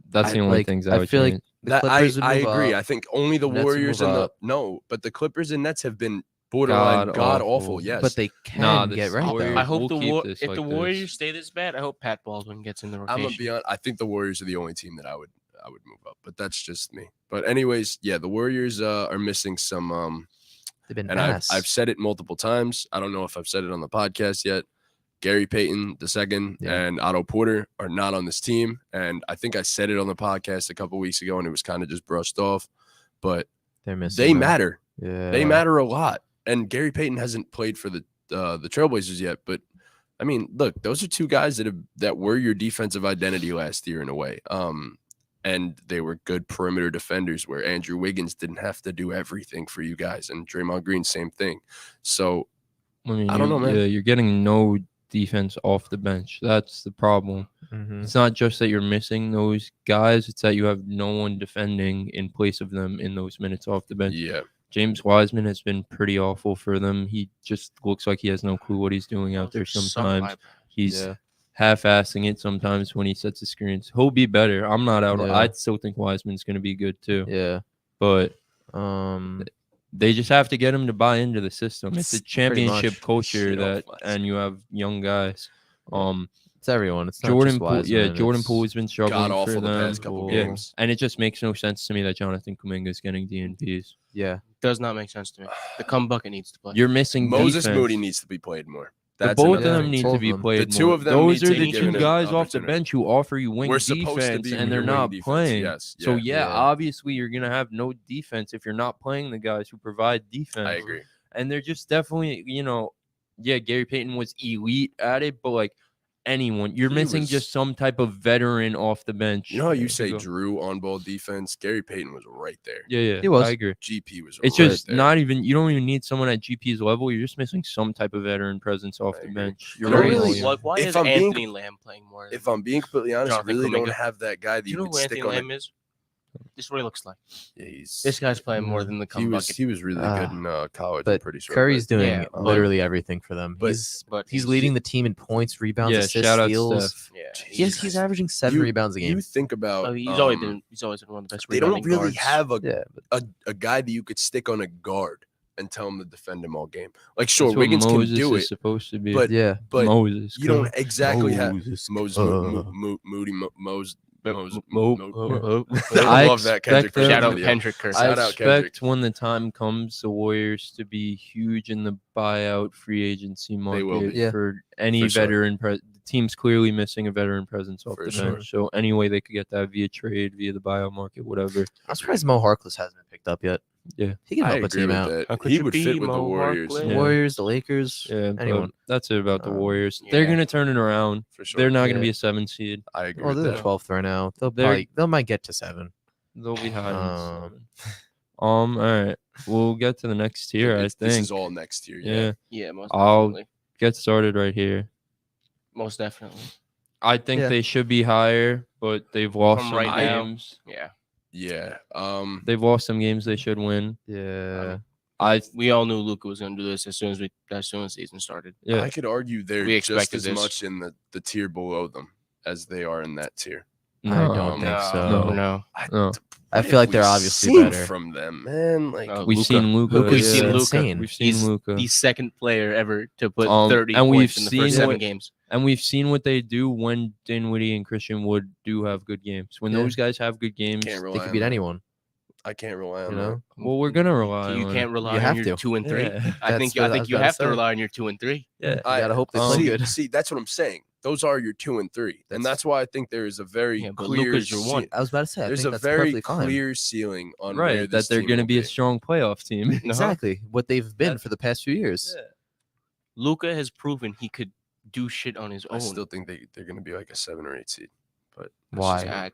That's I- the only like, things I I would feel like change. the that Clippers would I move agree. up. I think only the Nets would Warriors move and the up. no, but the Clippers and Nets have been borderline god God-awful. awful. Yes, But they can Nah, get this right Warriors- though. I hope We'll the keep this if like the this. Warriors stay this bad, I hope Pat Baldwin gets in the rotation. I'm gonna be honest. I think the Warriors are the only team that I would move up, but that's just me. But anyways, yeah, the Warriors are missing some. They've been And ass. I've said it multiple times. I don't know if I've said it on the podcast yet. Gary Payton II Yeah. and Otto Porter are not on this team, and I think I said it on the podcast a couple weeks ago, and it was kind of just brushed off. But They're missing. they them. matter. Yeah. They matter a lot. And Gary Payton hasn't played for the Trailblazers yet, but I mean, look, those are two guys that were your defensive identity last year in a way. And they were good perimeter defenders where Andrew Wiggins didn't have to do everything for you guys, and Draymond Green, same thing. So I mean, I don't know, man. Yeah, you're getting no defense off the bench. That's the problem. Mhm. It's not just that you're missing those guys; it's that you have no one defending in place of them in those minutes off the bench. yeah, James Wiseman has been pretty awful for them. He just looks like he has no clue what he's doing out there sometimes. He's Yeah. half-assing it sometimes when he sets the screens. He'll be better. I'm not out. Yeah. I still think Wiseman's going to be good too. Yeah. But Um. they just have to get him to buy into the system. It's a Pretty championship much. culture Shit that, off and you have young guys. It's everyone. It's not Jordan just Poole, Wiseman, Jordan it's- Poole has been struggling god awful for the them. past couple Poole. Yeah. games. And it just makes no sense to me that Jonathan Kuminga is getting DNPs. Yeah. Does not make sense to me. The cum bucket needs to play. You're missing Moses defense. Moody needs to be played more. The That's both of another them thing. need Both to of be them. played The two more. of them Those need are to the be two given an guys off the opportunity. bench who offer you wing We're defense, supposed to be and they're your not wing defense. playing. Yes, So yeah. yeah, obviously you're gonna have no defense if you're not playing the guys who provide defense. I agree. And they're just definitely, yeah, Gary Payton was elite at it, but like anyone, you're He missing was- just some type of veteran off the bench. You know how you to say go- Drew on ball defense? Gary Payton was right there. Yeah, He was. I agree. GP was It's right just there. not even. You don't even need someone at GP's level. You're just missing some type of veteran presence off I the agree. bench. You You're know, right. really, William. Why if is I'm being- Anthony Lamb playing more? If I'm being completely honest, I Jonathan really don't Kuminga. have that guy that Do you you know could who stick Anthony on. Lamb is? This is what he looks like. Yeah, he's This guy's playing more than the he cum was bucket. he was really good in college. I'm But pretty sure. Curry's but- doing Yeah, but- literally everything for them. but- but He's leading the team in points, rebounds, Yeah, assists, shout out steals. Steph. Yeah, He's averaging 7 You- rebounds a game. You think about he's always been one of the best. they don't rebounding really guards. have Yeah, a guy that you could stick on a guard and tell him to defend him all game. Like, sure, That's what Wiggins can Moses do is it, supposed to be. but Yeah. Moses, you don't come exactly have Moses, Moody Mose. I I love that Kendrick expect them- Perkins Shout out video. Kendrick Curse. I Shout out Kendrick. expect when the time comes, the Warriors to be huge in the buyout free agency market will be. Yeah. for any For sure. veteran. The team's clearly missing a veteran presence off For the sure. bench. So any way they could get that via trade, via the buyout market, whatever. I'm surprised Mo Harkless hasn't been picked up yet. Yeah. He can I help a agree team with out. that. How could He you would be fit with the Mo Warriors. Harkless? The Yeah. Warriors, the Lakers, Yeah, anyone. but that's it about the Um, Warriors. yeah. They're gonna turn it around. For sure. They're not gonna Yeah. be a 7 seed. I agree Well, with they're that. the 12th right now. They're- They might get to 7. They'll be higher than Um, 7. All right. We'll get to the next tier. I This think. is all next year. Yeah. Yeah, most I'll- definitely. Get started right here. Most definitely. I think Yeah. they should be higher, but they've lost From some right now. games. Yeah. Yeah. They've lost some games they should win. Yeah. We all knew Luka was going to do this as soon as the season started. Yeah. I could argue they're We just expected as this. much in the tier below them as they are in that tier. I No. don't think so. No. No. I What feel like have they're we obviously seen better. from them, man. Like, No. We've Luka. seen Luka. Luka's We've seen Luka. insane. We've seen He's Luka. the second player ever to put Um, 30 and points we've in the seen first 7 what- games. And we've seen what they do when Dinwiddie and Christian Wood do have good games. When Yeah. those guys have good games, can't They rely could on beat that. anyone. I can't rely on You that. know. well, we're gonna rely You on can't it. rely You on have your to. 2 and 3. Yeah. I That's think what I you was have about to to say. rely on your 2 and 3. Yeah. You gotta hope they play see, good. See, that's what I'm saying. Those are your 2 and 3, and that's why I think there is a very Yeah, but clear. Luka's your 1. I was about to say. I There's think a that's very perfectly fine. clear ceiling on where Right, this that they're team going to will be a strong playoff team. Exactly what they've been That's- for the past few years. Luka has proven he could do shit on his I own. still think they're going to be like a 7 or 8 seed. But that's Why? just me.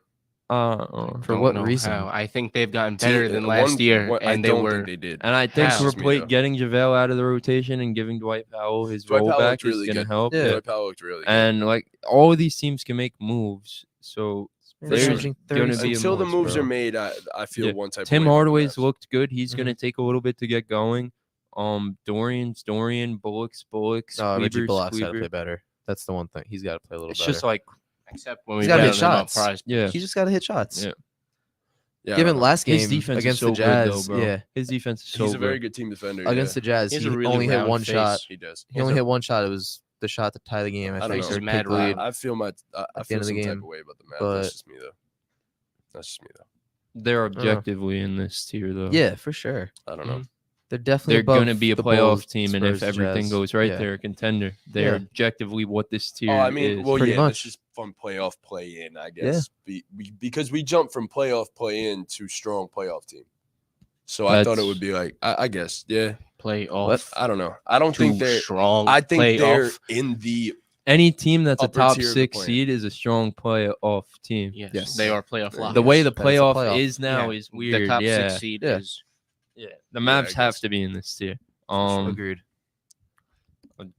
I For don't what know reason? how. I think they've gotten better See, than last year, I and they don't were. think they did. And I think How? getting JaVale out of the rotation and giving Dwight Powell his Dwight Powell rollback looked really is going to good. help. Yeah. Dwight Powell looked really good. And like all of these teams can make moves. So Man, They're averaging gonna 36 be a Until the moves, moves bro. are made, I feel Yeah. one type. Tim of way about the Hardaway's Mavs. looked good. He's Mm-hmm. going to take a little bit to get going. Dorian, Bullock's, Reggie Squeebers, Bullock's got to Squeeber. play better. That's the one thing. He's got to play a little It's better. just like Except when we He's gotta bet hit on them on shots. prize. yeah. he just got to hit shots. Yeah. Yeah, I Given don't know. last game His defense against is so the Jazz, good though, bro. yeah, His defense is so He's a very good. good team defender. against the Jazz, He has he a really only hit round one face. shot. he does. He only hit one shot. It was the shot to tie the game. I I don't think know. or He's mad pick the lead. loud. I feel I At the feel end of the some type game, of way about the Mavs. but- That's just me though. That's just me though. They're know. objectively in this tier though. Yeah, for sure. I don't know. They're definitely They're above going to be a the playoff Bulls, team, and if Spurs, everything Jazz. goes right, Yeah. they're a contender. They're Yeah. objectively what this tier Oh, I mean, is. well, pretty yeah, much. that's just fun playoff play in, I guess. Because we jumped from playoff play in to strong playoff team. So I thought it would be like, I guess, yeah. Play What? off. I don't know. I don't think they're. strong. I think play they're off. in the. Any team that's a upper top tier of the 6 plan. seed is a strong playoff team. Yes, Yes. they are playoff The locks. The way the That is a playoff, playoff. is now Yeah, is weird. The top yeah. 6 seed Yeah. is. Yeah. The Yeah, Mavs I have guess. to be in this tier. Agreed.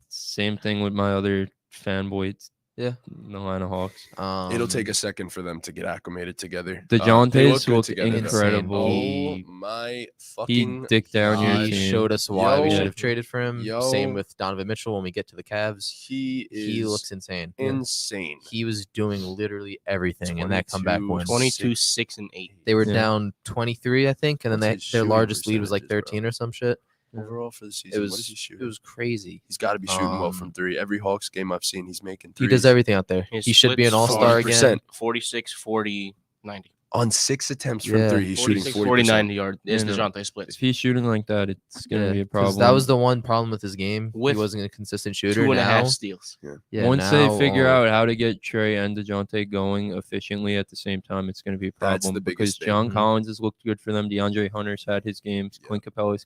Same thing with my other fanboys. Yeah. The Atlanta Hawks. It'll take a second for them to get acclimated together. DeJounte's They look good looked together, though. incredible. Oh He- my He fucking! dicked down your God. He team. showed us why we Yo. should have traded for him. Same Yo. with Donovan Mitchell when we get to the Cavs. He is. He looks insane. insane. He was doing literally everything in that comeback 22, win. 22, 6, and 8. They were Yeah. down 23, I think, and then What's his their shooting largest lead was like percentages, bro? 13 or some shit. Overall for the season, It what is was he shooting? it was crazy. He's got to be shooting well Um, from three. Every Hawks game I've seen, he's making He threes. does everything out there. His He should be an splits, all-star 40%. again. 46, 40, 90. On 6 attempts from Yeah. three. He's shooting 46, 40%. 40, 90 yard. Is Yeah, no. DeJounte splits. If he's shooting like that, it's gonna be a 'cause problem. That was the one problem with his game. With he wasn't a consistent shooter. 2.5 Now, steals. yeah, Once now, they figure out how to get Trey and DeJounte going efficiently at the same time, it's going to be a That's problem the because biggest thing. John Mhm. Collins has looked good for them. DeAndre Hunter's had his games. Yeah. Clint Capella,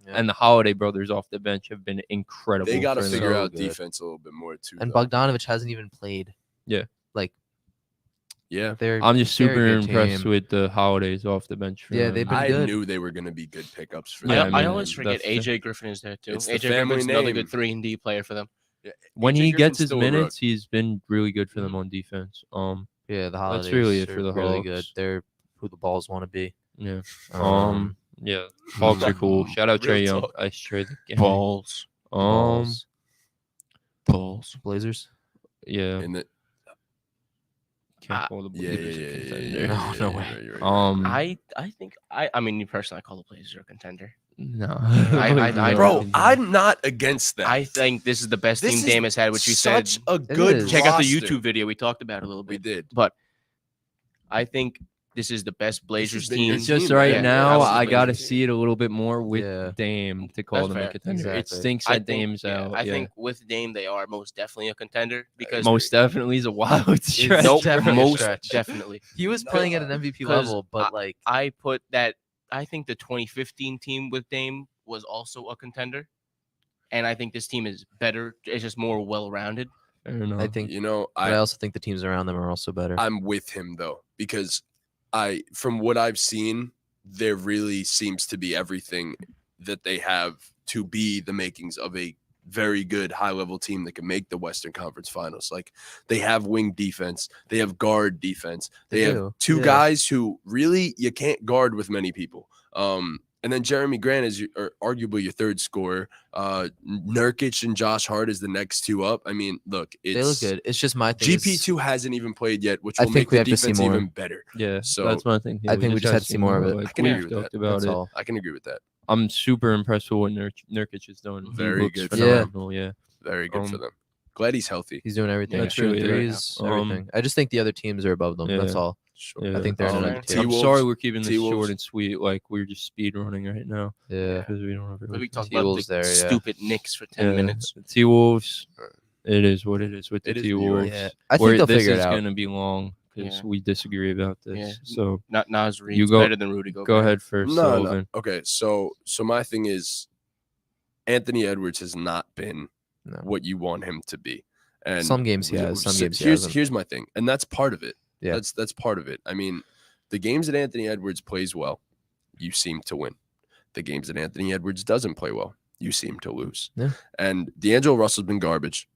Yeah. and the Holiday brothers off the bench have been incredible. They got to for them. figure So out good. defense a little bit more too. and though. Bogdanovich hasn't even played. Yeah. like Yeah, they're. I'm just they're a super good impressed team. with the Holidays off the bench. For Yeah, them. they've been I good. knew they were going to be good pickups for Yeah, them. I mean, always forget the- AJ Griffin is there too. It's the AJ family Griffin's another name. good 3-and-D player for them. Yeah, when AJ he Griffin's gets his still a rook. minutes, he's been really good for Mm-hmm. them on defense. Yeah, the Holidays. really it are for the really Hawks. good. They're who the balls want to be. Yeah. Um, Yeah. Hawks are cool. Shout out Real Trey Young. talk. I trade the game. Balls. Balls. Balls. Blazers. Yeah. And the, can't call the Yeah, Blazers a contender. No way. You're right. I think I mean me personally, I call the Blazers a contender. No, Bro, I'm not against that. I think this is the best This team is Dame has had, which we said. such a good is. Check out the roster. YouTube video. We talked about it a little We bit. did. But I think this is the best Blazers been your team. It's just team, right yeah, now. absolutely. I got to see it a little bit more with Yeah. Dame to call That's them a fair. contender. It Exactly. stinks I that think, Dame's yeah, out. I yeah. think with Dame, they are most definitely a contender because Most definitely is a wild stretch. nope, definitely a most stretch. definitely. He was playing at an MVP 'Cause level, but like I put that. I think the 2015 team with Dame was also a contender, and I think this team is better. It's just more well-rounded. I don't know. I think, You know, but I also think the teams around them are also better. I'm with him though, because from what I've seen, there really seems to be everything that they have to be the makings of a very good high-level team that can make the Western Conference Finals. Like, they have wing defense, they have guard defense, they have do, two yeah. guys who really you can't guard with many people. And then Jeremy Grant is arguably your third scorer. Nurkic and Josh Hart is the next two up. I mean, look, They look good. It's just my thing. GP2 hasn't even played yet, which I will think make we the have to see defense more. even better. yeah, so that's my thing. I think we just gotta had to see more of it. Like, I can we've agree with talked that. about That's it. all. I can agree with that. I'm super impressed with what Nurkic has done. He Very looks good for them. phenomenal. Yeah. Very good for Um, them. Glad he's healthy. He's doing everything. Yeah, He's shooting truly, yeah. threes, Um, everything. I just think the other teams are above them. That's Yeah. all. Sure. Yeah. I think they're in another I'm tier. I'm T-Wolves- sorry we're keeping this T-Wolves- short and sweet. Like we're just speed running right now Yeah. because we don't have But really. we talked T-Wolves about the there, yeah. stupid Knicks for 10 minutes. T Wolves. It is what it is with the It is T New York. Wolves. Yeah. I think they'll this figure it is out. going to be long because Yeah. we disagree about this. Yeah. So Not Nas Reed's You go- better than Rudy Gobert. go ahead first, No. Sullivan. Okay, so my thing is Anthony Edwards has not been No. what you want him to be. And Some games he has, some so games he here's hasn't. here's my thing, and that's part of it. Yeah. That's part of it. I mean, the games that Anthony Edwards plays well, you seem to win. The games that Anthony Edwards doesn't play well, you seem to lose. Yeah. And D'Angelo Russell's been garbage,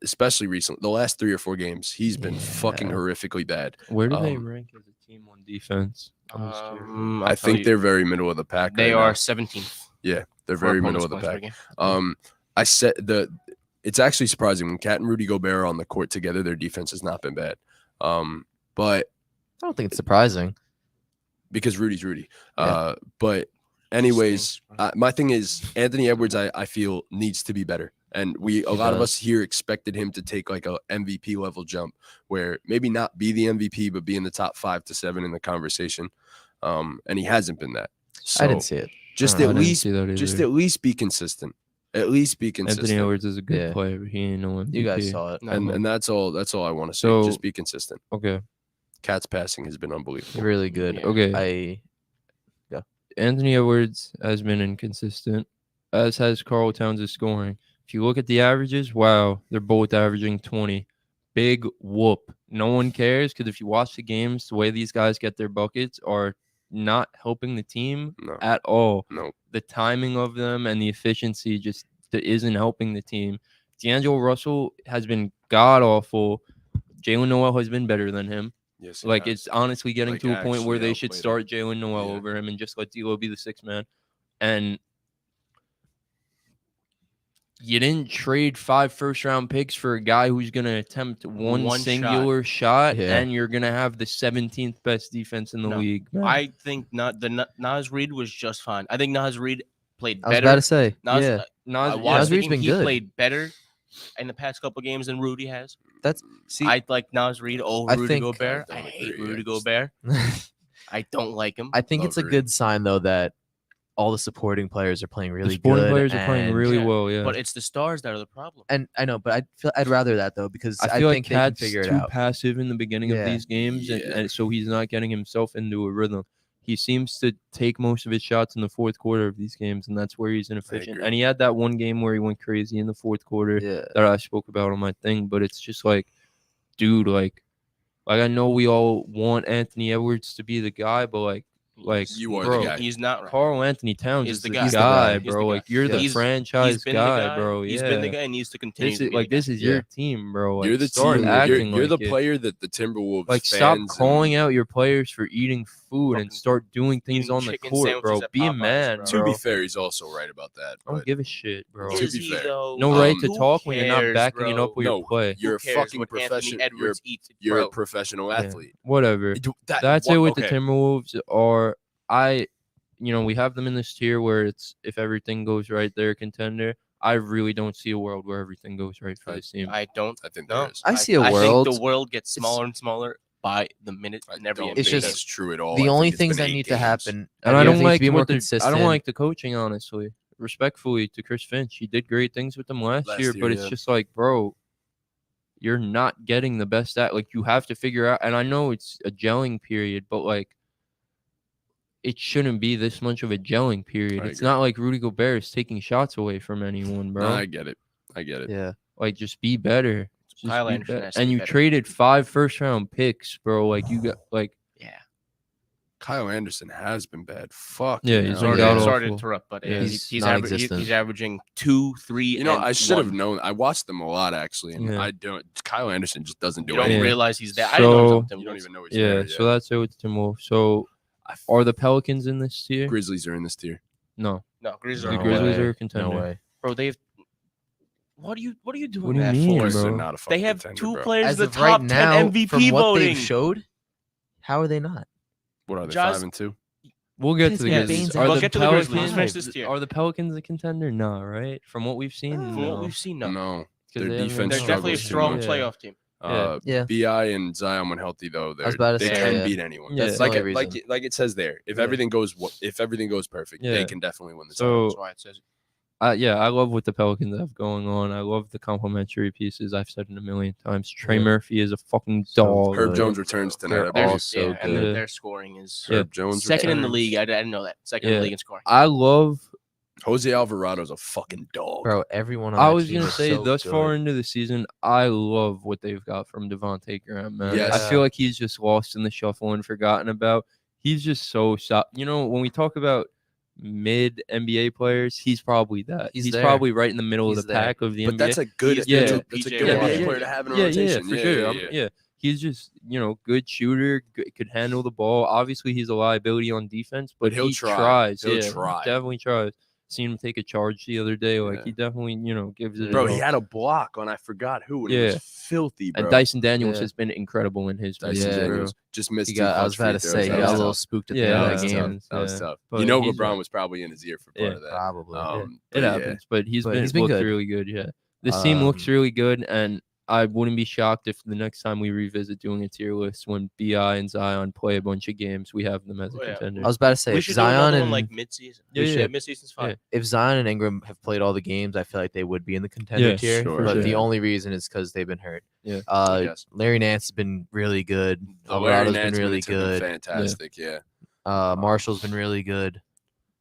especially recently. The last 3 or 4 games, he's been fucking Yeah. horrifically bad. Where do they Um, rank as a team on defense? I'm just curious. I'll I tell think you, they're very middle of the pack. they right are now. 17th. They're for very middle opponents' of the points per pack. game. I said it's actually surprising when Cat and Rudy Gobert are on the court together. Their defense has not been bad. But I don't think it's surprising. because Rudy's Rudy. Yeah. But anyways, Stinks, bro. my thing is Anthony Edwards. I feel needs to be better, and a lot of does. us here expected him to take like a MVP level jump, where maybe not be the MVP, but be in the top 5 to 7 in the conversation. And he hasn't been that. So I didn't see it. just I at didn't least see that just either. at least be consistent. At least be consistent. Anthony Edwards is a good Yeah. player, but he ain't no MVP. You guys saw it. No, and that's all I want to say. So- Just be consistent. Okay. Cat's passing has been unbelievable. Really good. Yeah. Okay. Anthony Edwards has been inconsistent, as has Karl Towns' scoring. If you look at the averages, wow, they're both averaging 20. Big whoop. No one cares because if you watch the games, the way these guys get their buckets are not helping the team No. at all. No. The timing of them and the efficiency just isn't helping the team. D'Angelo Russell has been god awful. Jalen Noel has been better than him. Yes. Like it's honestly getting Like, to a point where actually they should outplayed start Jalen Noel Yeah. over him and just let D'Lo be the 6th man. And you didn't trade 5 first-round picks for a guy who's gonna attempt one One shot. singular shot, Yeah. and you're gonna have the 17th best defense in the No, league. man. I think Nas Reed was just fine. I think Nas Reed played I was better. about to say. Nas, Yeah. Nas, I yeah, watched Nas the Reed's game. been He good. played better in the past couple games than Rudy has. See, I like Nas Reed over I Rudy think- Gobert. I I don't hate agree. Rudy I just- Gobert. I don't like him. I think Love it's a Rudy. good sign though that all the supporting players are playing the really supporting good. players are playing and- really Yeah, well. Yeah, But it's the stars that are the problem. And I know, but I'd rather that though because I I, feel like think they can Cat's figure it too out. passive in the beginning of Yeah. these games, Yeah. and so he's not getting himself into a rhythm. He seems to take most of his shots in the fourth quarter of these games, and that's where he's inefficient. agree. And he had that one game where he went crazy in the fourth quarter Yeah. that I spoke about on my thing. But it's just like, dude, like I know we all want Anthony Edwards to be the guy, but like Like, You are bro, the guy. He's not right. Carl Anthony Towns He's is the the guy. guy, He's the guy. He's bro. the Like, guy. you're the He's franchise been guy, bro. He's Yeah. been the guy and needs to continue This to is be like the this guy. is your team, bro. Like, You're the start team. acting You're like the it. player that the Timberwolves Like, stop fans calling and, out your players for eating food and Fucking start doing things eating on the chicken court, bro. sandwiches at Be a Popeyes, man, bro. To bro. be fair, he's also right about that. I don't But give a shit, bro. To Is be he fair. though? No right to Who talk when you're not cares, backing it bro? up with no, your play. you're a Who cares fucking what Anthony professional. Edwards eats, You're a bro? professional Yeah, athlete. whatever. That's it with the okay. Timberwolves. We have them in this tier where it's if everything goes right, they're a contender. I really don't see a world where everything goes right for this team. I don't. I think No, there is. I see a I world. think the world gets smaller and smaller by the minute I and every don't NBA. It's think just that's true at all. The I only think it's things been that 8 need to games. happen, And I you don't need like to be more what they're- consistent. I don't like the coaching, honestly. Respectfully to Chris Finch, he did great things with them last year, but it's yeah. just like, bro, you're not getting the best at. Like, you have to figure out. And I know it's a gelling period, but like, it shouldn't be this much of a gelling period. I It's agree. not like Rudy Gobert is taking shots away from anyone, bro. No, I get it. Yeah. Like, just be better. Just Kyle be Anderson better. has to And be you better. traded 5 first-round picks, bro. Like, you got like, Yeah. Kyle Anderson has been bad. Fuck. Yeah, you he's know? been Sorry, god sorry to awful. interrupt, but Yeah. he's non-existent. he's averaging 2, 3. You know, and I should have 1. known. I watched them a lot actually, and Yeah. I don't. Kyle Anderson just doesn't do You don't anything. realize he's there. I didn't know he was on the You don't Timberwolves. even know he's yeah. there. So that's it with Timberwolves. So, are the Pelicans in this tier? Grizzlies are in this tier. No. No, Grizzlies The are No Grizzlies way. are a contender. No way. bro. They've. What are you doing What do you that mean, for? Grizzlies bro? are not a fucking They have contender, 2 bro. players As in the of top right 10 now, MVP from what voting. they've showed, how are they not? What are they? Jazz- 5 and 2. We'll get to the Piston Grizzlies. Beans Are We'll the get to the Grizzlies. Let's Pelicans? finish this tier. Are the Pelicans a contender? No, right? From what we've seen, From no. what we've seen, no. No, 'Cause their they haven't defense They're won. definitely a struggles too strong much. playoff team. Yeah. Bi and Zion when healthy though, I was about to they say, can yeah. beat anyone. Yeah. That's the like only it, reason. like it says there. If Yeah. everything goes perfect, Yeah. they can definitely win the So- title. That's why it says. Yeah, I love what the Pelicans have going on. I love the complimentary pieces. I've said it a million times. Trey Yeah. Murphy is a fucking So dog. Herb good. Jones returns tonight. They're I believe. all so and good. their scoring is Yeah. Herb Jones second in the returns. league. I didn't know that. Second in Yeah. the league in scoring. I love. Jose Alvarado's a fucking dog. Bro, everyone on I that was team gonna is say so thus good. far into the season, I love what they've got from Devontae Graham, man. Yes. I feel like he's just lost in the shuffle and forgotten about. He's just so when we talk about mid NBA players, he's probably that. He's He's there. probably right in the middle He's of the there. pack of the But NBA. that's a good, He's yeah. that's a PJ good NBA Washington. player to have in a yeah, rotation. for sure. Yeah. He's just, good shooter, could handle the ball. Obviously, he's a liability on defense, but he'll he try. tries. He'll He try. definitely tries. Seen him take a charge the other day. Like, Yeah. he definitely, gives it a Bro, go. he had a block on I forgot who, and it Yeah. was filthy, bro. And Dyson Daniels Yeah. has been incredible in his Dyson Yeah. Daniels just missed He 2 got, I clutch was about to free say, he throws. got a That little was spooked at the Yeah, end tough. of That that was game. tough. That was Yeah. tough. But You know, he's LeBron was probably in his ear for part Yeah. of that. Probably. It But yeah. happens, but he's But been he's been looked good. really good. Yeah, this team looks really good, and I wouldn't be shocked if the next time we revisit doing a tier list, when Bi and Zion play a bunch of games, we have them as a Oh, yeah. contender. I was about to say, We if should do Zion another and one like mid-season. Yeah, We should- yeah. Mid-season's fine. Yeah. if Zion and Ingram have played all the games, I feel like they would be in the contender Yeah, tier. sure. But Yeah. the only reason is because they've been hurt. Yeah. Yes. Larry Nance has been really good. The Larry Alvarado's Nance been really minutes have been good. fantastic. Yeah. Marshall's been really good.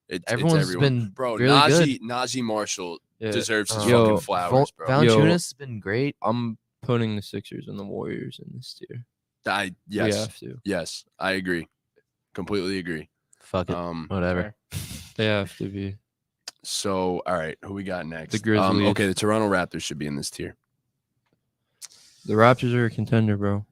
It's Everyone's everyone. been Bro, really Najee Marshall Yeah. deserves his Yo, fucking flowers, bro. Valanciunas has been great. I'm putting the Sixers and the Warriors in this tier. We Yes, have to. yes, I agree. Completely agree. Fuck it. Whatever. They have to be. So, all right, who we got next? The Grizzlies. Okay, the Toronto Raptors should be in this tier. The Raptors are a contender, bro.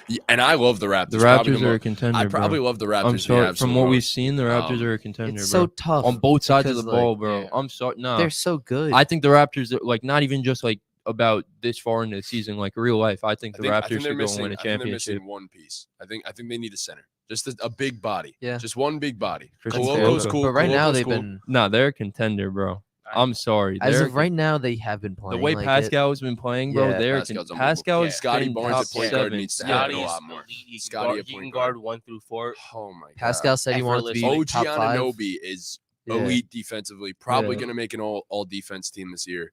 Yeah, and I love the Raptors. The Probably Raptors are a contender. I probably bro. love the Raptors. I'm the sorry. Avs From the what we've most. seen, the Raptors are a contender, It's bro. so tough On both sides of because, the ball, like, bro. yeah. I'm sorry. No, They're so good. I think the Raptors are like not even just like about this far into the season, like real life. I think the I Raptors think they're should go missing, and win a I think they're championship. missing one piece. I think they need a center, just a big body. Yeah. just one big body. That's Koloko's fair. cool. But right now Koloko's they've cool. been, Nah, they're a contender, bro. I'm sorry. as They're of right now, they have been the playing. way like Pascal's been playing, bro. Yeah, they're Pascal's unbelievable. Pascal Yeah. is Scotty been Barnes top at point guard 7. needs to Yeah. happen a Scotty lot is more. elite. Scotty at He point can guard. guard 1 through 4. Oh my god. Pascal said he wanted to be OG top 5. Anunoby is Yeah. elite defensively. Probably Yeah. going to make an all defense team this year.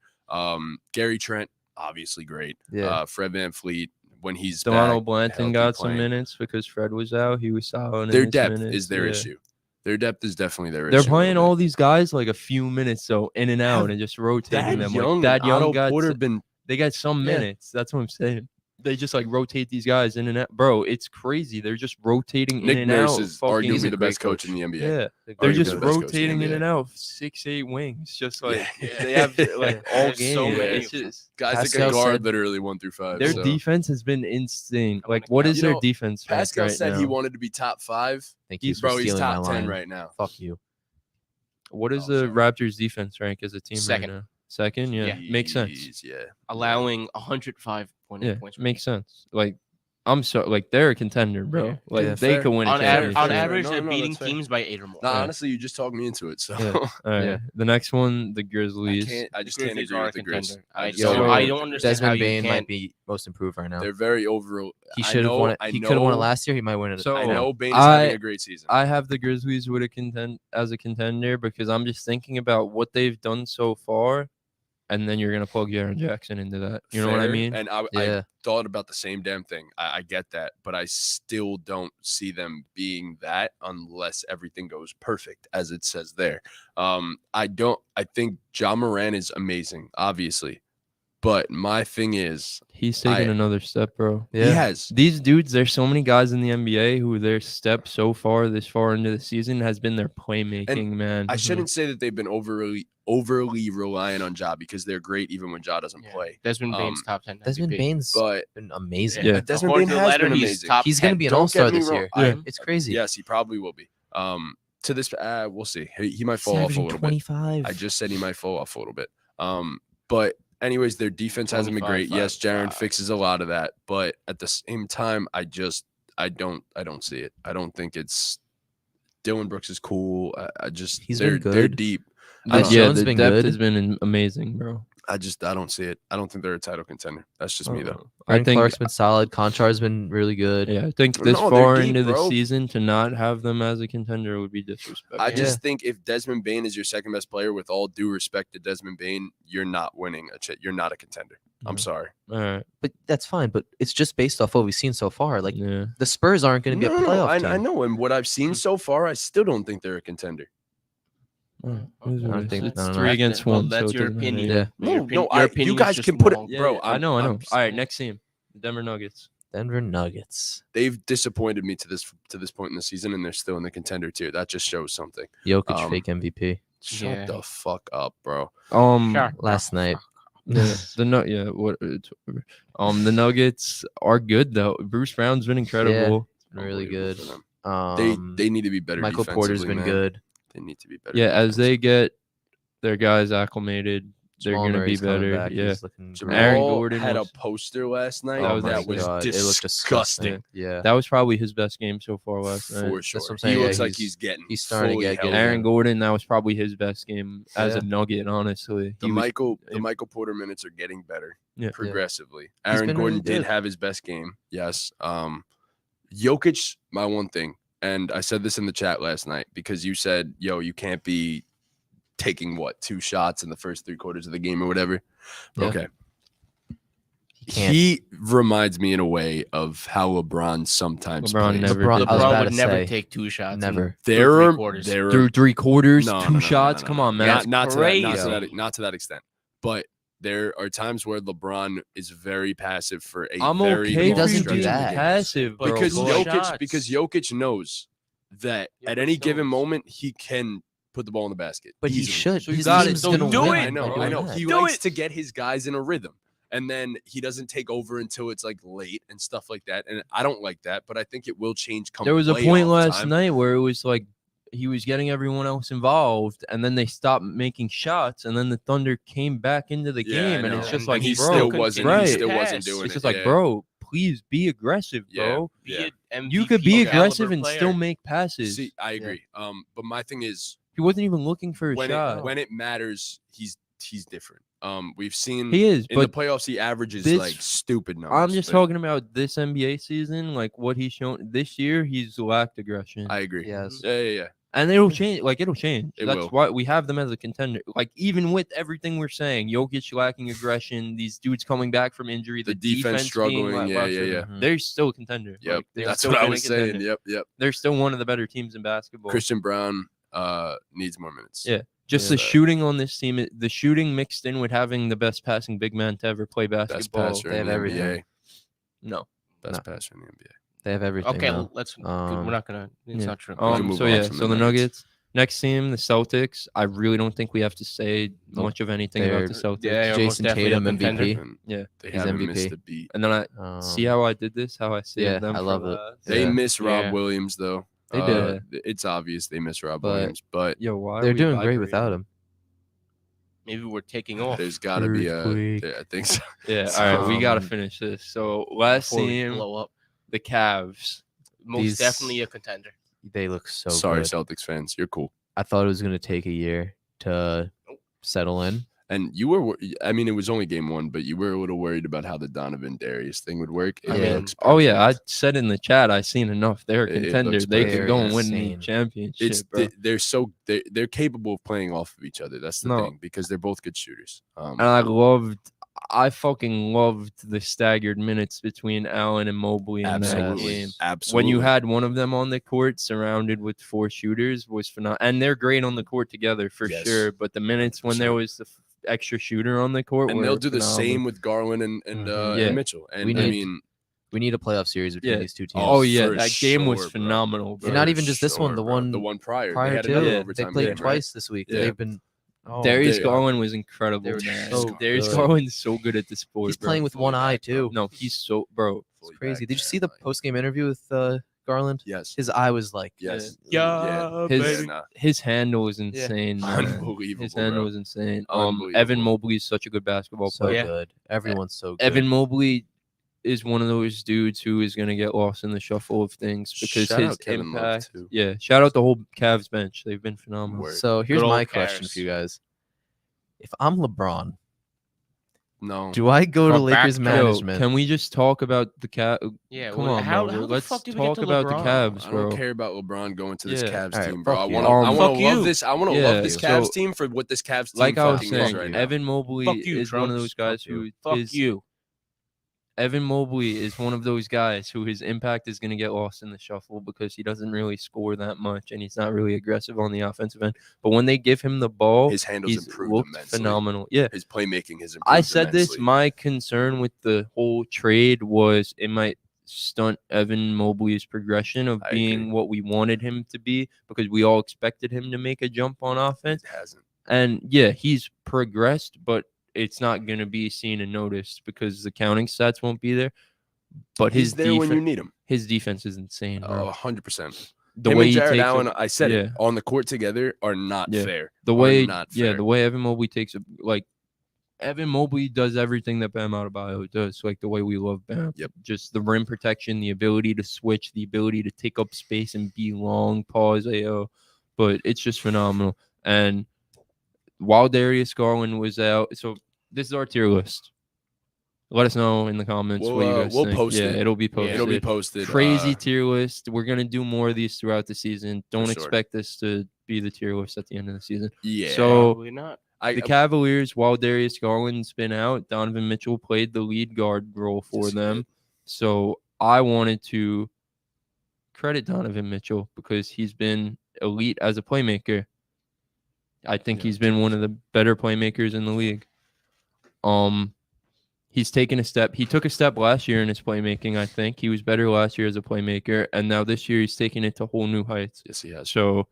Gary Trent, obviously great. Yeah. Fred VanVleet, when he's Delano back, Blanton healthy got some playing. minutes because Fred was out. He was solid. in Their his depth minutes. is their Yeah. issue. Their depth is definitely their They're issue. a playing little all these guys like a few minutes, so in and out, Have and just bit. rotating them. Young, Like that young Otto got Porter been they got some Yeah. minutes. That's what I'm saying. they just like rotate these guys in and out. Bro, it's crazy. They're just rotating Nick in and Nurse out. is fucking- arguably the best coach in the NBA. Yeah, They're they're Arguably just the best coach in the rotating in NBA. and out. 6'8" wings, just like Yeah. they have like all There's game. so many It's of them. just Guys that Pascal can guard said- literally 1 through 5. their so. defense has been insane. I'm Like, gonna what count. is You their know, defense ranked Pascal right said now? he wanted to be top 5. Thank you for Bro, he's stealing top my 10 line. right now. Fuck you. What is Oh, the sorry. Raptors defense rank as a team Second. right now? Second, yeah, makes sense. Jeez, Yeah. Allowing 105.8 Yeah, points. per makes game. sense. Like, I'm so like they're a contender, bro. Yeah. Like Yeah, they fair. could win a On championship. average, No, they're no, beating that's fair. teams by 8 or more. Nah, Yeah. honestly, you just talked me into it. So Yeah. All right, Yeah. the next one, the Grizzlies. I just can't Grizzlies agree are with a the Grizz. contender. I just Yo, don't so- I agree don't with the Grizz. understand how Desmond you Bain can't. might be most improved right now. They're very over. He I should have know- won it. I He could have won it know- last year. He might win it. So- I now. know Bain is I- having a great season. I have the Grizzlies would have as a contender because I'm just thinking about what they've done so far, and then you're gonna plug Jaren Jackson into that. You know what I Fair, mean? And I Yeah. thought about the same damn thing. I get that, but I still don't see them being that unless everything goes perfect, as it says there. I think Ja Moran is amazing, obviously, but my thing is, He's taking another step, bro. Yeah. he has. These dudes, there's so many guys in the NBA who their step so far this far into the season has been their playmaking, man. I shouldn't say that they've been overly reliant on Ja because they're great even when Ja doesn't Yeah. play. Desmond Bain's top 10. Desmond MVP. Bain's But been amazing. Yeah. Desmond According Bain to the has letter, been he's amazing. top He's going to 10. be an Don't all-star get me this wrong. year. Yeah. It's crazy. Yes, he probably will be. To this, we'll see. He might He's fall off a averaging little bit. 25. I just said he might fall off a little bit. But anyways, their defense hasn't been 25, great. Yes, Jaren 5. fixes a lot of that, but at the same time, I don't see it. I don't think it's Dylan Brooks is cool. He's they're been they're good. deep. Ice Yeah, Jones the been depth good. has been amazing, bro. I don't see it. I don't think they're a title contender. That's just me though. I Brandon think Clark's been solid. Contrar's been really good. Yeah, I think this No, they're far deep, into the bro. season to not have them as a contender would be disrespectful. I just think if Desmond Bain is your second best player, with all due respect to Desmond Bain, you're not winning you're not a contender. I'm Mhm. sorry. All right. But that's fine. But it's just based off what we've seen so far. Like Yeah. the Spurs aren't going to be a playoff I team. know, and what I've seen so far, I still don't think they're a contender. All right. I don't think- It's I don't know. 3 against Well, 1. that's so it your doesn't matter. opinion. Yeah. No, Your no, opinion you is guys just can put it, wrong. bro. I know. I'm All right, next team, Denver Nuggets. Denver Nuggets. They've disappointed me to this point in the season, and they're still in the contender tier. That just shows something. Jokic fake MVP Shut Yeah. the fuck up, bro. last night. The Nuggets are good though. Bruce Brown's been incredible. Really good. Unbelievable for them. They need to be better. Michael Porter's been defensively, man. good. They need to be better. Yeah, as they defensively. get their guys acclimated, they're Jamal gonna be Murray's coming better. back. Yeah. He's looking Jamal great. Aaron Gordon had was- a poster last night. Oh that my was God, it looked disgusting. Yeah. That was probably his best game so far last night. For sure. what I'm He saying, looks yeah, like he's getting. he's starting to fully get held good down. Aaron Gordon, that was probably his best game as a Yeah. Nugget, honestly. The He was- Michael Porter minutes are getting better Yeah. progressively. He's Aaron been Gordon really did good. have his best game. Yes. Jokic, my one thing, and I said this in the chat last night because you said, "Yo, you can't be taking 2 shots in the first 3 quarters of the game or whatever." Yeah. Okay. can't. He reminds me in a way of how LeBron sometimes LeBron plays. never LeBron- did I was that. about LeBron to would never say, take 2 shots. never. There are quarters. Through 3 quarters, No, 2 no, no, no, shots. no, Come no. on, man. Not, That's not to that, crazy. not to that extent. But there are times where LeBron is very passive for a I'm very okay long for you doesn't stretch do of the that. game. passive, bro. Because Go Like, shots. Jokic knows that Yeah, at but any given Stones- moment he can put the ball in the basket. But he easily. should. So you His got team's it. So gonna do win it. I by know. doing that. He Do likes it. to get his guys in a rhythm. And then he doesn't take over until it's like late and stuff like that. And I don't like that, but I think it will change. Come there was a point playoff last time. night where it was like he was getting everyone else involved, and then they stopped making shots, and then the Thunder came back into the Yeah, I game, and know. it's just And like, he bro, still wasn't. right. He still wasn't Pass. doing It's it. just like, yeah. bro, please be aggressive, Yeah. bro. Be Yeah. an You could be MVP aggressive caliber and player. still make passes. See, I agree. But my thing is, He wasn't even looking for a when shot. when it matters, he's different. We've seen He is, in the but playoffs he averages this- like stupid numbers. I'm just but talking about this NBA season, like what he's shown this year. He's lacked aggression, I agree. Yes. Yeah. and it'll change. Like it'll change. It That's will. why we have them as a contender. Like even with everything we're saying, Jokic lacking aggression, these dudes coming back from injury, The the defense being struggling. Yeah. lackluster, Mhm. They're still a contender. Yep. Like, they've That's still what I been a was saying. contender. Yep. They're still one of the better teams in basketball. Christian Brown needs more minutes. Yeah. Just Yeah. the shooting on this team, the shooting mixed in with having the best passing big man to ever play Best basketball. passer They in have the everything. NBA. No. Best passer in the NBA. They have everything. Okay, though. let's. Um, we're not gonna. It's yeah. not true. can move So on yeah, from so the the Nuggets. Nuggets. Next team, the Celtics. I really don't think we have to say Nope. much of anything about the They're- Celtics. Yeah, most Jason definitely Tatum a contender. MVP. And Yeah. they He's haven't missed MVP. a beat. And then I see how I did this, how I saved yeah, them. I for love it. last. They Yeah. miss Rob Yeah. Williams though. They do. It's obvious they miss Rob But- Williams, but Yo, why are They're we doing great vibrating? without him. Maybe we're taking off. there's got to be a. Earthquake. Yeah, I think so. Yeah, all right, we gotta Um, finish this. So last before we team, blow up. the Cavs. Most These- definitely a contender. They look so Sorry, good. Celtics fans, you're cool. I thought it was going to take a year to settle in. And you were, I mean, it was only game one, but you were a little worried about how the Donovan Darius thing would work. It Yeah. looks Oh yeah, I perfect. said in the chat. I seen enough. They're a It contender. looks They perfect. could go and win the Insane. championship. It's bro. they're capable of playing off of each other. That's the No. thing because they're both good shooters. And I fucking loved the staggered minutes between Allen and Mobley in that absolutely, game. absolutely. When you had one of them on the court surrounded with 4 shooters was phenomenal. And they're great on the court together for Yes. sure. But the minutes when there 100%. was the extra shooter on the court, and were they'll do the phenomenal. same with Garland and Mhm. Yeah. and Mitchell. And We I need- mean, We need a playoff series between Yeah. these two teams. Oh yeah, for that game was sure, bro. phenomenal. Bro. And not for even just this one, the bro. one the one prior. prior they had to another Yeah. they overtime played game, right? twice this week. Yeah. They've been Darius They are. Garland was incredible, They're man. so Darius good. Garland's so good at the sport. he's bro. playing with one Fully eye back, bro. too. No, he's so bro. It's Fully crazy. back, Did you man, see the like- post game interview with Garland? Yes. His eye was like, Yes. Yeah, His baby. nah. his handle is insane, man. Unbelievable, His handle bro. is insane. Unbelievable. Evan Mobley is such a good basketball so player. Yeah. good. Everyone's so good. Evan Mobley is one of those dudes who is going to get lost in the shuffle of things because Shout his out Kevin Love, impact. too. Yeah, shout out the whole Cavs bench. They've been phenomenal. Word. So here's Good old my question Cavs. for you guys: if I'm LeBron, No. do I go to Go back Lakers to- Yo, management? can we just talk about the Cavs? Yeah, Come well, on, how, bro. how the Let's fuck did we get talk to about LeBron? the Cavs, I bro. don't care about LeBron going to this Yeah. Cavs All right, team, bro. fuck I you. want Fuck to love you. this. I want to Yeah, love this so- Cavs team for what this Cavs team Like I was fucking is saying, right now. Evan Mobley Fuck you, is one of Trunks. those guys Fuck you. who Fuck is you. Evan Mobley is one of those guys who his impact is going to get lost in the shuffle because he doesn't really score that much and he's not really aggressive on the offensive end. But when they give him the ball, His handles he's improved looked immensely. phenomenal. Yeah. His playmaking has improved. I said this. immensely. My concern with the whole trade was it might stunt Evan Mobley's progression of I being agree. what we wanted him to be because we all expected him to make a jump on offense. It hasn't. And yeah, he's progressed, but it's not going to be seen and noticed because the counting stats won't be there. But He's his there when you need him. his defense is insane, bro. 100%. The Him way and he Jared takes Allen, a- I said it, yeah. on the court together are not Yeah. fair. the Are way not yeah, fair. the way Evan Mobley takes a like Evan Mobley does everything that Bam Adebayo does, like the way we love Bam. Yep. Just the rim protection, the ability to switch, the ability to take up space and be long, pause, AO. But it's just phenomenal. And while Darius Garland was out, so this is our tier list. Let us know in the comments what you guys We'll think. post yeah, it. it'll be posted. It'll be posted. Crazy tier list. We're gonna do more of these throughout the season. Don't sure. expect this to be the tier list at the end of the season. Yeah. So Probably not. the Cavaliers, while Darius Garland's been out, Donovan Mitchell played the lead guard role for Yes, he them. did. So I wanted to credit Donovan Mitchell because he's been elite as a playmaker. I think Yeah, he's been one of the better playmakers in the league. He's taken a step. He took a step last year in his playmaking, I think. He was better last year as a playmaker, and now this year he's taking it to whole new heights. Yes, he has. So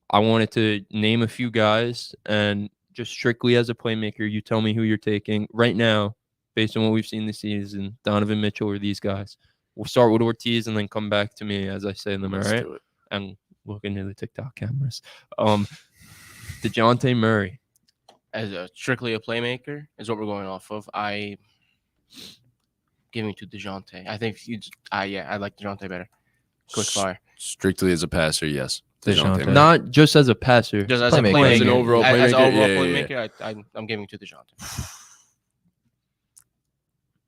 I wanted to name a few guys, and just strictly as a playmaker, you tell me who you're taking right now, based on what we've seen this season, Donovan Mitchell or these guys. We'll start with Ortiz and then come back to me as I say them, all Let's right? do it. And look into the TikTok cameras. DeJounte Murray. As a strictly a playmaker is what we're going off of. I give me to DeJounte. I think I like DeJounte better. Quick fire. Strictly as a passer, yes. DeJounte. Murray. Not just as a passer. Just as Playmaker. a playmaker. As an overall As an playmaker? overall Yeah, yeah, playmaker, I'm giving to DeJounte.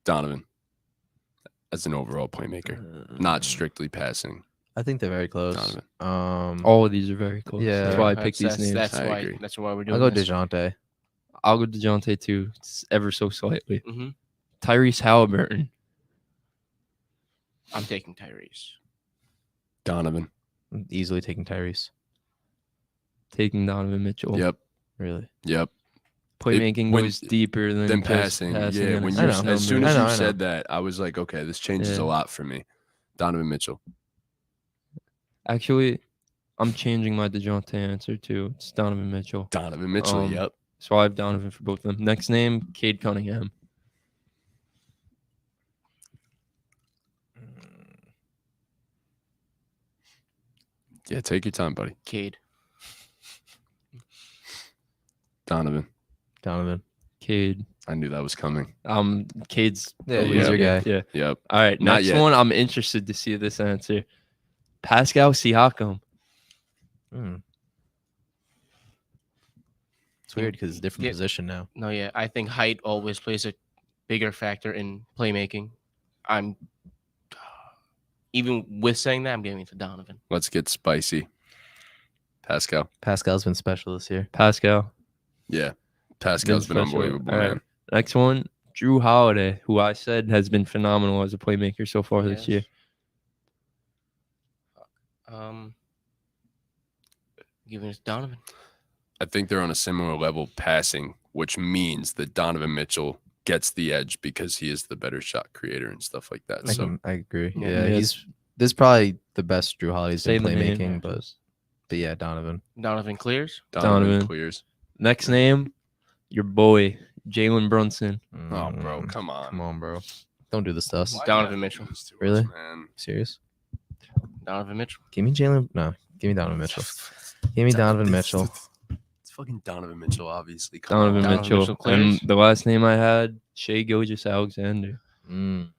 Donovan. As an overall playmaker, not strictly passing. I think they're very close. Donovan. All of these are very close. Yeah. That's why I picked these names. That's I why. agree. That's why we're doing. I'll go this. DeJounte. I'll go DeJounte too, ever so slightly. Mhm. Tyrese Halliburton. I'm taking Tyrese. Donovan. Easily taking Tyrese. Taking Donovan Mitchell. Yep. Really. Yep. playmaking when- goes deeper than Then just passing. passing Yeah, and when I you know. assist as soon numbers. as I you know. said that, I was like, okay, this changes Yeah. a lot for me. Donovan Mitchell. Actually, I'm changing my DeJounte answer too. It's Donovan Mitchell. Donovan Mitchell. Yep. So I have Donovan for both of them. Next name, Cade Cunningham. Yeah, take your time, buddy. Cade. Donovan. Donovan. Cade. I knew that was coming. Cade's Yeah, the he's your leader. guy. Yeah. Yep. All right. Not Next yet. one, I'm interested to see this answer. Pascal Siakam. It's weird because it's a different Yeah. position now. No, yeah, I think height always plays a bigger factor in playmaking. I'm even with saying that, I'm giving it to Donovan. Let's get spicy. Pascal. Pascal's been special this year. Pascal. Yeah. Pascal's been special. unbelievable, All right. man. Next one, Drew Holiday, who I said has been phenomenal as a playmaker so far this year. Giving it to Donovan. I think they're on a similar level passing, which means that Donovan Mitchell gets the edge because he is the better shot creator and stuff like that. So I agree. Yeah, Yeah, it's- this is probably the best Drew Holiday's Say been the name. playmaking, but yeah, Donovan. Donovan clears. Donovan Donovan. clears. Next name, your boy, Jalen Brunson. Oh, bro, come on. Come on, bro. Don't do this to us. Why Donovan you have to Mitchell. do this to us, Really? man? Serious? Donovan Mitchell. Give me Jalen. No, give me Donovan Mitchell. Give me Donovan Mitchell. It's fucking Donovan Mitchell, obviously. Come Donovan on. Donovan Mitchell. Mitchell And clears. the last name I had, Shea Gilgeous-Alexander. Mm.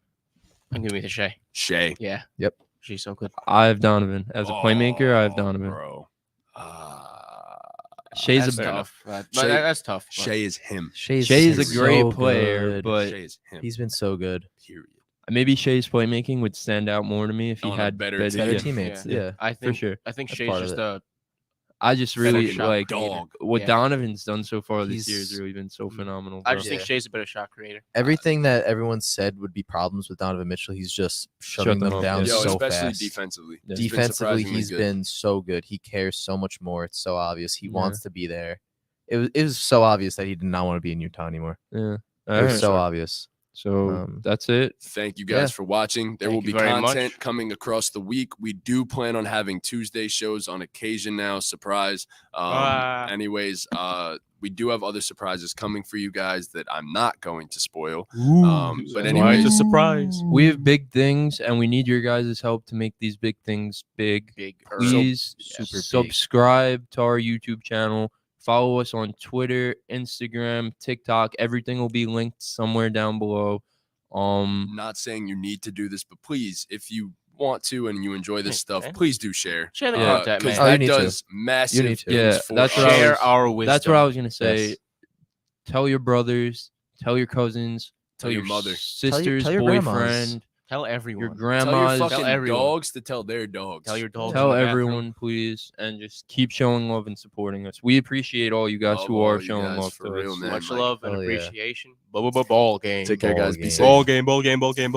I'm giving it to Shea. Shea. Yeah. Yep. She's so good. I have Donovan. As a playmaker, I have Donovan. Bro. Shea's That's a tough. Shea- That's tough. but- Shea is him. Shea's a so great player, good. but Shea is him. he's been so good. Period. maybe Shea's playmaking would stand out more to me if he On a had better better, team. Better yeah. teammates. Yeah. Yeah. I think for sure. I think That's Shea's part of just it. a I just better really shot like creator. dog. what Yeah. Donovan's done so far this year has He's- really been so phenomenal. I Bro. just think Yeah. Shea's a better shot creator. Everything that everyone said would be problems with Donovan Mitchell, he's just shutting them them up, down yeah. Yo, so especially fast. defensively. Yeah. He's been Defensively, surprisingly he's good. been so good. He cares so much more. It's so obvious. He Yeah. wants to be there. It was so obvious that he did not want to be in Utah anymore. Yeah. It All was right. so obvious. So that's it. Thank you guys Yeah. for watching. There Thank will be you very content much. coming across the week. We do plan on having Tuesday shows on occasion now. Surprise. Anyways, we do have other surprises coming for you guys that I'm not going to spoil. But anyways, surprise. We have big things, and we need your guys' help to make these big things big. Big. Please super big. subscribe to our YouTube channel. Follow us on Twitter, Instagram, TikTok. Everything will be linked somewhere down below. not saying you need to do this, but please, if you want to and you enjoy this stuff, man. please do share. Share the Yeah. content, Because man. Oh, you that need to. does massive need to. things Yeah, for that's us. what I Share was- our wisdom. That's what I was gonna say. Yes. Tell your brothers, tell your cousins, Tell your mother. sister's tell your grandmas. boyfriend, Tell your everyone. Tell your grandmas. fucking everyone. dogs to tell their dogs. Tell your dogs. Tell in the bathroom. everyone, please, and just keep showing love and supporting us. We appreciate all you guys Love who all are you showing guys love for to real, us. man. Much Like, love and hell yeah. appreciation. Ball game. Take care, Ball guys. Be game. safe. Ball game.